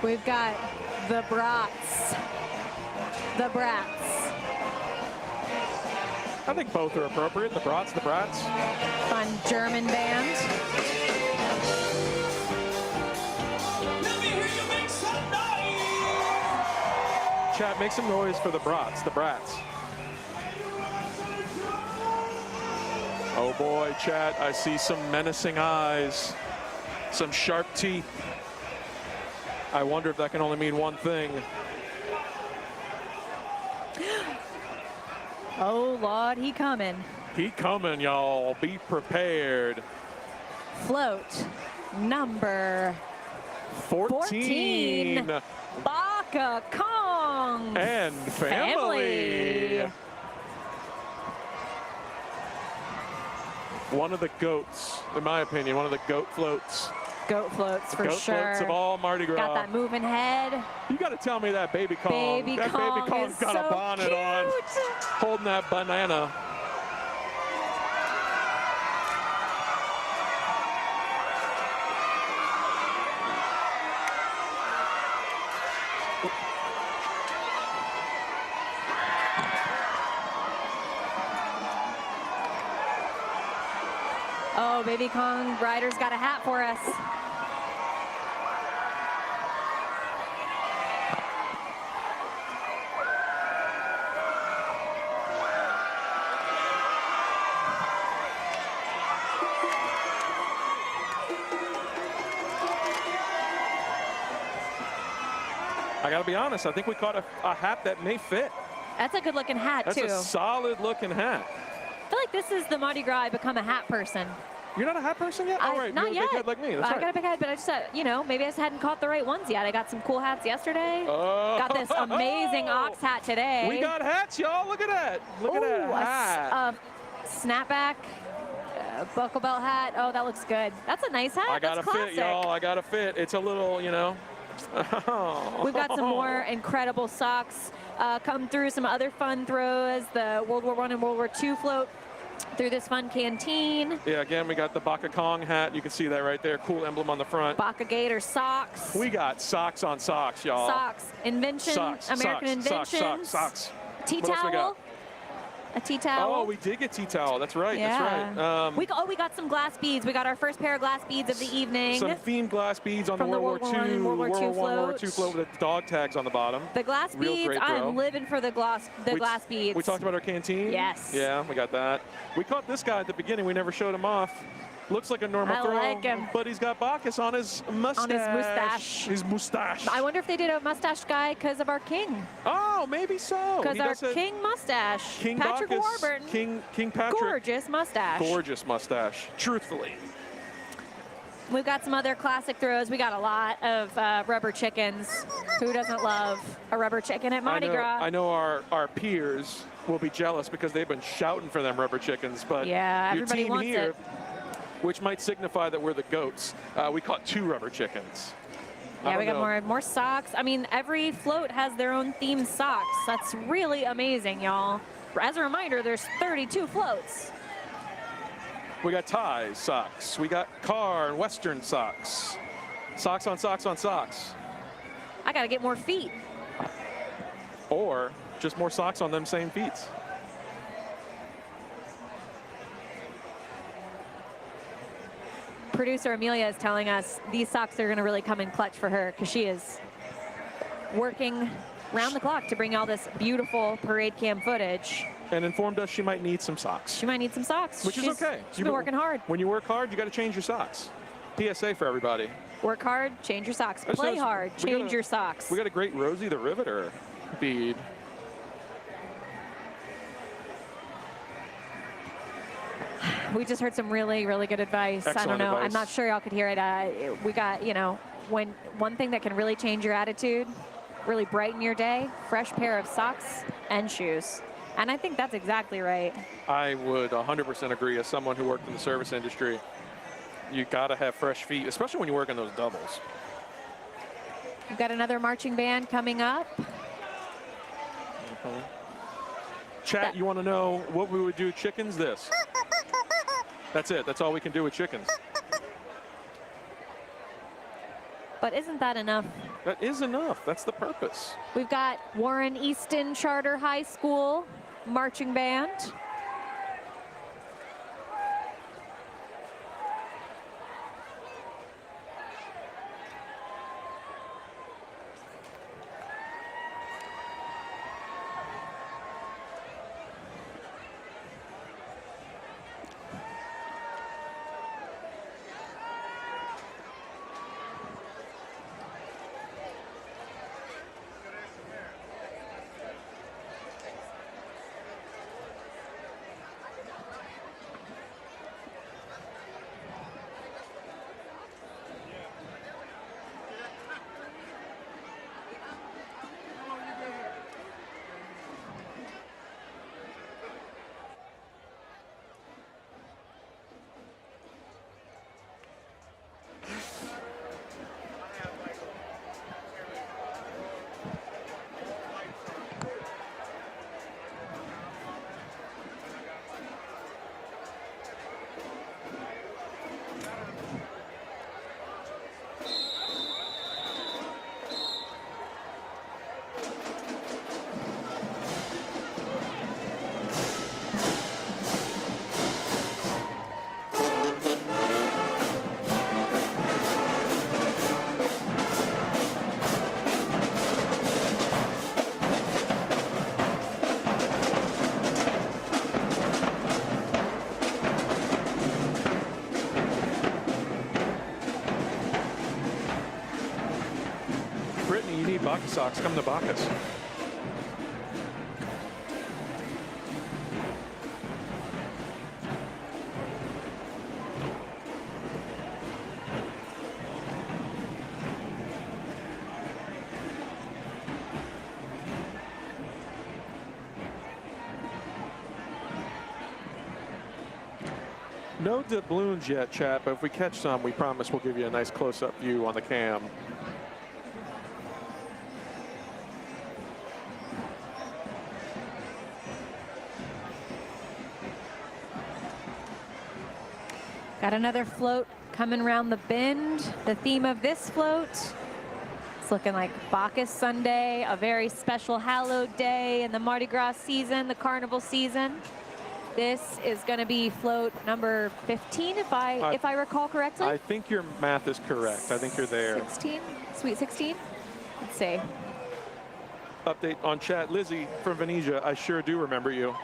We've got the brats. The brats. I think both are appropriate. The brats, the brats. Fun German band. Let me hear you make some noise. Chat, make some noise for the brats, the brats. Oh boy, chat, I see some menacing eyes, some sharp teeth. I wonder if that can only mean one thing. Oh, Lord, he coming. He coming, y'all. Be prepared. Float number 14. Baka Kong. And family. One of the goats, in my opinion, one of the goat floats. Goat floats for goat sure. Floats of all Mardi Gras. Got that moving head. You got to tell me that baby Kong. Baby that Kong baby Kong's is got so a bonnet cute. on, holding that banana. Oh, Baby Kong rider's got a hat for us. I got to be honest, I think we caught a hat that may fit. That's a good looking hat, That's too. a solid looking hat. I feel like this is the Mardi Gras I become a hat person. You're not a hat person yet? All right, not you're a yet. big head like me. That's I right. got a big head, but I just, you know, maybe I just hadn't caught the right ones yet. I got some cool hats yesterday. Oh. Got this amazing ox hat today. We got hats, y'all. Look at that. Look at that hat. A snapback, buckle belt hat. Oh, that looks good. That's a nice hat. I got to That's fit, y'all. I got to fit. It's a little, you know. We've got some more incredible socks come through, some other fun throws, the World War I and World War II float through this fun canteen. Yeah, again, we got the Baka Kong hat. You can see that right there. Cool emblem on the front. Baka Gator socks. We got socks on socks, y'all. Socks. Invention. Socks, American socks, inventions. socks. Tea What else we towel. got? A tea towel. Oh, we did get tea towel. That's right. Yeah. That's right. We got some glass beads. We got our first pair of glass beads of the evening. Some themed glass beads on From the the World War World War I II, and World War II World War II float. float with the dog tags on the bottom. The glass Real beads. great I throw. am living for the glass beads. We talked about our canteen? Yes. Yeah, we got that. We caught this guy at the beginning. We never showed him off. Looks like a normal I throw, like him. but he's got Bacchus on his mustache. On his mustache. His mustache. I wonder if they did a mustache guy because of our king. Oh, maybe so. Because He our does a- king mustache. King Patrick Bacchus, Warburton. King Patrick. Gorgeous mustache. Gorgeous mustache. Truthfully. We've got some other classic throws. We got a lot of rubber chickens. Who doesn't love a rubber chicken at Mardi Gras? I know our peers will be jealous because they've been shouting for them rubber chickens, but Yeah, your everybody team wants here, it. which might signify that we're the goats, we caught 2 rubber chickens. I Yeah, we don't got know. more socks. I mean, every float has their own themed socks. That's really amazing, y'all. As a reminder, there's 32 floats. We got ties socks. We got car and western socks. Socks on socks on socks. I got to get more feet. Or just more socks on them same feet. Producer Amelia is telling us these socks are going to really come in clutch for her because she is working round the clock to bring all this beautiful parade cam footage. And informed us she might need some socks. She might need some socks. Which is okay. She's been working hard. When you work hard, you got to change your socks. PSA for everybody. Work hard, change your socks. That Play sounds- hard, we got change a- your socks. We got a great Rosie the Riveter bead. We just heard some really, really good advice. I Excellent don't know. advice. I'm not sure y'all could hear it. We got, you know, one thing that can really change your attitude, really brighten your day, fresh pair of socks and shoes. And I think that's exactly right. I would 100% agree. As someone who worked in the service industry, you got to have fresh feet, especially when you work in those doubles. We've got another marching band coming up. Chat, you want to know what we would do with chickens? This. That's it. That's all we can do with chickens. But isn't that enough That is enough. That's the purpose. We've got Warren Easton Charter High School marching band. Brittany, you need Bacchus socks. Come to Bacchus. No doubloons yet, chat, but if we catch some, we promise we'll give you a nice close-up view on the cam. Got another float coming around the bend. The theme of this float, it's looking like Bacchus Sunday, a very special hallowed day in the Mardi Gras season, the carnival season. This is going to be float number 15, if I recall correctly. I think your math is correct. I think you're there. 16, sweet 16. Let's see. Update on chat. Lizzie from Venetia, I sure do remember you.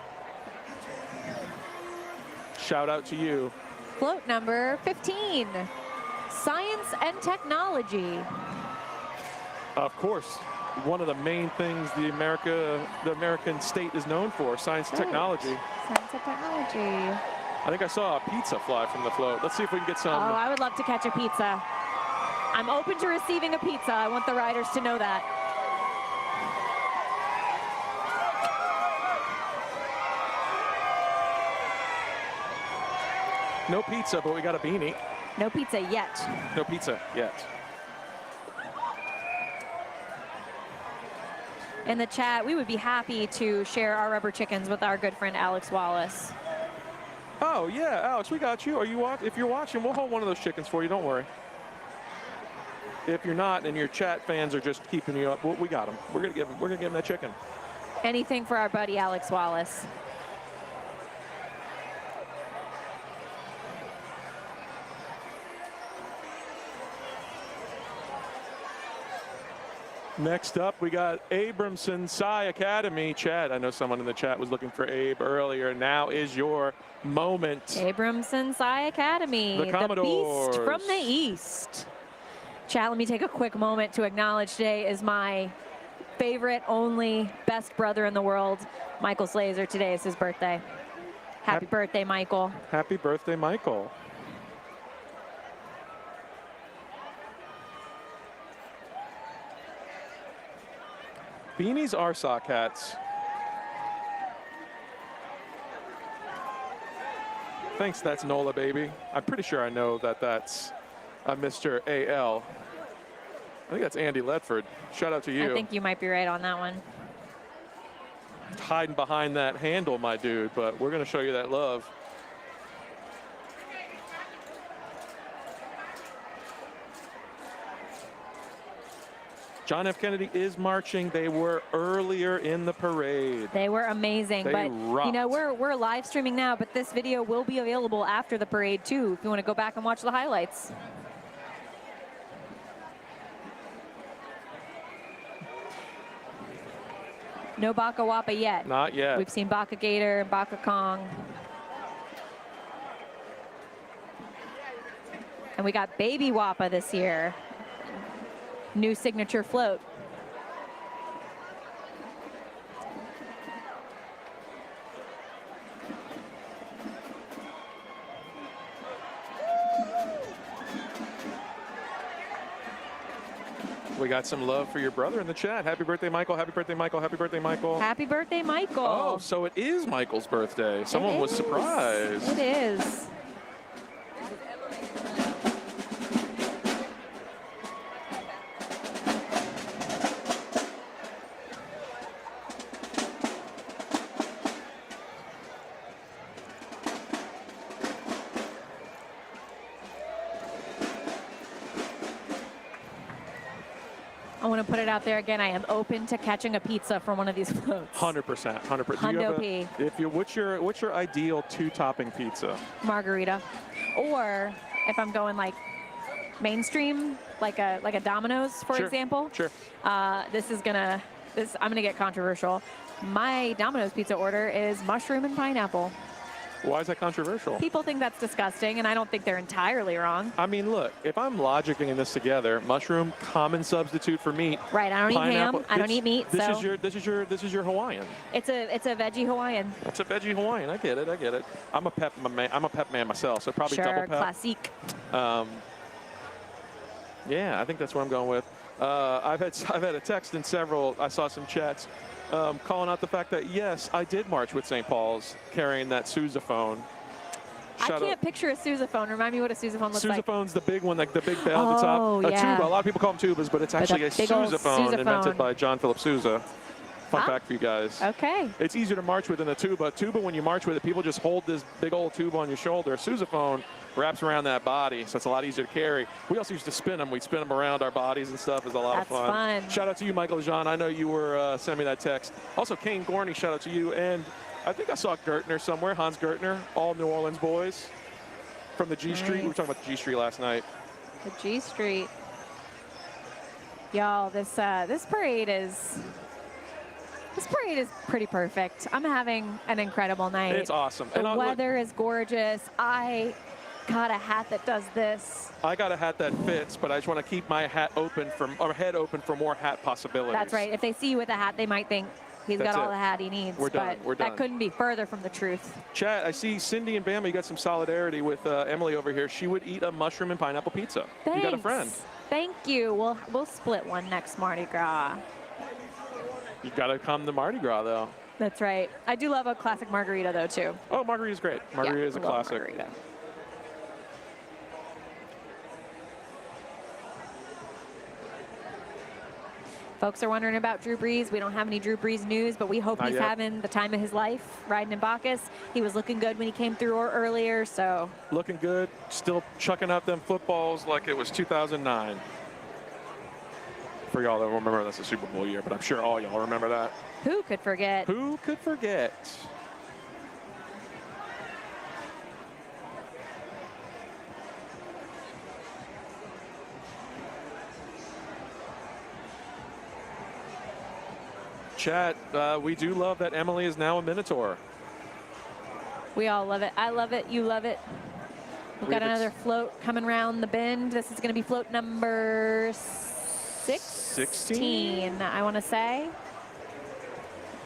Shout out to you. Float number 15, science and technology. Of course, one of the main things the American state is known for, science and technology. Science and technology. I think I saw a pizza fly from the float. Let's see if we can get some. Oh, I would love to catch a pizza. I'm open to receiving a pizza. I want the riders to know that. No pizza, but we got a beanie. No pizza yet. No pizza yet. In the chat, we would be happy to share our rubber chickens with our good friend Alex Wallace. Oh yeah, Alex, we got you. Are you if you're watching, we'll hold one of those chickens for you. Don't worry. If you're not, and your chat fans are just keeping you up, we got them. We're gonna give them that chicken. Anything for our buddy Alex Wallace. Next up, we got Abramson Sci Academy. Chad, I know someone in the chat was looking for Abe earlier. Now is your moment. Abramson Sci Academy, the Commodores. Beast from the East. Chat, let me take a quick moment to acknowledge today is my favorite, only, best brother in the world, Michael Slazer. Today is his birthday. Happy birthday, Michael. Happy birthday, Michael. Beanies are sock hats. Thanks, that's Nola, baby. I'm pretty sure I know that that's Mr. A.L. I think that's Andy Ledford. Shout out to you. I think you might be right on that one. Hiding behind that handle, my dude, but we're going to show you that love. John F. Kennedy is marching. They were earlier in the parade. They were amazing. They but rocked. you know, we're live streaming now, but this video will be available after the parade too, if you want to go back and watch the highlights. No Baka Wapa yet. Not yet. We've seen Baka Gator and Baka Kong. And we got Baby Wapa this year. New signature float. We got some love for your brother in the chat. Happy birthday, Michael. Happy birthday, Michael. Happy birthday, Michael. Happy birthday, Michael. Oh, so it is Michael's birthday. Someone was surprised. It is. I want to put it out there again. I am open to catching a pizza from one of these floats. 100%, 100%. Hundo P. What's your ideal 2-topping pizza? Margarita, or if I'm going like mainstream, like a Domino's, for Sure, example. Sure. I'm gonna get controversial. My Domino's pizza order is mushroom and pineapple. Why is that controversial? People think that's disgusting, and I don't think they're entirely wrong. I mean, look, if I'm logicking this together, mushroom, common substitute for meat. Right. I don't eat ham. I don't eat meat. This so is your Hawaiian. it's a veggie Hawaiian. It's a veggie Hawaiian. I get it. I'm a pep man myself, so probably Sure, double pep. classique. Yeah, I think that's what I'm going with. I've had a text in several. I saw some chats calling out the fact that yes, I did march with St. Paul's carrying that sousaphone. I can't picture a sousaphone. Remind me what a sousaphone looks like. Sousaphone's the big one, like the big bell at the top. Oh, A yeah. tuba. A lot of people call them tubas, but it's actually a big old sousaphone invented sousaphone. by John Philip Sousa. Fun fact for you guys. Okay. It's easier to march with than a tuba. Tuba, when you march with it, people just hold this big old tuba on your shoulder. A sousaphone wraps around that body, so it's a lot easier to carry. We also used to spin them. We'd spin them around our bodies and stuff. It's a lot of fun. Shout out to you, Michael Jean. I know you were sending me that text. Also, Kane Gorney, shout out to you. And I think I saw Gertner somewhere, Hans Gertner, all New Orleans boys from the G Street. We were talking about the G Street last night. The G Street. Y'all, this parade is pretty perfect. I'm having an incredible night. It's awesome. The weather is gorgeous. I got a hat that does this. I got a hat that fits, but I just want to keep my head open for more hat possibilities. That's right. If they see you with a hat, they might think he's That's got all it. the hat he needs. We're done. But We're done. that couldn't be further from the truth. Chat, I see Cindy and Bama, you got some solidarity with Emily over here. She would eat a mushroom and pineapple pizza. Thanks. You got a friend. Thank you. We'll split one next Mardi Gras. You got to come to Mardi Gras, though. That's right. I do love a classic margarita, though, too. Oh, margarita's great. Margarita is a I love classic. margarita. Folks are wondering about Drew Brees. We don't have any Drew Brees news, but we hope Not he's yet. having the time of his life riding in Bacchus. He was looking good when he came through earlier, so. Looking good. Still chucking out them footballs like it was 2009. For y'all that remember, that's a Super Bowl year, but I'm sure all y'all remember that. Who could forget? Who could forget? Chat, we do love that Emily is now a Minotaur. We all love it. I love it. You love it. We've got another float coming around the bend. This is going to be float number 16, I want to say.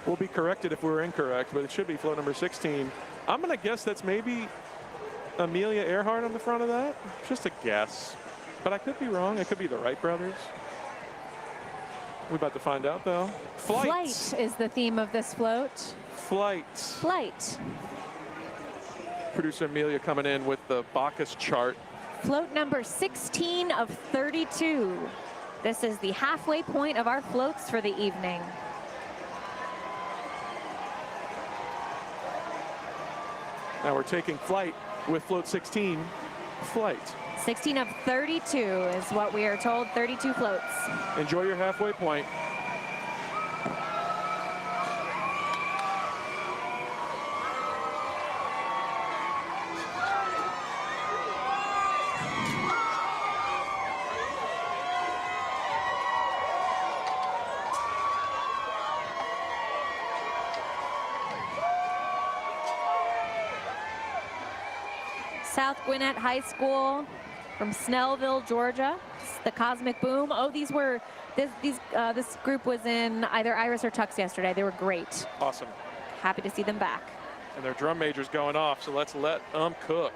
We'll be corrected if we're incorrect, but it should be float number 16. I'm going to guess that's maybe Amelia Earhart on the front of that. Just a guess. But I could be wrong. It could be the Wright brothers. We're about to find out, though. Flight is the theme of this float. Flight. Flight. Producer Amelia coming in with the Bacchus chart. Float number 16 of 32. This is the halfway point of our floats for the evening. Now we're taking flight with float 16. Flight. 16 of 32 is what we are told, 32 floats. Enjoy your halfway point. South Gwinnett High School from Snellville, Georgia. It's the Cosmic Boom. Oh, this group was in either Iris or Tux yesterday. They were great. Awesome. Happy to see them back. And their drum major's going off, so let's let them cook.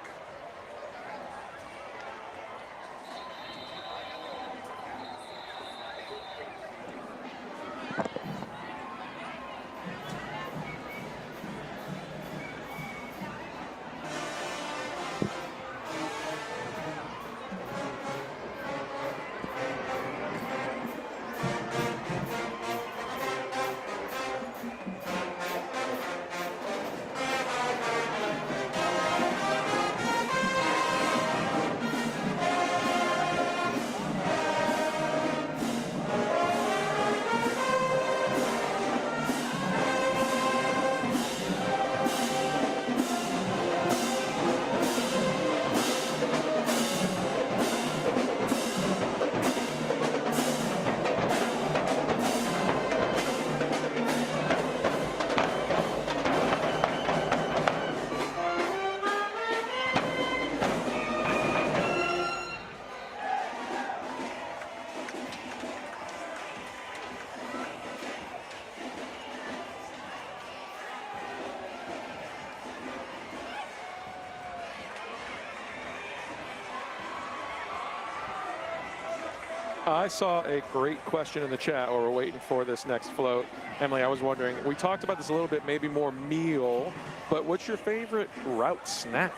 I saw a great question in the chat while we're waiting for this next float. Emily, I was wondering, we talked about this a little bit, maybe more meal, but what's your favorite route snack?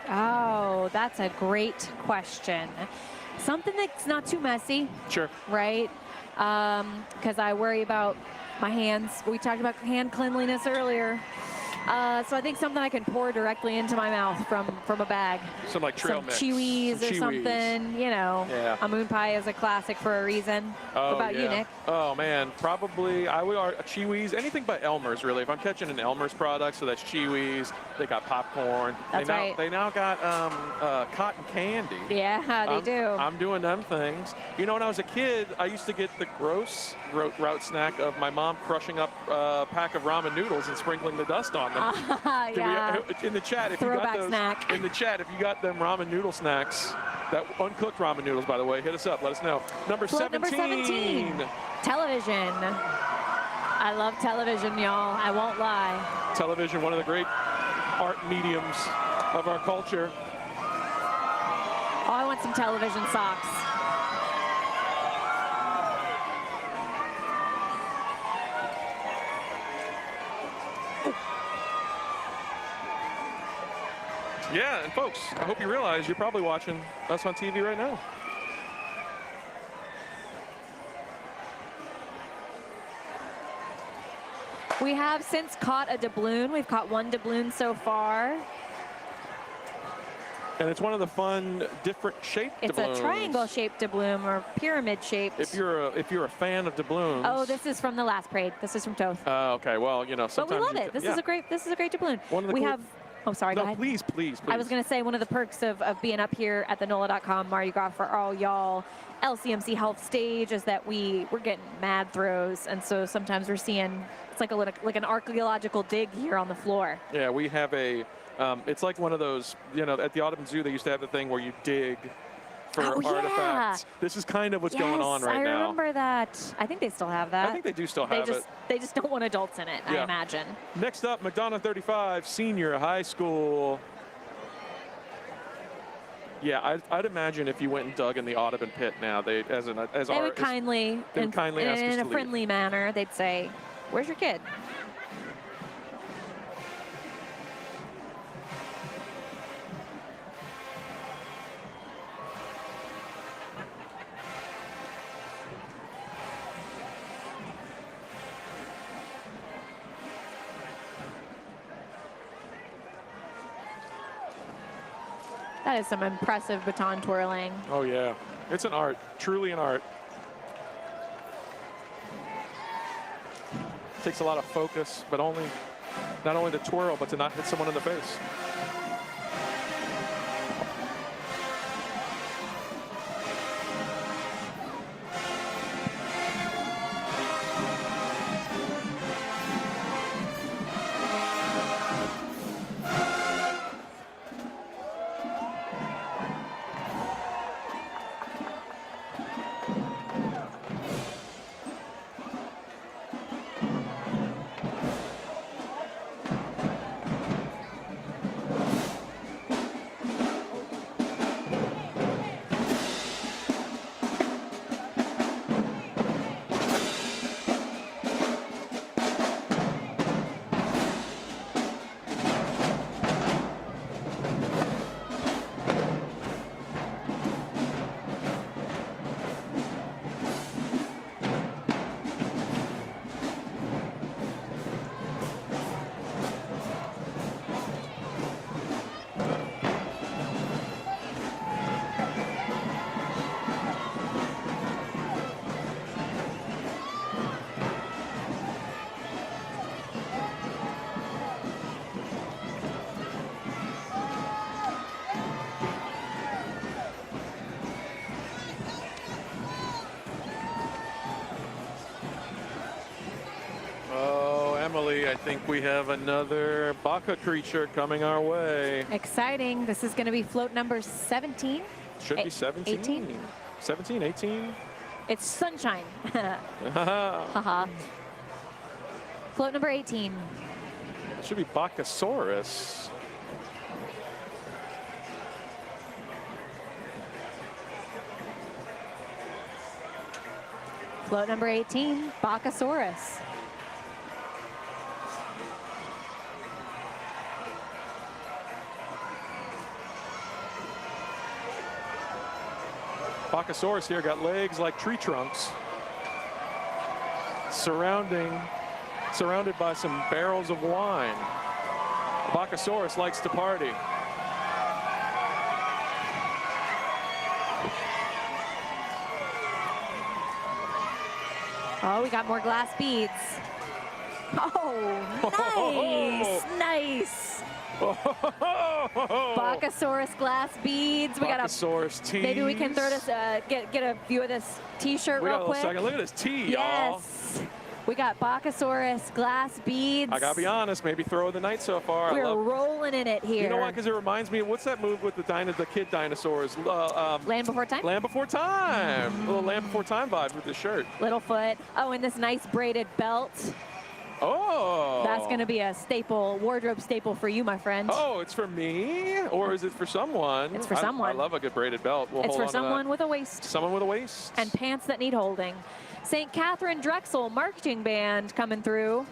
Oh, that's a great question. Something that's not too messy. Sure. Right? Because I worry about my hands. We talked about hand cleanliness earlier. So I think something I can pour directly into my mouth from a bag. Some like trail mix. Chewies or something, you know. Yeah. A moon pie is a classic for a reason. What about you, Nick? Oh man, probably I would Chewies, anything but Elmer's really. If I'm catching an Elmer's product, so that's Chewies. They got popcorn. That's right. They now got cotton candy. Yeah, they do. I'm doing them things. You know, when I was a kid, I used to get the gross route snack of my mom crushing up a pack of ramen noodles and sprinkling the dust on them. Yeah. In the chat, if Throwback you got those, snack. in the chat, if you got them ramen noodle snacks, that uncooked ramen noodles, by the way, hit us up. Let us know. Number 17. Television. I love television, y'all. I won't lie. Television, one of the great art mediums of our culture. Oh, I want some television socks. Yeah, and folks, I hope you realize you're probably watching us on TV right now. We have since caught a doubloon. We've caught one doubloon so far. And it's one of the fun, different shaped doubloons. It's a triangle-shaped doubloon or pyramid-shaped. If you're a fan of doubloons. Oh, this is from the last parade. This is from Toth. Oh, okay. Well, you know, sometimes. But we love it. This is a great doubloon. We have. Oh, sorry. No, go ahead. please. I was going to say one of the perks of being up here at the NOLA.com Mardi Gras for all y'all LCMC Health Stage is that we're getting mad throws, and so sometimes we're seeing it's like an archaeological dig here on the floor. Yeah, we have a. It's like one of those, you know, at the Audubon Zoo they used to have the thing where you dig for artifacts. This is kind of what's going on right now. I remember that. I think they still have that. I think they do still have it. They just don't want adults in it, I imagine. Next up, McDonough 35, senior high school. Yeah, I'd imagine if you went and dug in the Audubon pit now, they would kindly ask us in to a leave. friendly manner, they'd say, "Where's your kid?" That is some impressive baton twirling. Oh yeah, it's an art, truly an art. Takes a lot of focus, but not only to twirl, but to not hit someone in the face. I think we have another Bacchus creature coming our way. Exciting. This is going to be float number 17. Should be 17. 18? 17, 18. It's Sunshine. Haha. Float number 18. Should be Bacchusaurus. Float number 18, Bacchusaurus. Bacchusaurus here got legs like tree trunks, surrounded by some barrels of wine. Bacchusaurus likes to party. Oh, we got more glass beads. Oh, nice, nice. Bacchusaurus glass beads. We got Bacchusaurus tees. Maybe we can throw this, get a view of this T-shirt real quick. Second. Look at this tee, yes. Y'all. We got Bacchusaurus glass beads. I gotta be honest, maybe throw of the night so far. We're rolling in it here. You know why? Because it reminds me of what's that move with the kid dinosaurs? Land Before Time. Land Before Time. A little Land Before Time vibe with the shirt. Littlefoot. Oh, and this nice braided belt. Oh. That's going to be a staple, wardrobe staple for you, my friend. Oh, it's for me? Or is it for someone? It's for someone. I love a good braided belt. It's for someone with a waist. Someone with a waist. And pants that need holding. St. Catherine Drexel marching band coming through.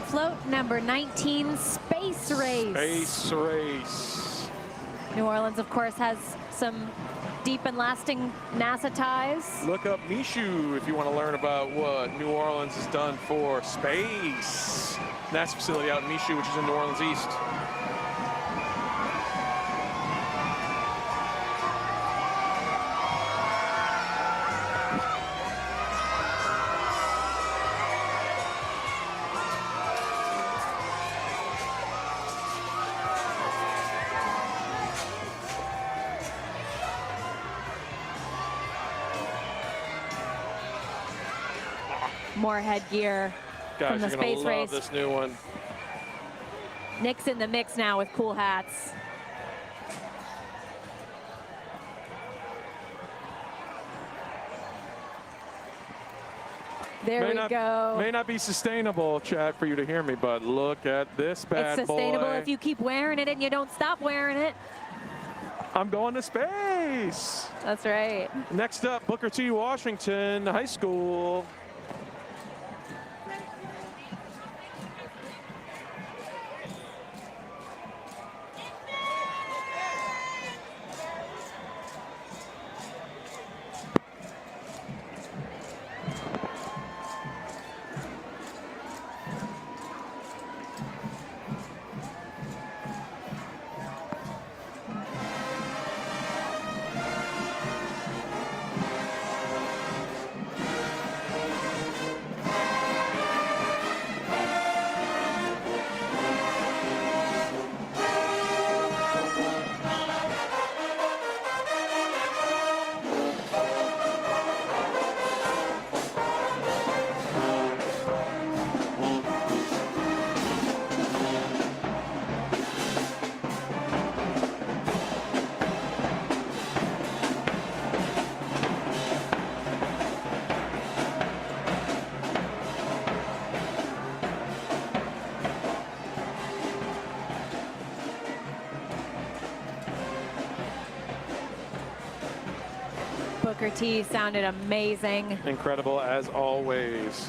Float number 19, Space Race. Space Race. New Orleans, of course, has some deep and lasting NASA ties. Look up Michoud if you want to learn about what New Orleans has done for space. NASA facility out in Michoud, which is in New Orleans East. More headgear Guys, from the you're gonna space love race. this new one. Nick's in the mix now with cool hats. There we go. May not be sustainable, chat, for you to hear me, but look at this bad boy. It's sustainable if you keep wearing it and you don't stop wearing it. I'm going to space. That's right. Next up, Booker T. Washington High School. Booker T sounded amazing. Incredible as always.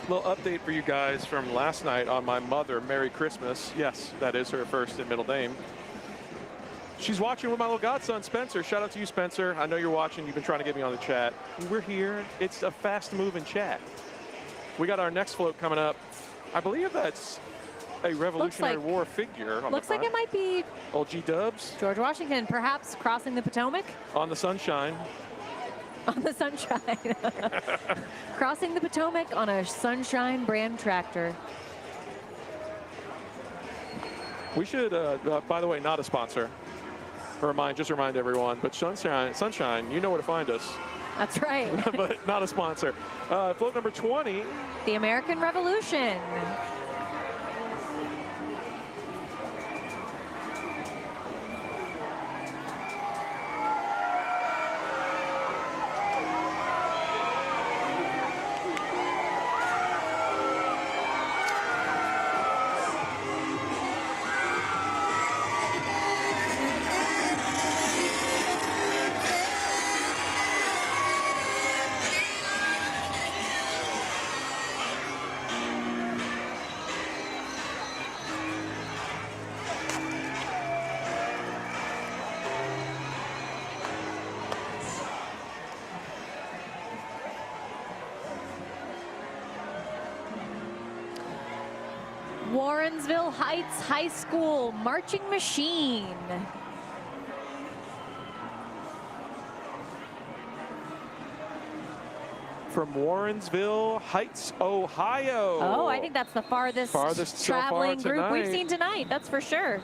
Little update for you guys from last night on my mother. Merry Christmas. Yes, that is her first and middle name. She's watching with my little godson, Spencer. Shout out to you, Spencer. I know you're watching. You've been trying to get me on the chat. We're here. It's a fast-moving chat. We got our next float coming up. I believe that's a Revolutionary War figure. On Looks the like it might be Old G Dubs. George Washington, perhaps crossing the Potomac. On the Sunshine. On the Sunshine. Crossing the Potomac on a Sunshine brand tractor. We should, by the way, not a sponsor. Just remind everyone. But Sunshine, you know where to find us. That's right. But not a sponsor. Float number 20. The American Revolution. Warrensville Heights High School Marching Machine. From Warrensville Heights, Ohio. Oh, I think that's the farthest traveling so far group we've tonight. seen tonight. That's for sure.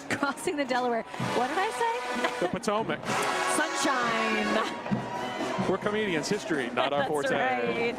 Crossing the Delaware. What did I say? The Potomac. Sunshine. We're comedians. History, not our That's forte. right.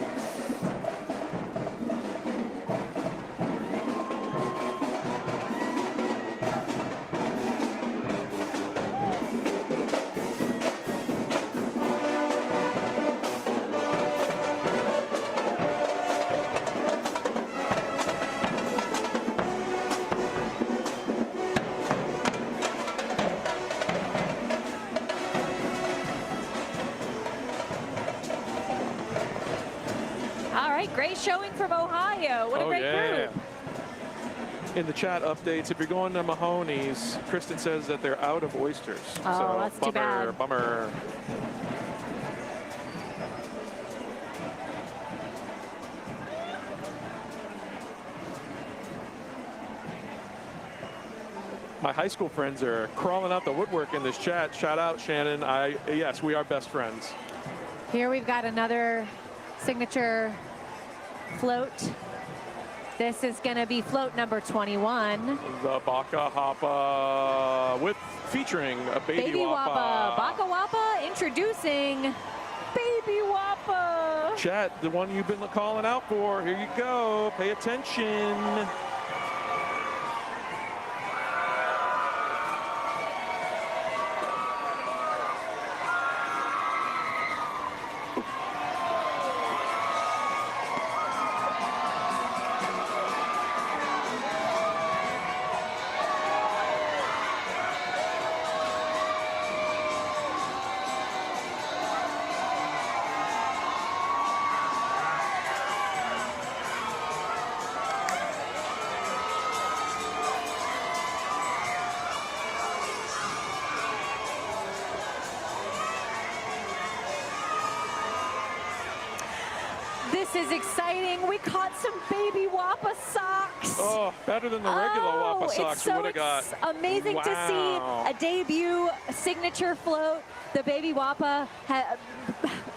Great showing from Ohio. What a great group. In the chat updates, if you're going to Mahoney's, Kristen says that they're out of oysters. Oh, so that's bummer, too bad. Bummer. My high school friends are crawling out the woodwork in this chat. Shout out, Shannon. Yes, we are best friends. Here we've got another signature float. This is going to be float number 21. The Baka Hapa featuring a Baby Wappa. Baka Wappa introducing Baby Wappa. Chat, the one you've been calling out for. Here you go. Pay attention. This is exciting. We caught some Baby Wappa socks. Oh, better than the regular Wappa socks it's we so would have got. Amazing to see a debut signature float. The Baby Wappa,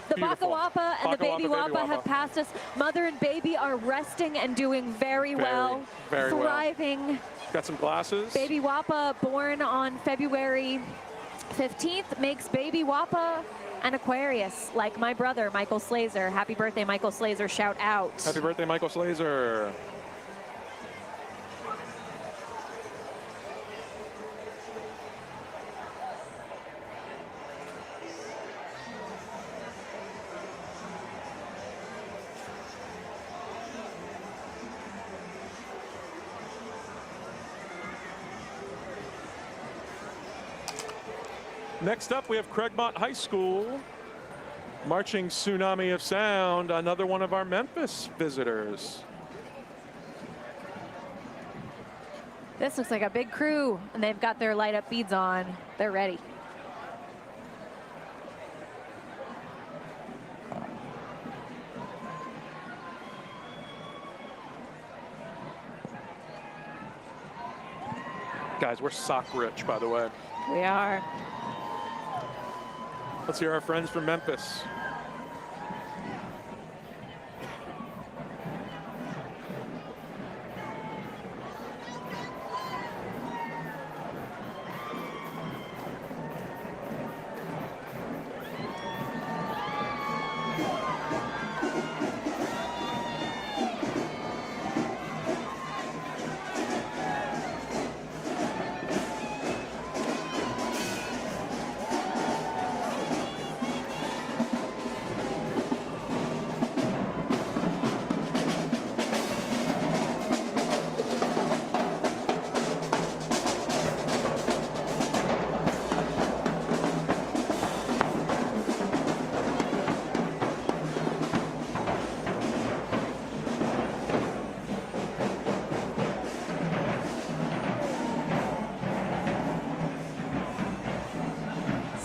the Baka Wappa and the Baby Wappa have passed us. Mother and baby are resting and doing very well, thriving. Well. Got some glasses. Baby Wappa, born on February 15th, makes Baby Wappa an Aquarius, like my brother, Michael Slazer. Happy birthday, Michael Slazer. Shout out. Happy birthday, Michael Slazer. Next up, we have Craigmont High School marching Tsunami of Sound, another one of our Memphis visitors. This looks like a big crew, and they've got their light up beads on. They're ready. Guys, we're sock rich, by the way. We are. Let's hear our friends from Memphis.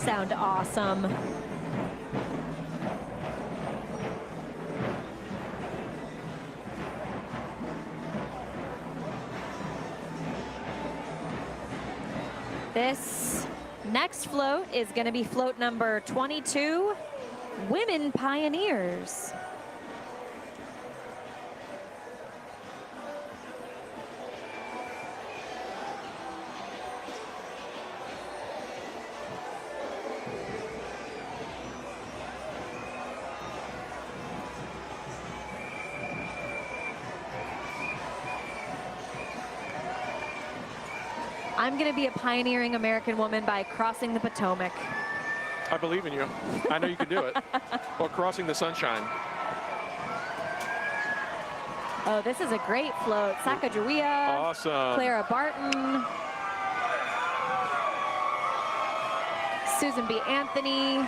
Sound awesome. This next float is going to be float number 22, Women Pioneers. I'm going to be a pioneering American woman by crossing the Potomac. I believe in you. I know you can do it. Or crossing the sunshine. Oh, this is a great float. Sacagawea. Awesome. Clara Barton. Susan B. Anthony.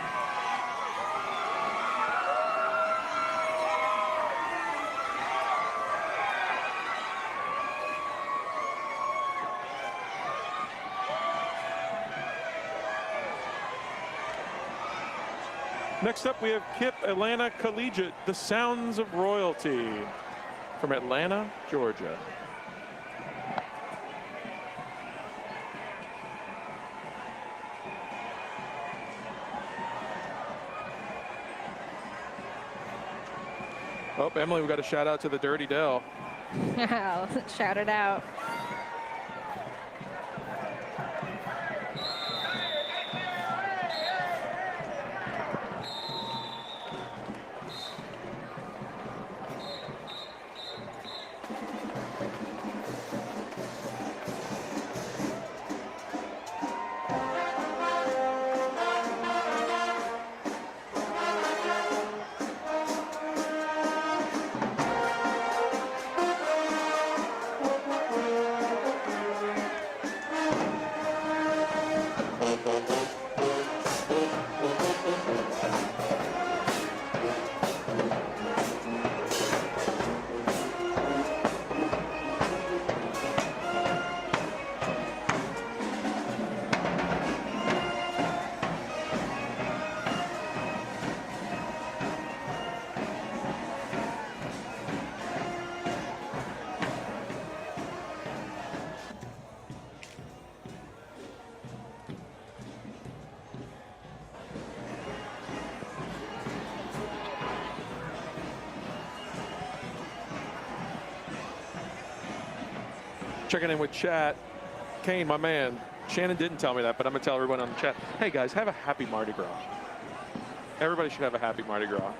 Next up, we have KIPP Atlanta Collegiate, The Sounds of Royalty from Atlanta, Georgia. Oh, Emily, we got a shout out to the Dirty Dell. Shout it out. Checking in with chat. Kane, my man. Shannon didn't tell me that, but I'm going to tell everyone on the chat. Hey, guys, have a happy Mardi Gras. Everybody should have a happy Mardi Gras.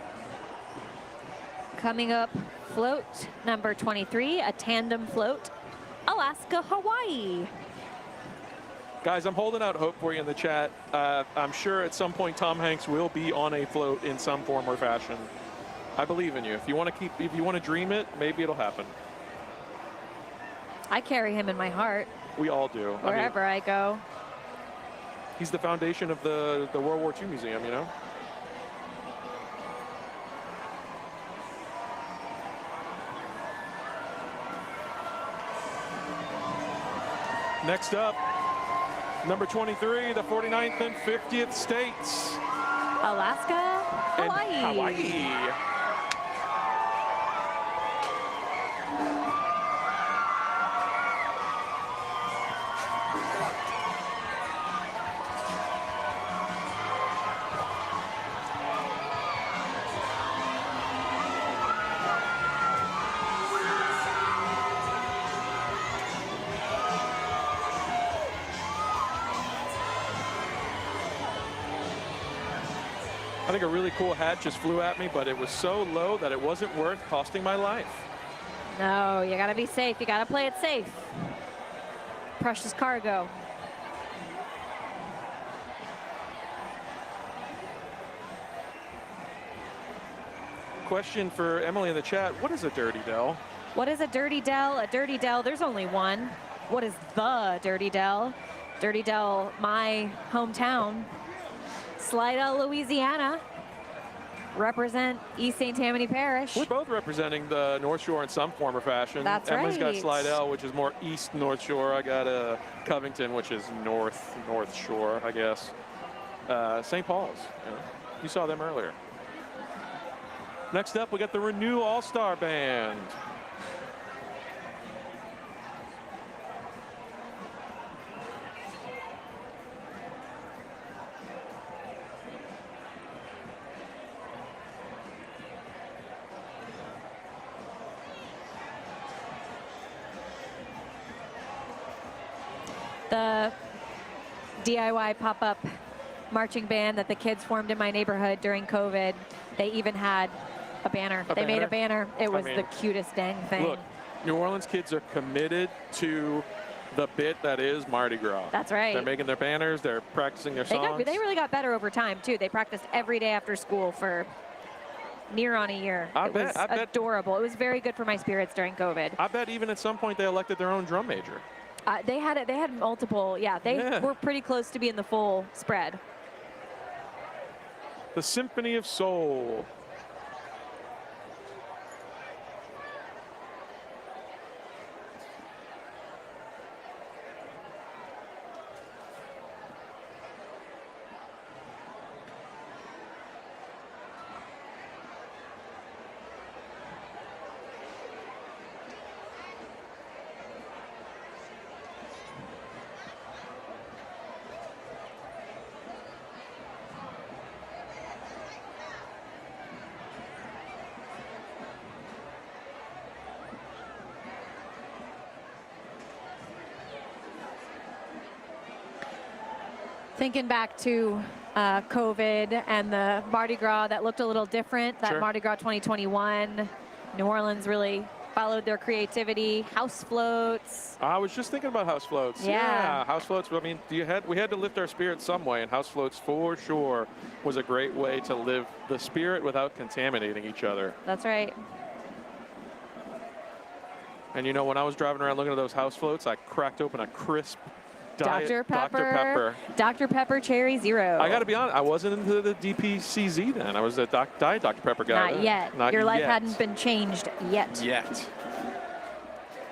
Coming up, float number 23, a tandem float, Alaska, Hawaii. Guys, I'm holding out hope for you in the chat. I'm sure at some point Tom Hanks will be on a float in some form or fashion. I believe in you. If you want to dream it, maybe it'll happen. I carry him in my heart. We all do. Wherever I go. He's the foundation of the World War II Museum, you know? Next up, number 23, the 49th and 50th states. Alaska, Hawaii. And Hawaii. I think a really cool hat just flew at me, but it was so low that it wasn't worth costing my life. No, you gotta be safe. You gotta play it safe. Precious cargo. Question for Emily in the chat. What is a Dirty Dell? What is a Dirty Dell? A Dirty Dell, there's only one. What is the Dirty Dell? Dirty Dell, my hometown. Slidell, Louisiana. Represent East St. Tammany Parish. We're both representing the North Shore in some form or fashion. That's Emily's right. got Slidell, which is more east North Shore. I got Covington, which is North Shore, I guess. St. Paul's. You saw them earlier. Next up, we got the Renew All-Star Band. The DIY pop-up marching band that the kids formed in my neighborhood during COVID, they even had a banner. They made a banner. It was the cutest dang thing. Look, New Orleans kids are committed to the bit that is Mardi Gras. That's right. They're making their banners. They're practicing their songs. They really got better over time, too. They practiced every day after school for near on a year. I It was adorable. It was very good for my spirits during COVID. I bet even at some point they elected their own drum major. They had multiple. Yeah, they were pretty close to being the full spread. The Symphony of Soul. Thinking back to COVID and the Mardi Gras that looked a little different, that Sure. Mardi Gras 2021, New Orleans really followed their creativity. House floats. I was just thinking about house floats. Yeah. House floats. I mean, we had to lift our spirits some way, and house floats for sure was a great way to live the spirit without contaminating each other. That's right. And you know, when I was driving around looking at those house floats, I cracked open a crisp Dr. Diet Pepper. Dr. Pepper. Dr. Pepper Cherry Zero. I got to be honest, I wasn't into the DPCZ then. I was a Diet Dr. Pepper guy. Not yet. Not Your life yet. hadn't been changed yet. Yet.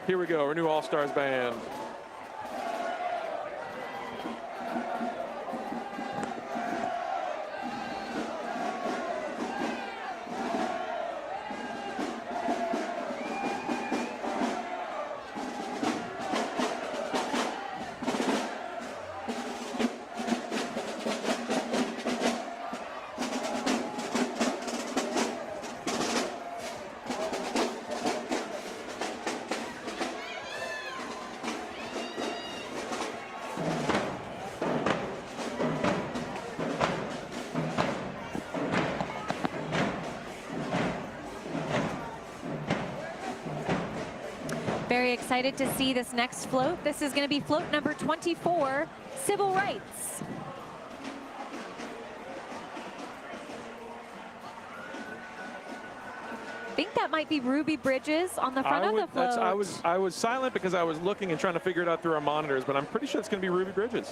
Here we go, our new All-Stars band. Very excited to see this next float. This is going to be float number 24, Civil Rights. I think that might be Ruby Bridges on the front of the float. I was silent because I was looking and trying to figure it out through our monitors, but I'm pretty sure it's going to be Ruby Bridges.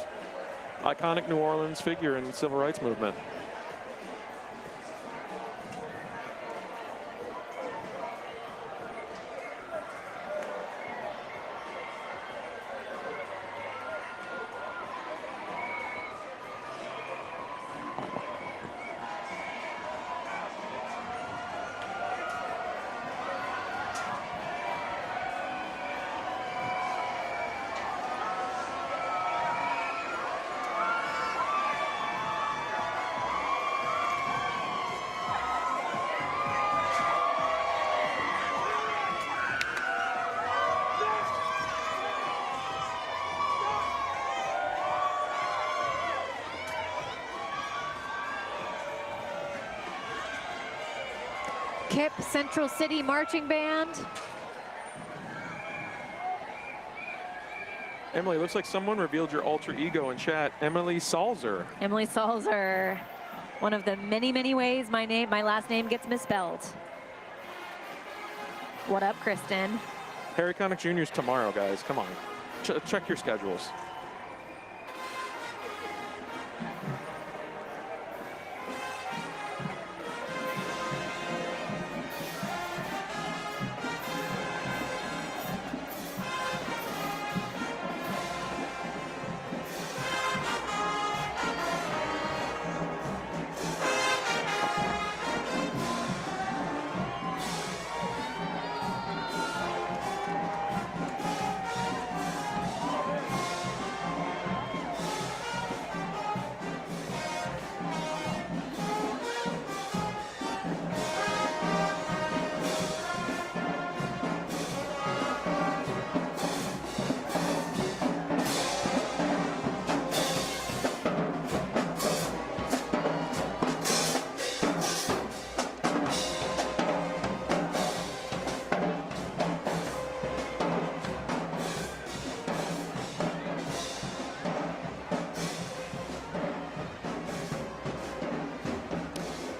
Iconic New Orleans figure in the civil rights movement. KIP Central City Marching Band. Emily, looks like someone revealed your alter ego in chat. Emily Salzer. Emily Salzer. One of the many, many ways my last name gets misspelled. What up, Kristen? Harry Connick Jr.'s tomorrow, guys. Come on. Check your schedules.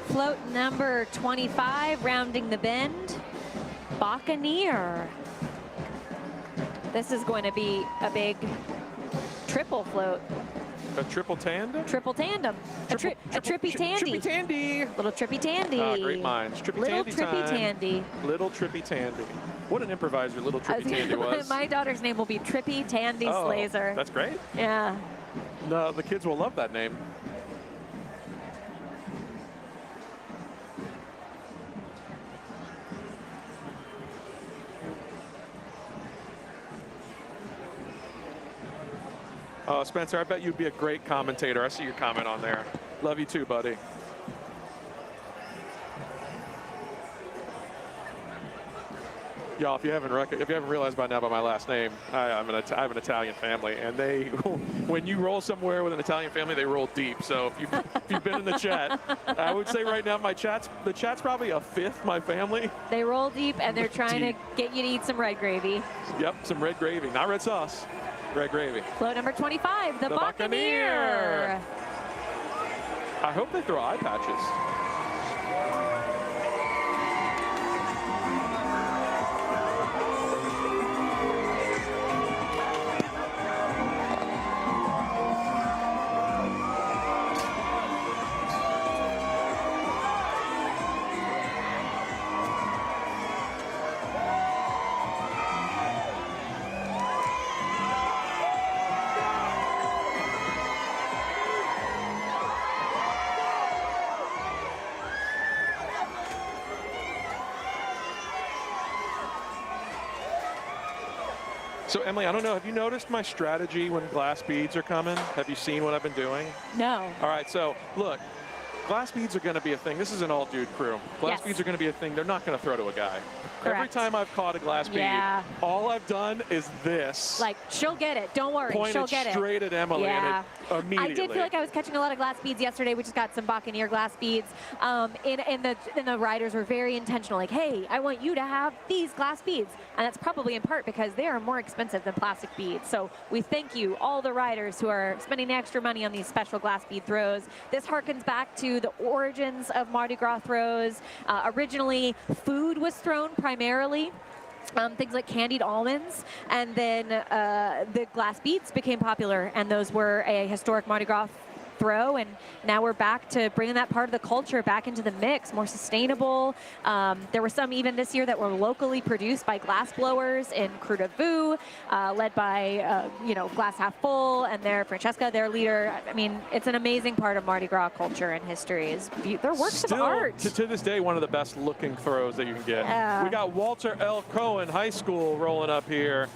Float number 25, rounding the bend, Buccaneer. This is going to be a big triple float. A triple tandem? Triple tandem. A trippy tandy. Trippy tandy. Little trippy tandy. Great minds. Trippy Little tandy trippy time. tandy. Little trippy tandy. What an improviser Little Trippy Tandy was. My daughter's name will be Trippy Tandy Slazer. That's great. Yeah. No, the kids will love that name. Spencer, I bet you'd be a great commentator. I see your comment on there. Love you too, buddy. Y'all, if you haven't realized by now by my last name, I have an Italian family, and they, when you roll somewhere with an Italian family, they roll deep. So if you've been in the chat, I would say right now the chat's probably a fifth my family. They roll deep, and they're trying to get you to eat some red gravy. Yep, some red gravy, not red sauce, red gravy. Float number 25, the Buccaneer. I hope they throw eye patches. So, Emily, I don't know, have you noticed my strategy when glass beads are coming? Have you seen what I've been doing? No. All right, so look, glass beads are going to be a thing. This is an all-dude crew. Glass beads are going to be a thing. They're not going to throw to a guy. Correct. Every time I've caught a glass bead, all I've done is this. Like, she'll get it. Don't worry. She'll get it. Straight at Emily and it immediately. I did feel like I was catching a lot of glass beads yesterday. We just got some Buccaneer glass beads. And the riders were very intentional. Like, hey, I want you to have these glass beads. And that's probably in part because they are more expensive than plastic beads. So we thank you, all the riders who are spending the extra money on these special glass bead throws. This harkens back to the origins of Mardi Gras throws. Originally, food was thrown primarily. Things like candied almonds, and then the glass beads became popular, and those were a historic Mardi Gras throw, and now we're back to bringing that part of the culture back into the mix, more sustainable. There were some even this year that were locally produced by glass blowers in Krewe of Bacchus, led by Glass Half Full, and Francesca, their leader. I mean, it's an amazing part of Mardi Gras culture and history. They're works of art. To this day, one of the best looking throws that you can get. We got Walter L. Cohen High School rolling up here.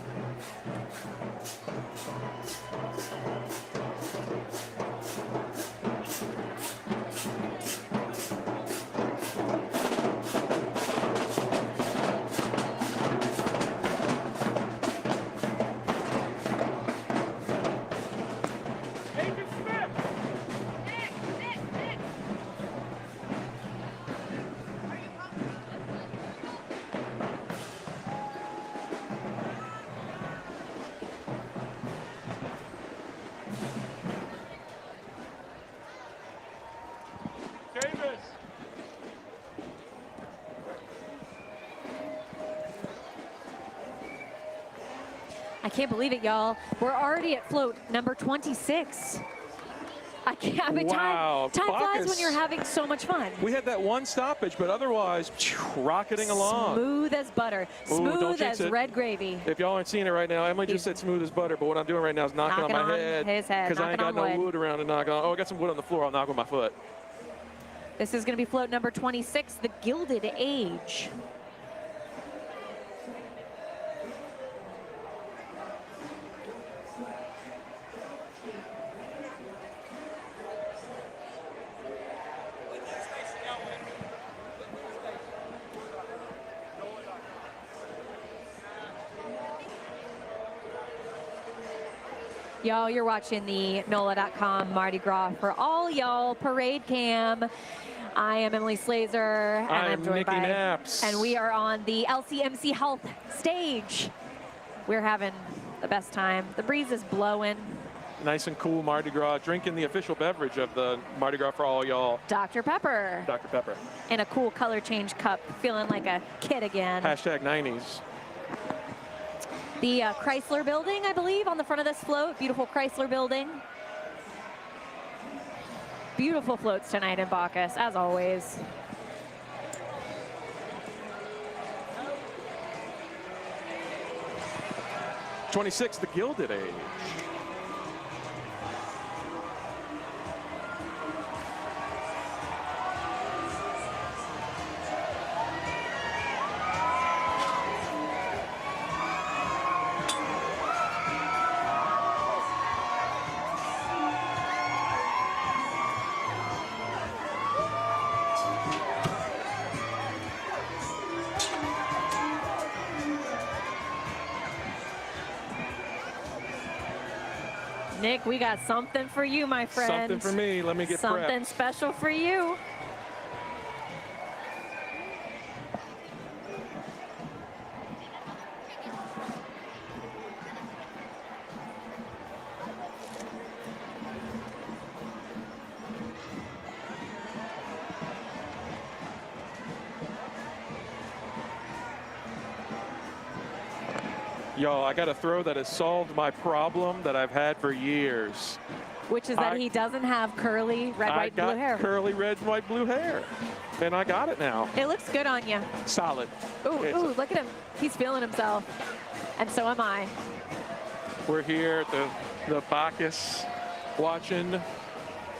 I can't believe it, y'all. We're already at float number 26. I can't. I mean, wow, time flies when you're having so much fun. We had that one stoppage, but otherwise, rocketing along. Smooth as butter. Smooth as red gravy. If y'all aren't seeing it right now, Emily just said smooth as butter, but what I'm doing right now is knocking on my head. His head. Because I ain't got no wood around to knock on. Oh, I got some wood on the floor. I'll knock with my foot. This is going to be float number 26, the Gilded Age. Y'all, you're watching the NOLA.com Mardi Gras for all y'all parade cam. I am Emily Slazer, and I'm joined Nikki by Naps. and we are on the LCMC Health stage. We're having the best time. The breeze is blowing. Nice and cool Mardi Gras, drinking the official beverage of the Mardi Gras for all y'all. Dr. Pepper. Dr. Pepper. In a cool color change cup, feeling like a kid again. Hashtag 90s. The Chrysler building, I believe, on the front of this float. Beautiful Chrysler building. Beautiful floats tonight in Bacchus, as always. '26, the Gilded Age. Nick, we got something for you, my friend. Something for me. Let me get something prepped. special for you. Yo, I got a throw that has solved my problem that I've had for years. Which is that he doesn't have curly red, white, blue hair. I got curly red, white, blue hair. And I got it now. It looks good on you. Solid. Ooh, look at him. He's feeling himself. And so am I. We're here at the Bacchus watching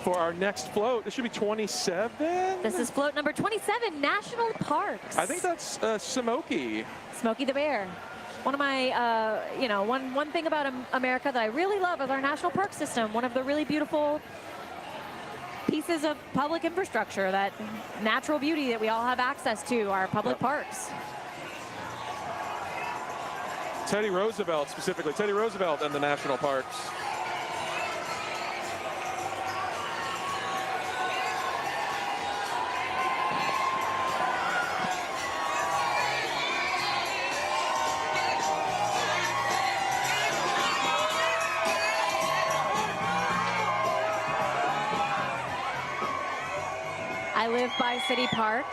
for our next float. This should be 27? This is float number 27, National Parks. I think that's Smokey. Smokey the Bear. One of my, one thing about America that I really love is our national park system. One of the really beautiful pieces of public infrastructure, that natural beauty that we all have access to, our public parks. Teddy Roosevelt specifically, Teddy Roosevelt and the national parks. I live by City Park.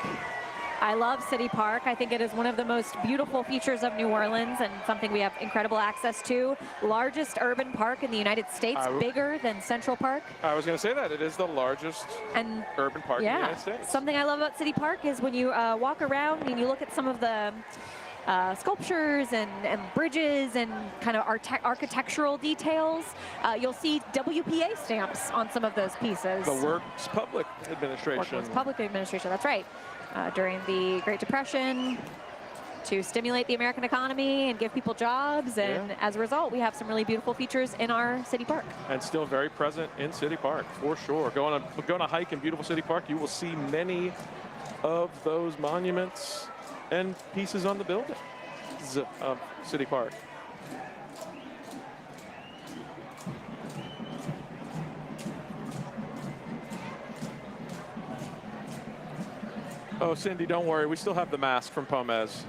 I love City Park. I think it is one of the most beautiful features of New Orleans and something we have incredible access to. Largest urban park in the United States, bigger than Central Park. I was going to say that. It is the largest urban park in the United States. Something I love about City Park is when you walk around and you look at some of the sculptures and bridges and kind of architectural details, you'll see WPA stamps on some of those pieces. The Works Public Administration. Works Public Administration, that's right. During the Great Depression, to stimulate the American economy and give people jobs, and as a result, we have some really beautiful features in our city park. And still very present in City Park, for sure. Going to hike in beautiful City Park, you will see many of those monuments and pieces on the buildings of City Park. Oh, Cindy, don't worry. We still have the mask from Pomez.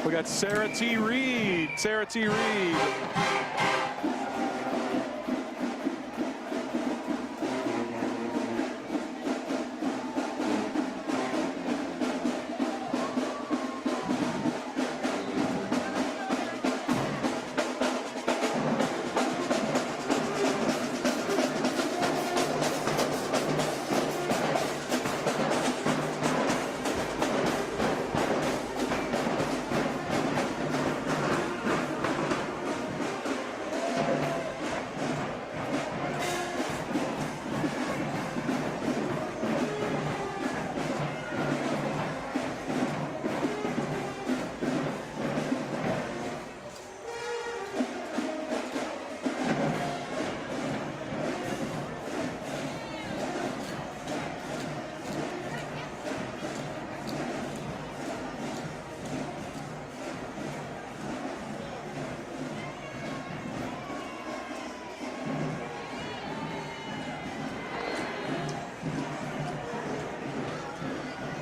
We got Sarah T. Reed. Sarah T. Reed.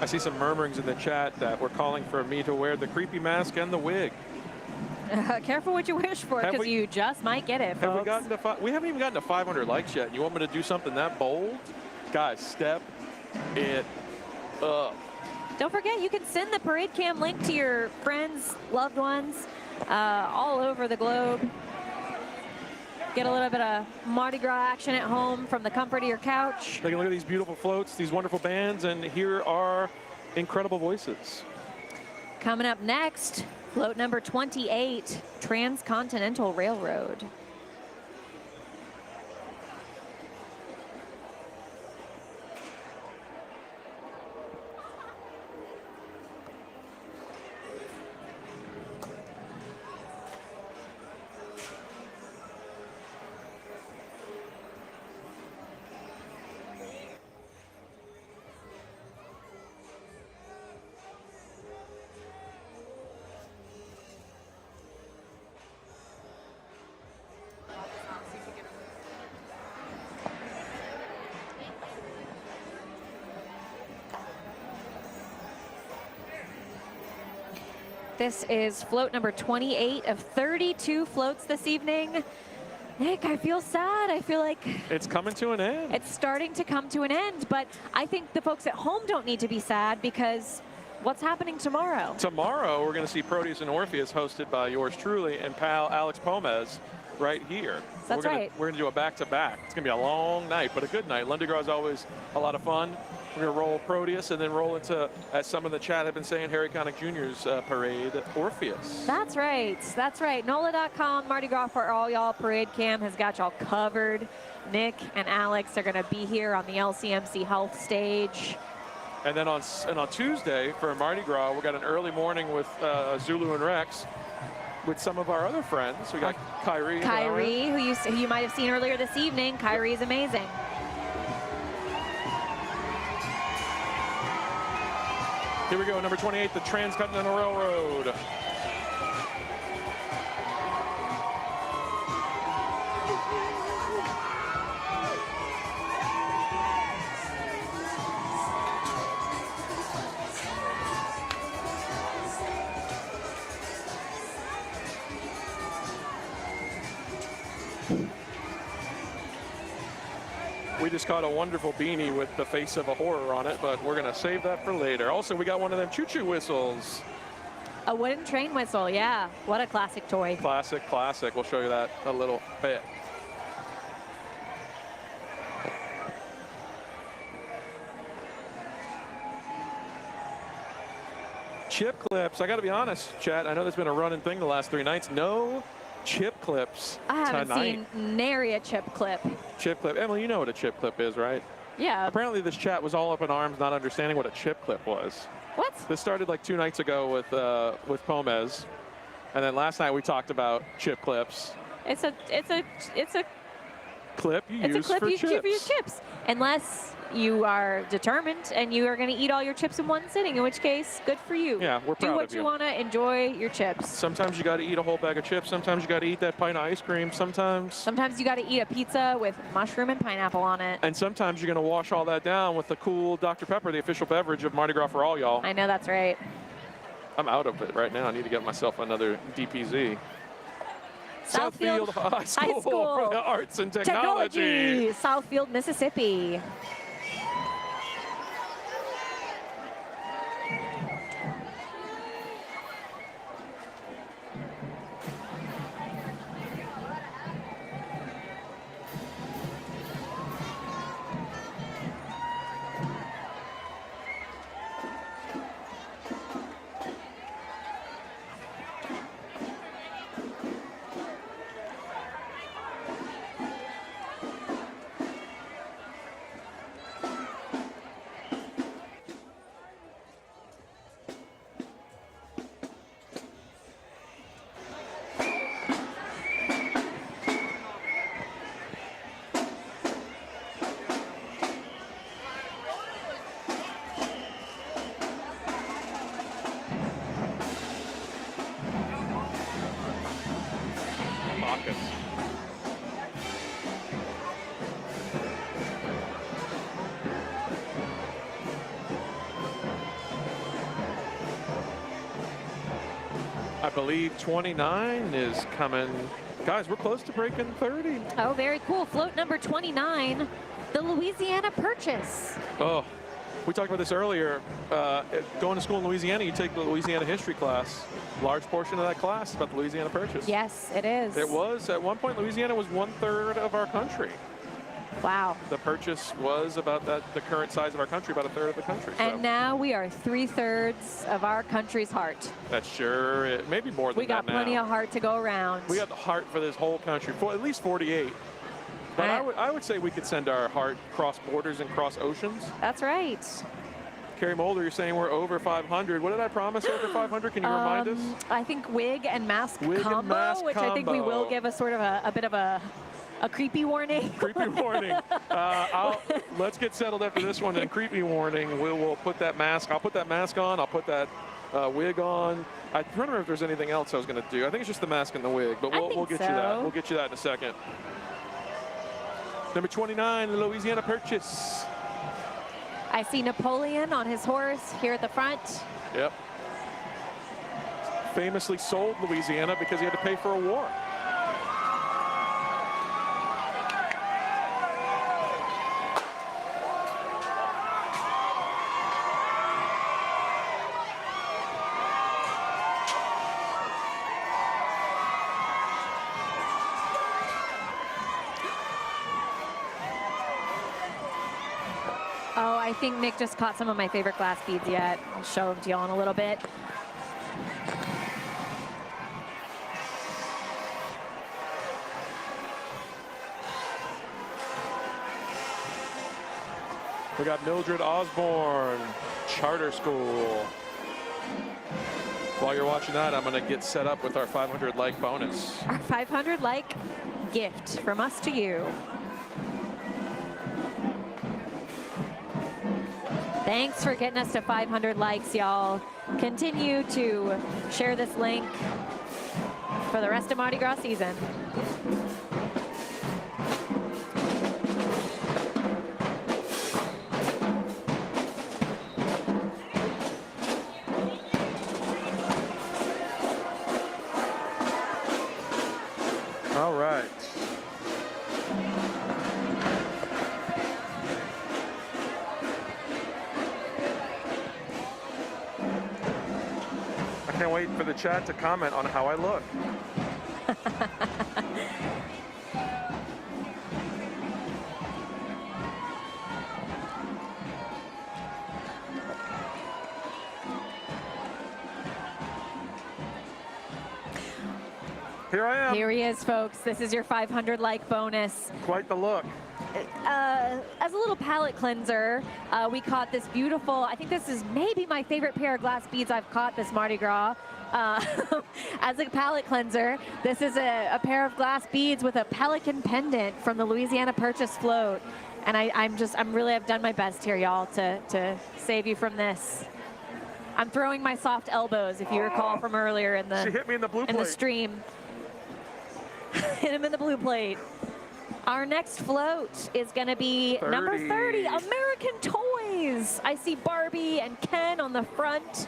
I see some murmurings in the chat that we're calling for me to wear the creepy mask and the wig. Careful what you wish for, because you just might get it, folks. We haven't even gotten to 500 likes yet. You want me to do something that bold? Guys, step it up. Don't forget, you can send the parade cam link to your friends, loved ones, all over the globe. Get a little bit of Mardi Gras action at home from the comfort of your couch. Take a look at these beautiful floats, these wonderful bands, and here are incredible voices. Coming up next, float number 28, Transcontinental Railroad. This is float number 28 of 32 floats this evening. Nick, I feel sad. I feel like it's coming to an end. It's starting to come to an end, but I think the folks at home don't need to be sad because what's happening tomorrow? Tomorrow, we're going to see Proteus and Orpheus hosted by yours truly and pal Alex Pomez right here. That's right. We're going to do a back-to-back. It's going to be a long night, but a good night. Mardi Gras is always a lot of fun. We're going to roll Proteus and then roll into, as some in the chat have been saying, Harry Connick Jr.'s parade, Orpheus. That's right. That's right. NOLA.com, Mardi Gras for all y'all parade cam has got y'all covered. Nick and Alex are going to be here on the LCMC Health stage. And then on Tuesday for Mardi Gras, we got an early morning with Zulu and Rex with some of our other friends. We got Kyrie. Kyrie, who you might have seen earlier this evening. Kyrie is amazing. Here we go, number 28, the Transcontinental Railroad. We just caught a wonderful beanie with the face of a horror on it, but we're going to save that for later. Also, we got one of them choo-choo whistles. A wooden train whistle, yeah. What a classic toy. Classic, classic. We'll show you that a little bit. Chip clips. I got to be honest, chat. I know there's been a running thing the last 3 nights. No chip clips I haven't tonight. seen nary a chip clip. Chip clip. Emily, you know what a chip clip is, right? Yeah. Apparently this chat was all up in arms not understanding what a chip clip was. What? This started like 2 nights ago with Pomez. And then last night we talked about chip clips. It's a Clip you it's use a clip for you chips. keep for your chips. Unless you are determined and you are going to eat all your chips in one sitting, in which case, good for you. Yeah, we're Do proud what of you you. want to, enjoy your chips. Sometimes you got to eat a whole bag of chips. Sometimes you got to eat that pint of ice cream. Sometimes you got to eat a pizza with mushroom and pineapple on it. And sometimes you're going to wash all that down with the cool Dr. Pepper, the official beverage of Mardi Gras for all y'all. I know that's right. I'm out of it right now. I need to get myself another DPZ. Southfield High School for the Arts and Technology. Southfield, Mississippi. Bacchus. I believe 29 is coming. Guys, we're close to breaking 30. Oh, very cool. Float number 29, the Louisiana Purchase. Oh, we talked about this earlier. Going to school in Louisiana, you take the Louisiana history class. Large portion of that class is about the Louisiana Purchase. Yes, it is. It was. At one point, Louisiana was 1/3 of our country. Wow. The Purchase was about the current size of our country, about 1/3 of the country. And now we are 3/3 of our country's heart. That's sure. It may be more than We got that now. plenty of heart to go around. We got the heart for this whole country, for at least 48. But I would say we could send our heart cross borders and cross oceans. That's right. Carrie Mulder, you're saying we're over 500. What did I promise over 500? Can you remind us? I think wig and mask Wig and combo, mask which I think we will combo. give a sort of a bit of a creepy warning. Creepy warning. Let's get settled after this one. And creepy warning. We'll put that mask. I'll put that mask on. I'll put that wig on. I don't remember if there's anything else I was going to do. I think it's just the mask and the wig. But we'll get you that. We'll get you that in a second. Number 29, the Louisiana Purchase. I see Napoleon on his horse here at the front. Yep. famously sold Louisiana because he had to pay for a war. Oh, I think Nick just caught some of my favorite glass beads yet. I'll show them to y'all in a little bit. We got Mildred Osborne, charter school. While you're watching that, I'm going to get set up with our 500 like bonus. Our 500 like gift from us to you. Thanks for getting us to 500 likes, y'all. Continue to share this link for the rest of Mardi Gras season. All right. I can't wait for the chat to comment on how I look. Here I am. Here he is, folks. This is your 500 like bonus. Quite the look. As a little palette cleanser, we caught this beautiful, I think this is maybe my favorite pair of glass beads I've caught this Mardi Gras. As a palette cleanser, this is a pair of glass beads with a pelican pendant from the Louisiana Purchase float. And I've done my best here, y'all, to save you from this. I'm throwing my soft elbows, if you recall from earlier in the, She hit me in the blue in the plate. stream. Hit him in the blue plate. Our next float is going to be 30. number 30, American Toys. I see Barbie and Ken on the front.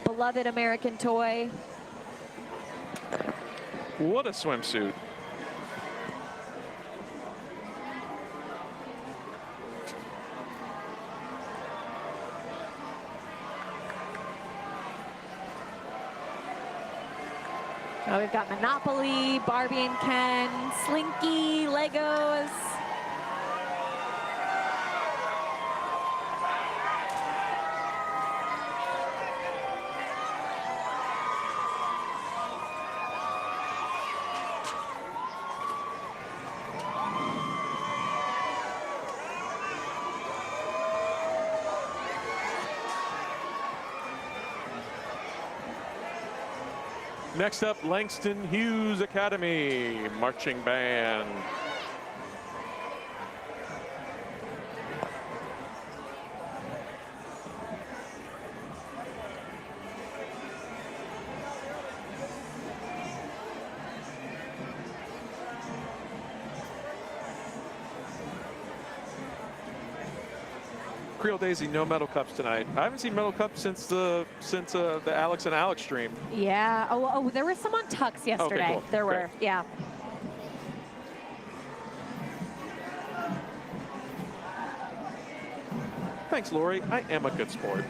Beloved American toy. What a swimsuit. Oh, we've got Monopoly, Barbie and Ken, Slinky, Legos. Next up, Langston Hughes Academy marching band. Creole Daisy, no medal cups tonight. I haven't seen medal cups since the Alex and Alex stream. Yeah. Oh, there were some on Tux yesterday. Okay, cool. There were, Great. yeah. Thanks, Lori. I am a good sport.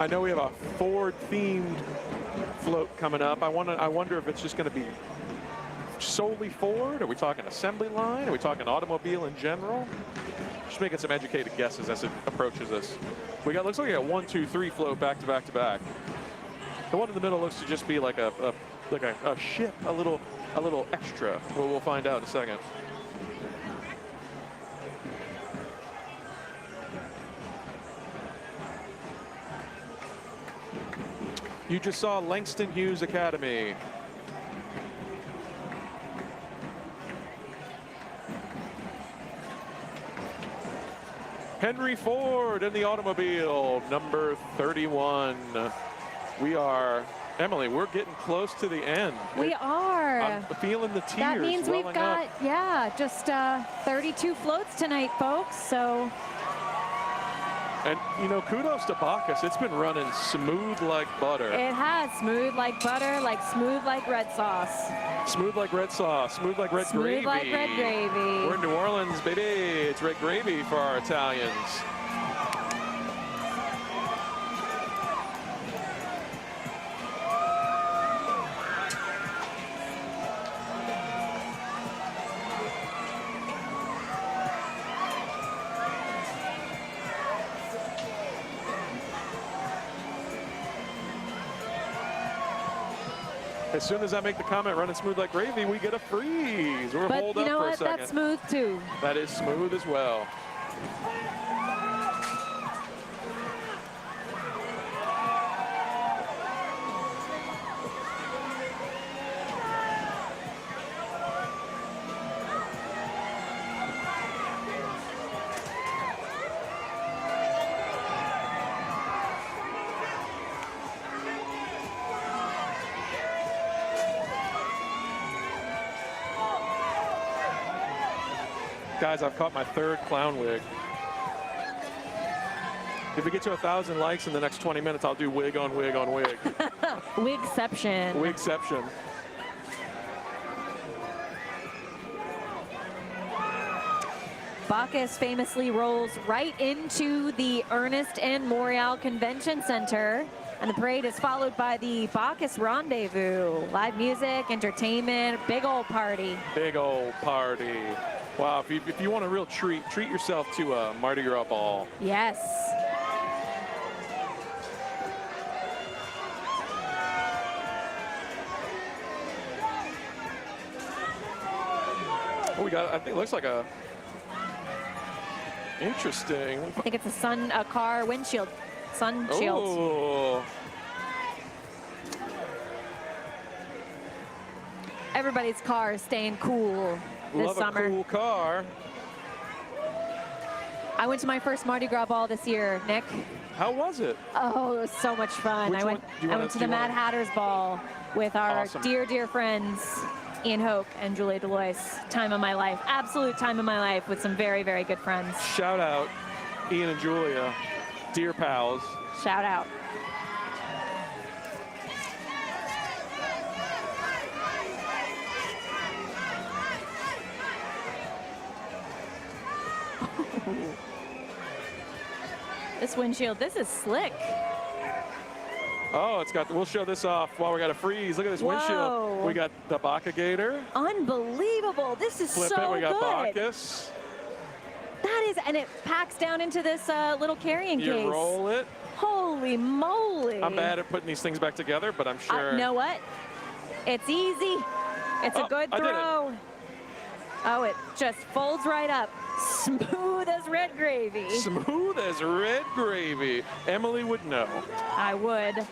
I know we have a Ford-themed float coming up. I wonder if it's just going to be solely Ford. Are we talking assembly line? Are we talking automobile in general? Just making some educated guesses as it approaches us. Looks like we got 1, 2, 3 float back to back to back. The one in the middle looks to just be like a ship, a little extra. We'll find out in a second. You just saw Langston Hughes Academy. Henry Ford in the automobile, number 31. We are, Emily, we're getting close to the end. We are. I'm feeling the tears. That means we've welling got, up. yeah, just 32 floats tonight, folks. So. And, you know, kudos to Bacchus. It's been running smooth like butter. It has. Smooth like butter, like smooth like red sauce. Smooth like red sauce, smooth like red gravy. Smooth like red gravy. We're in New Orleans, baby. It's red gravy for our Italians. As soon as I make the comment, running smooth like gravy, we get a freeze. We're But hold you up know for a what? second. That's smooth too. That is smooth as well. Guys, I've caught my 3rd clown wig. If we get to 1,000 likes in the next 20 minutes, I'll do wig on wig on wig. Wigception. Wigception. Bacchus famously rolls right into the Ernest and Morial Convention Center. And the parade is followed by the Bacchus Rendezvous. Live music, entertainment, big old party. Big old party. Wow, if you want a real treat yourself to a Mardi Gras ball. Yes. Oh, we got, I think it looks like a interesting. I think it's a car windshield. Sun shield. Oh. Everybody's car is staying cool this Love summer. a cool car. I went to my first Mardi Gras ball this year, Nick. How was it? Oh, it was so much fun. Which I went to the Mad Hatter's Ball with our Awesome. dear friends, Ian Hoke and Julie Delois. Time of my life. Absolute time of my life with some very, very good friends. Shout out Ian and Julia, dear pals. Shout out. This windshield, this is slick. Oh, it's got, we'll show this off while we got a freeze. Look at this windshield. Whoa. We got the Bacca Gator. Unbelievable. This is Flip so it, we got good. Bacchus. That is, and it packs down into this little carrying You case. roll it. Holy moly. I'm bad at putting these things back together, but I'm sure. You know what? It's easy. It's a good I did it. throw. Oh, it just folds right up. Smooth as red gravy. Smooth as red gravy. Emily would know. I would.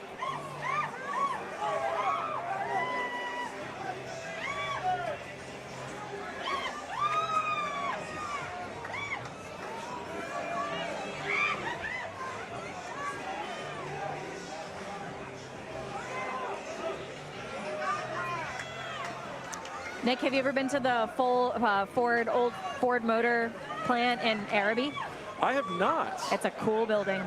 Nick, have you ever been to the full old Ford Motor plant in Araby? I have not. It's a cool building.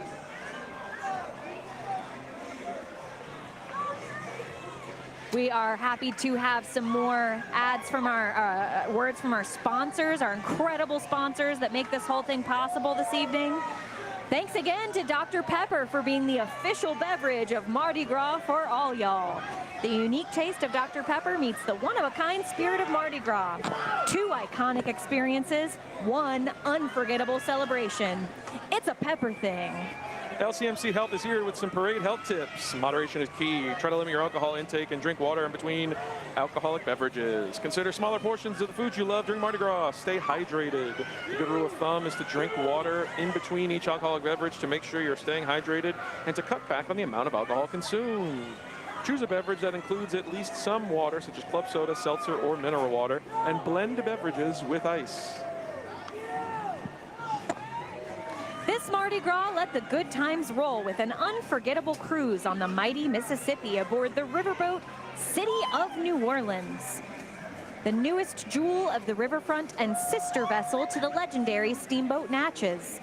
We are happy to have some more ads from our words from our sponsors, our incredible sponsors that make this whole thing possible this evening. Thanks again to Dr. Pepper for being the official beverage of Mardi Gras for all y'all. The unique taste of Dr. Pepper meets the one-of-a-kind spirit of Mardi Gras. 2 iconic experiences, 1 unforgettable celebration. It's a pepper thing. LCMC Health is here with some parade health tips. Moderation is key. Try to limit your alcohol intake and drink water in between alcoholic beverages. Consider smaller portions of the foods you love during Mardi Gras. Stay hydrated. A good rule of thumb is to drink water in between each alcoholic beverage to make sure you're staying hydrated and to cut back on the amount of alcohol consumed. Choose a beverage that includes at least some water, such as club soda, seltzer, or mineral water, and blend beverages with ice. This Mardi Gras, let the good times roll with an unforgettable cruise on the mighty Mississippi aboard the riverboat City of New Orleans. The newest jewel of the riverfront and sister vessel to the legendary steamboat Natchitoches.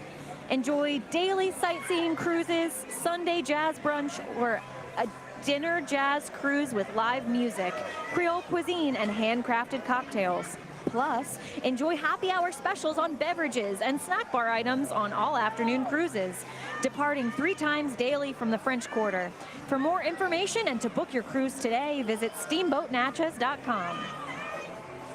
Enjoy daily sightseeing cruises, Sunday jazz brunch, or a dinner jazz cruise with live music, Creole cuisine, and handcrafted cocktails. Plus, enjoy happy hour specials on beverages and snack bar items on all afternoon cruises, departing 3 times daily from the French Quarter. For more information and to book your cruise today, visit steamboatnatchez.com.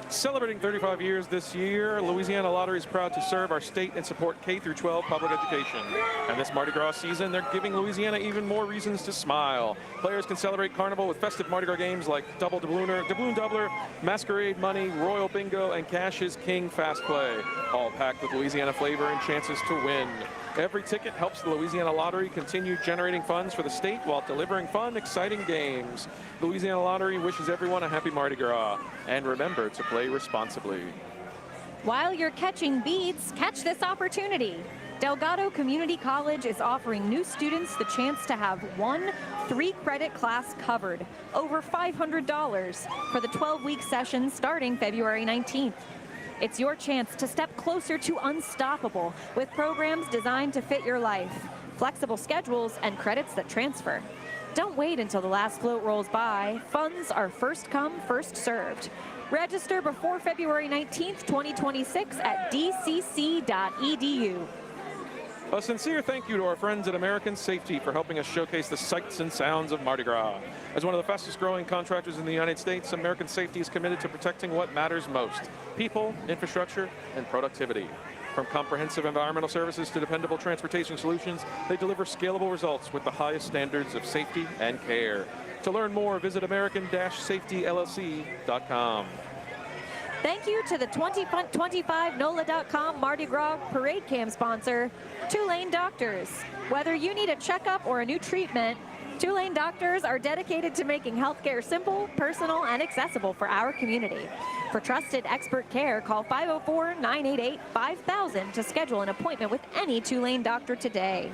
Celebrating 35 years this year, Louisiana Lottery is proud to serve our state and support K-12 public education. And this Mardi Gras season, they're giving Louisiana even more reasons to smile. Players can celebrate Carnival with festive Mardi Gras games like Double Doubloon Doubler, Masquerade Money, Royal Bingo, and Cash is King Fast Play, all packed with Louisiana flavor and chances to win. Every ticket helps the Louisiana Lottery continue generating funds for the state while delivering fun, exciting games. The Louisiana Lottery wishes everyone a happy Mardi Gras. And remember to play responsibly. While you're catching beads, catch this opportunity. Delgado Community College is offering new students the chance to have 1 3-credit class covered, over $500 for the 12-week session starting February 19th. It's your chance to step closer to unstoppable with programs designed to fit your life, flexible schedules, and credits that transfer. Don't wait until the last float rolls by. Funds are first come, first served. Register before February 19th, 2026 at dcc.edu. A sincere thank you to our friends at American Safety for helping us showcase the sights and sounds of Mardi Gras. As one of the fastest growing contractors in the United States, American Safety is committed to protecting what matters most: people, infrastructure, and productivity. From comprehensive environmental services to dependable transportation solutions, they deliver scalable results with the highest standards of safety and care. To learn more, visit American-SafetyLLC.com. Thank you to the 2025NOLA.com Mardi Gras Parade Cam sponsor, Tulane Doctors. Whether you need a checkup or a new treatment, Tulane Doctors are dedicated to making healthcare simple, personal, and accessible for our community. For trusted expert care, call 504-988-5000 to schedule an appointment with any Tulane doctor today.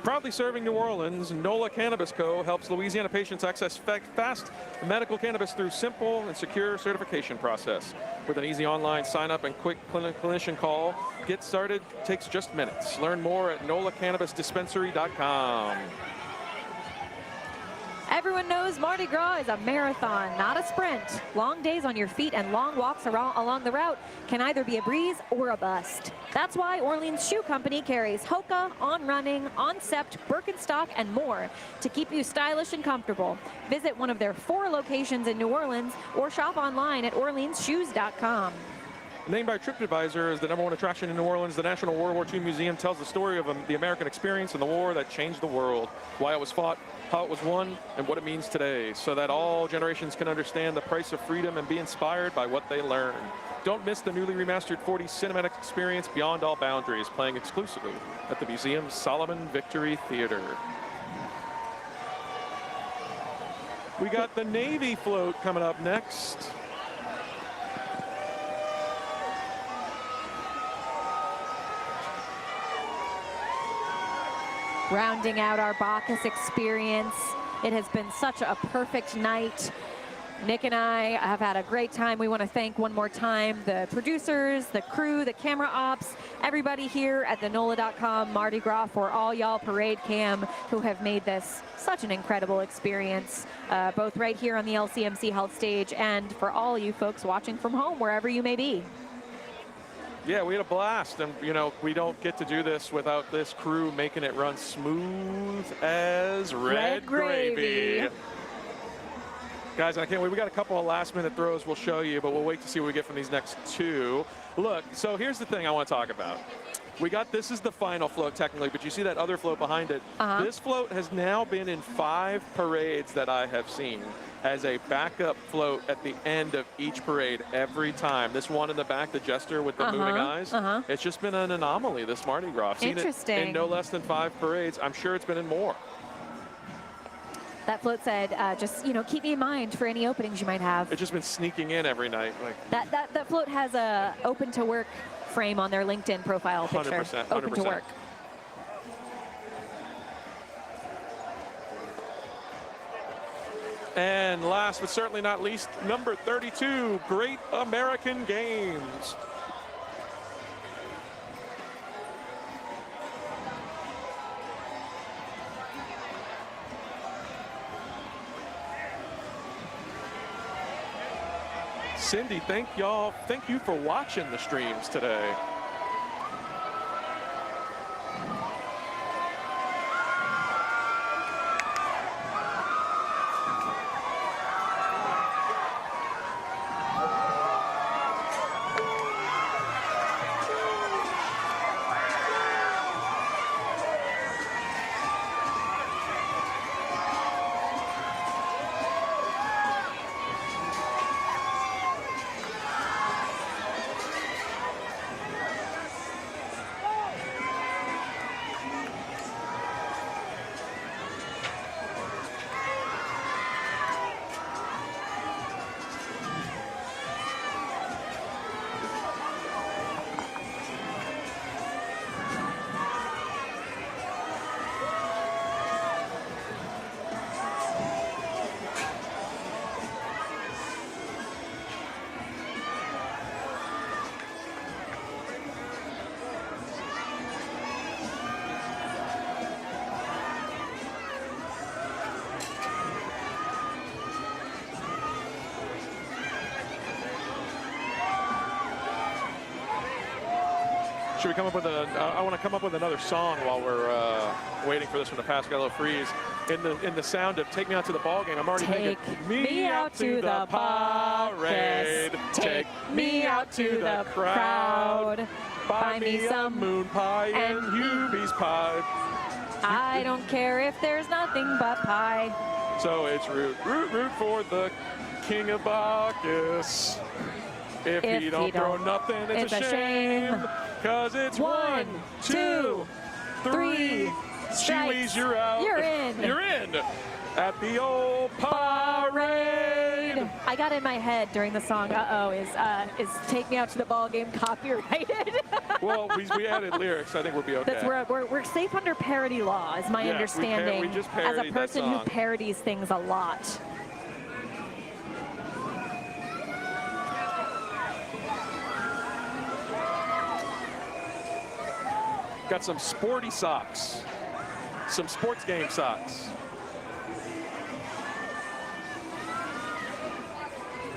Proudly serving New Orleans, NOLA Cannabis Co. helps Louisiana patients access fast medical cannabis through simple and secure certification process. With an easy online sign-up and quick clinician call, get started takes just minutes. Learn more at NOLACannabisDispensary.com. Everyone knows Mardi Gras is a marathon, not a sprint. Long days on your feet and long walks along the route can either be a breeze or a bust. That's why Orleans Shoe Company carries Hoka, On Running, Oncept, Birkenstock, and more to keep you stylish and comfortable. Visit one of their 4 locations in New Orleans or shop online at OrleansShoes.com. Named by TripAdvisor as the #1 attraction in New Orleans, the National World War II Museum tells the story of the American experience in the war that changed the world, why it was fought, how it was won, and what it means today, so that all generations can understand the price of freedom and be inspired by what they learn. Don't miss the newly remastered 4D cinematic experience Beyond All Boundaries, playing exclusively at the museum's Solomon Victory Theater. We got the Navy float coming up next. Rounding out our Bacchus experience. It has been such a perfect night. Nick and I have had a great time. We want to thank one more time the producers, the crew, the camera ops, everybody here at the NOLA.com Mardi Gras for all y'all parade cam who have made this such an incredible experience, both right here on the LCMC Health Stage and for all you folks watching from home, wherever you may be. Yeah, we had a blast, and you know, we don't get to do this without this crew making it run smooth as red gravy. Guys, I can't wait. We got a couple of last-minute throws we'll show you, but we'll wait to see what we get from these next two. Look, so here's the thing I want to talk about. This is the final float technically, but you see that other float behind it? This float has now been in 5 parades that I have seen as a backup float at the end of each parade every time. This one in the back, the jester with the moving eyes, it's just been an anomaly, this Mardi Gras. I've seen it in no less than 5 parades. I'm sure it's been in more. That float said, just, you know, keep me in mind for any openings you might have. It's just been sneaking in every night. Like that float has a open to work frame on their LinkedIn profile picture. 100%, 100%. Open to work. And last but certainly not least, number 32, Great American Games. Cindy, thank you for watching the streams today. Should we come up with I want to come up with another song while we're waiting for this one to pass. Got a little freeze. In the sound of Take Me Out to the Ball Game, I'm already thinking, me out to the parade. Take me out to the crowd. Buy me some moon pie and Hubie's pie. I don't care if there's nothing but pie. So it's root for the King of Bacchus. If he don't throw nothing, it's a shame. Cause it's 1, 2, 3. Stewies, you're out. You're in. You're in. At the old parade. I got in my head during the song, is Take Me Out to the Ball Game copyrighted? Well, we added lyrics. I think we'll be okay. That's we're safe under parody law, is my understanding. We just as a parodied person that who song. parodies things a lot. Got some sporty socks. Some sports game socks.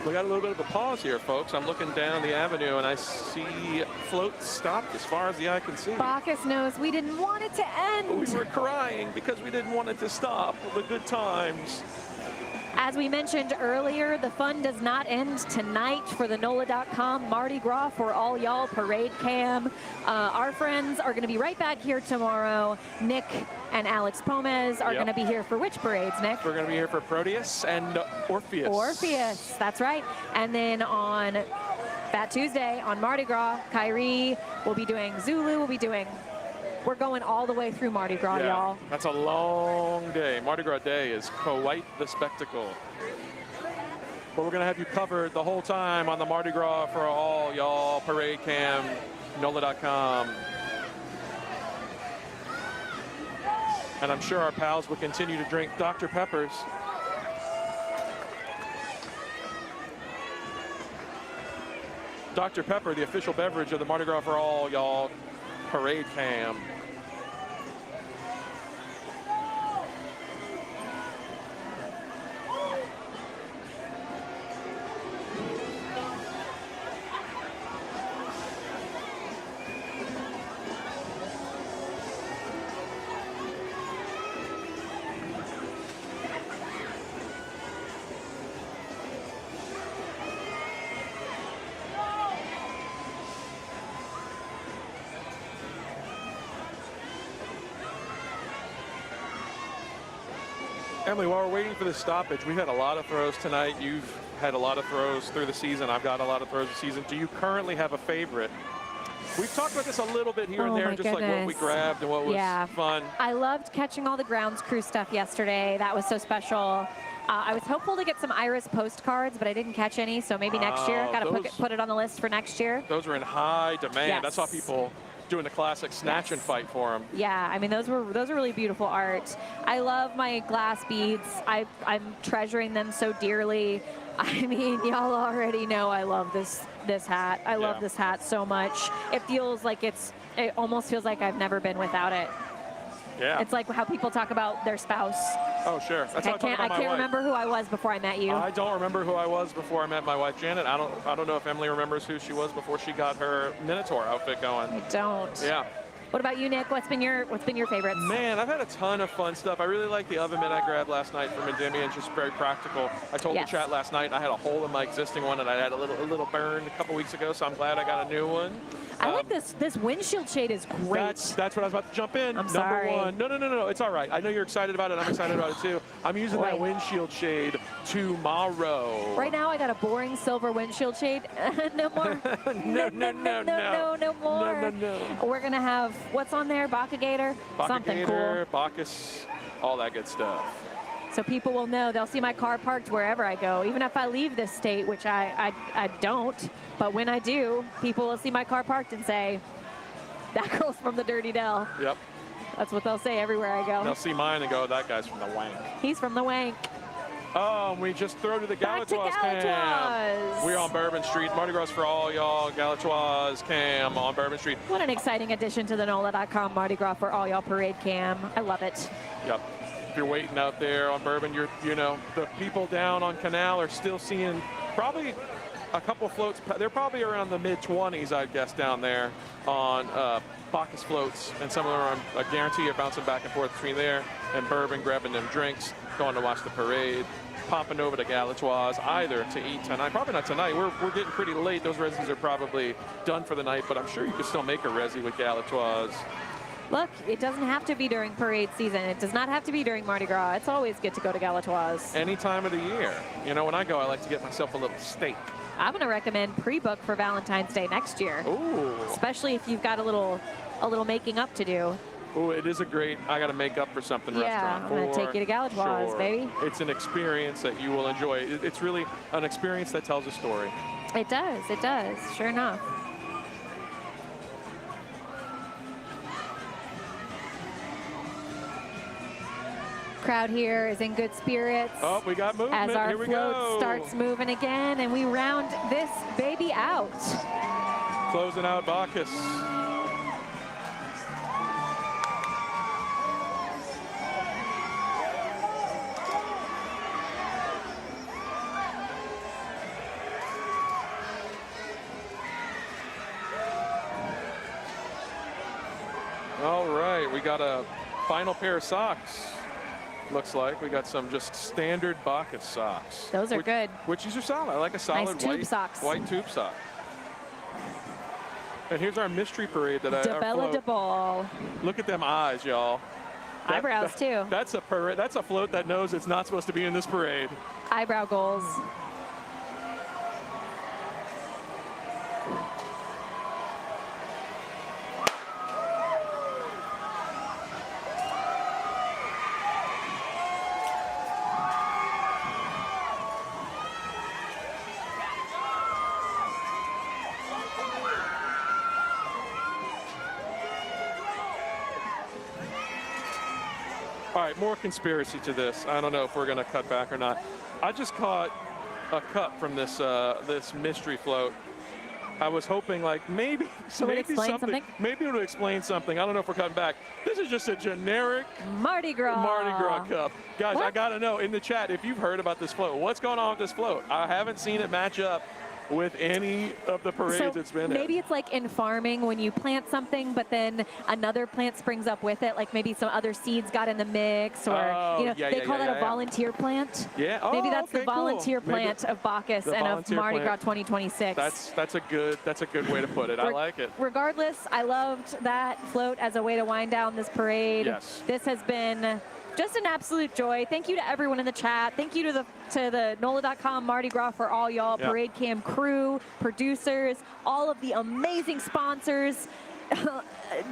We got a little bit of a pause here, folks. I'm looking down the avenue and I see floats stopped as far as the eye can see. Bacchus knows we didn't want it to end. We were crying because we didn't want it to stop. The good times. As we mentioned earlier, the fun does not end tonight for the NOLA.com Mardi Gras for All Y'all Parade Cam. Our friends are going to be right back here tomorrow. Nick and Alex Pomez are going to be here for which parades, Nick? We're going to be here for Proteus and Orpheus. Orpheus, that's right. And then on Fat Tuesday, on Mardi Gras, Kyrie will be doing Zulu, will be doing... We're going all the way through Mardi Gras, y'all. That's a long day. Mardi Gras Day is quite the spectacle. But we're going to have you covered the whole time on the Mardi Gras for All Y'all Parade Cam, NOLA.com. And I'm sure our pals will continue to drink Dr. Peppers. Dr. Pepper, the official beverage of the Mardi Gras for All Y'all Parade Cam. Emily, while we're waiting for the stoppage, we've had a lot of throws tonight. You've had a lot of throws through the season. I've got a lot of throws this season. Do you currently have a favorite? We've talked about this a little bit here and there, just like what we grabbed and what was fun. I loved catching all the grounds crew stuff yesterday. That was so special. I was hopeful to get some Iris postcards, but I didn't catch any, so maybe next year. Got to put it on the list for next year. Those were in high demand. Yes. I saw people doing the classic snatch and fight for them. Yeah, I mean, those are really beautiful art. I love my glass beads. I'm treasuring them so dearly. I mean, y'all already know I love this hat. I love this hat so much. It feels like it almost feels like I've never been without it. Yeah. It's like how people talk about their spouse. Oh, sure. That's how I talk about my I can't wife. remember who I was before I met you. I don't remember who I was before I met my wife, Janet. I don't know if Emily remembers who she was before she got her Minotaur outfit going. I don't. Yeah. What about you, Nick? What's been your favorites? Man, I've had a ton of fun stuff. I really like the oven mitt I grabbed last night from Endymion, just very practical. I told the chat last night I had a hole in my existing one and I had a little burn a couple weeks ago, so I'm glad I got a new one. I like this windshield shade is great. That's what I was about to jump in. I'm Number sorry. one. No. It's all right. I know you're excited about it. I'm excited about it too. I'm using that windshield shade tomorrow. Right now I got a boring silver windshield shade. No more. No more. No. We're gonna have what's on there? Bacca Gator? Something cool. Bacchus, all that good stuff. So people will know. They'll see my car parked wherever I go, even if I leave this state, which I don't. But when I do, people will see my car parked and say, that girl's from the Dirty Dell. Yep. That's what they'll say everywhere I go. They'll see mine and go, that guy's from the wank. He's from the wank. Oh, and we just throw to the Galatoire's cam. We're on Bourbon Street. Mardi Gras for all y'all. Galatoire's cam on Bourbon Street. What an exciting addition to the NOLA.com Mardi Gras for all y'all parade cam. I love it. Yep. If you're waiting out there on Bourbon, the people down on Canal are still seeing probably a couple floats. They're probably around the mid-20s, I guess, down there on Bacchus floats. And some of them are, I guarantee, are bouncing back and forth between there and Bourbon, grabbing them drinks, going to watch the parade, popping over to Galatoire's either to eat tonight. Probably not tonight. We're getting pretty late. Those resis are probably done for the night, but I'm sure you could still make a resi with Galatoire's. Look, it doesn't have to be during parade season. It does not have to be during Mardi Gras. It's always good to go to Galatoire's. Any time of the year. When I go, I like to get myself a little steak. I'm going to recommend pre-book for Valentine's Day next year. Ooh. Especially if you've got a little making up to do. Oh, it is a great, I got to make up for something restaurant. I'm going to take you to Galatoire's, baby. It's an experience that you will enjoy. It's really an experience that tells a story. It does. Sure enough. Crowd here is in good spirits. Oh, we got movement. As our Here we float go. starts moving again, and we round this baby out. Closing out Bacchus. All right, we got a final pair of socks. Looks like we got some just standard Bacchus socks. Those are good. Which these are solid. I like a solid nice tube socks. White tube sock. And here's our mystery parade that DeBella DeBall. Look at them eyes, y'all. Eyebrows too. That's a parade. That's a float that knows it's not supposed to be in this parade. Eyebrow goals. All right, more conspiracy to this. I don't know if we're going to cut back or not. I just caught a cup from this this mystery float. I was hoping maybe something. Maybe it would explain something. I don't know if we're cutting back. This is just a generic Mardi Gras cup. Guys, I got to know in the chat if you've heard about this float. What's going on with this float? I haven't seen it match up with any of the parades it's been in. Maybe it's like in farming when you plant something, but then another plant springs up with it. Like maybe some other seeds got in the mix, or they call that a volunteer plant. Yeah. Oh, maybe that's okay, the volunteer plant of Bacchus and of Mardi Gras 2026. That's a good way to put it. I like it. Regardless, I loved that float as a way to wind down this parade. Yes. This has been just an absolute joy. Thank you to everyone in the chat. Thank you to the NOLA.com Mardi Gras for all y'all, Parade Cam crew, producers, all of the amazing sponsors.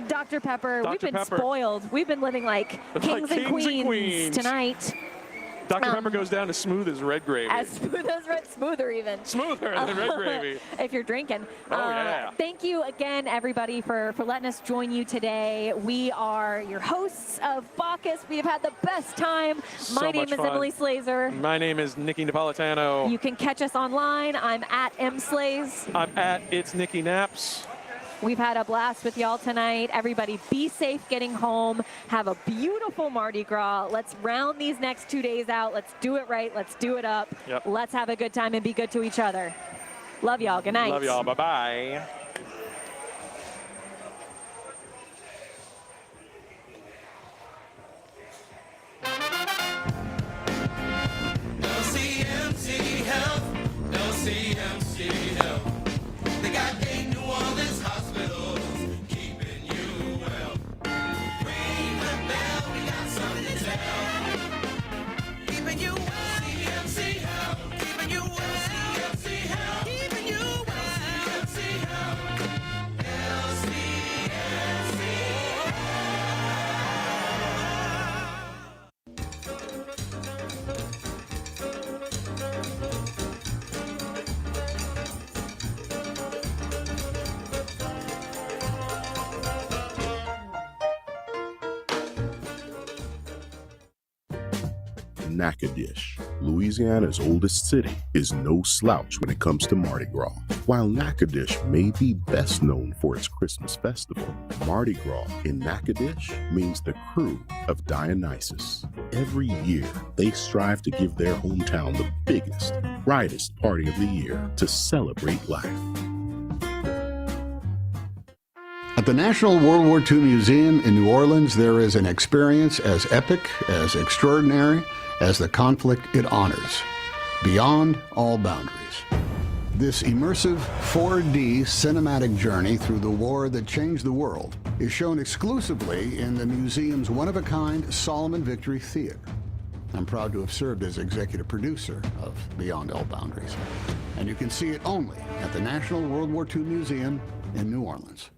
Dr. Pepper, we've been spoiled. We've been living like kings and queens tonight. Dr. Pepper goes down as smooth as red gravy. As smooth as smoother even. Smoother than red gravy. If you're drinking. Oh, yeah. Thank you again, everybody, for letting us join you today. We are your hosts of Bacchus. We have had the best time. My name is Emily Slazer. My name is Nikki Napolitano. You can catch us online. I'm at mslaze. I'm at It's Nikki Naps. We've had a blast with y'all tonight. Everybody be safe getting home. Have a beautiful Mardi Gras. Let's round these next 2 days out. Let's do it right. Let's do it up. Yep. Let's have a good time and be good to each other. Love y'all. Good night. Love y'all. Bye-bye. LCMC Health, LCMC Health. They got 8 New Orleans hospitals, keeping you well. Ring the bell, we got something to tell. Keeping you well. CMC Health, keeping you well. CMC Health, keeping you well. CMC Health, Natchitoches, Louisiana's oldest city, is no slouch when it comes to Mardi Gras. While Natchitoches may be best known for its Christmas festival, Mardi Gras in Natchitoches means the Krewe of Dionysus. Every year, they strive to give their hometown the biggest, brightest party of the year to celebrate life. At the National World War II Museum in New Orleans, there is an experience as epic, as extraordinary, as the conflict it honors, beyond all boundaries. This immersive 4D cinematic journey through the war that changed the world is shown exclusively in the museum's one-of-a-kind Solomon Victory Theater. I'm proud to have served as executive producer of Beyond All Boundaries, and you can see it only at the National World War II Museum in New Orleans.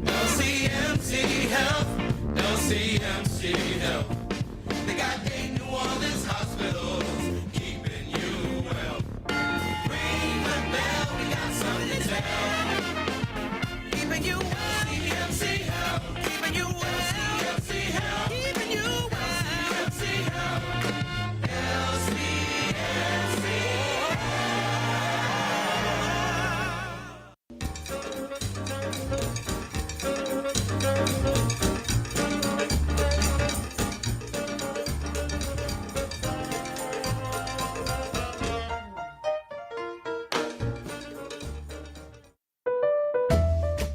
LCMC Health, LCMC Health. They got 8 New Orleans hospitals, keeping you well. Ring the bell, we got something to tell. Keeping you well. CMC Health, keeping you well. CMC Health, keeping you well. CMC Health, LCMC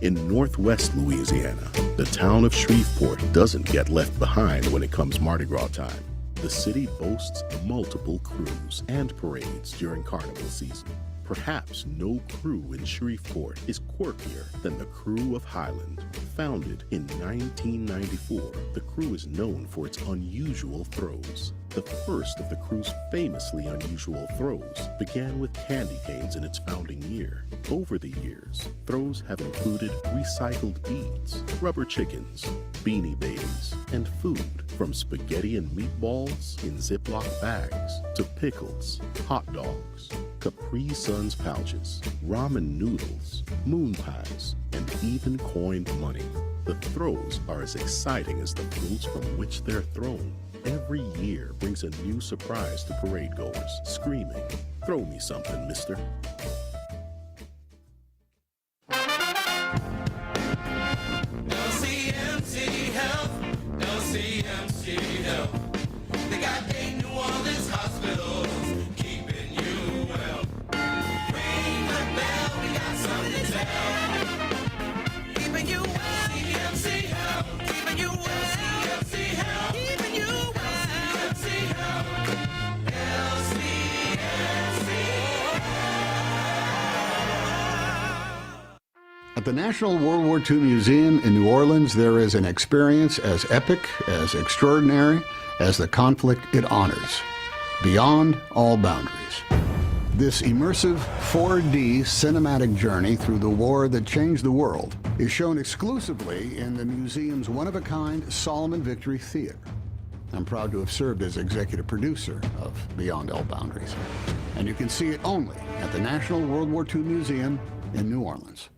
In northwest Louisiana, the town of Shreveport doesn't get left behind when it comes Mardi Gras time. The city boasts multiple crews and parades during carnival season. Perhaps no crew in Shreveport is quirkier than the Krewe of Highland. Founded in 1994, the crew is known for its unusual throws. The first of the crew's famously unusual throws began with candy canes in its founding year. Over the years, throws have included recycled beads, rubber chickens, beanie babies, and food from spaghetti and meatballs in Ziploc bags to pickles, hot dogs, Capri Suns pouches, ramen noodles, moon pies, and even coined money. The throws are as exciting as the fruits from which they're thrown. Every year brings a new surprise to parade goers, screaming, "Throw me something, mister." LCMC Health, LCMC Health. They got 8 New Orleans hospitals, keeping you well. Ring the bell, we got something to tell. Keeping you well. LCMC Health, keeping you well. LCMC Health, keeping you well. LCMC Health, At the National World War II Museum in New Orleans, there is an experience as epic, as extraordinary as the conflict it honors, beyond all boundaries. This immersive 4D cinematic journey through the war that changed the world is shown exclusively in the museum's one-of-a-kind Solomon Victory Theater. I'm proud to have served as executive producer of Beyond All Boundaries, and you can see it only at the National World War II Museum in New Orleans.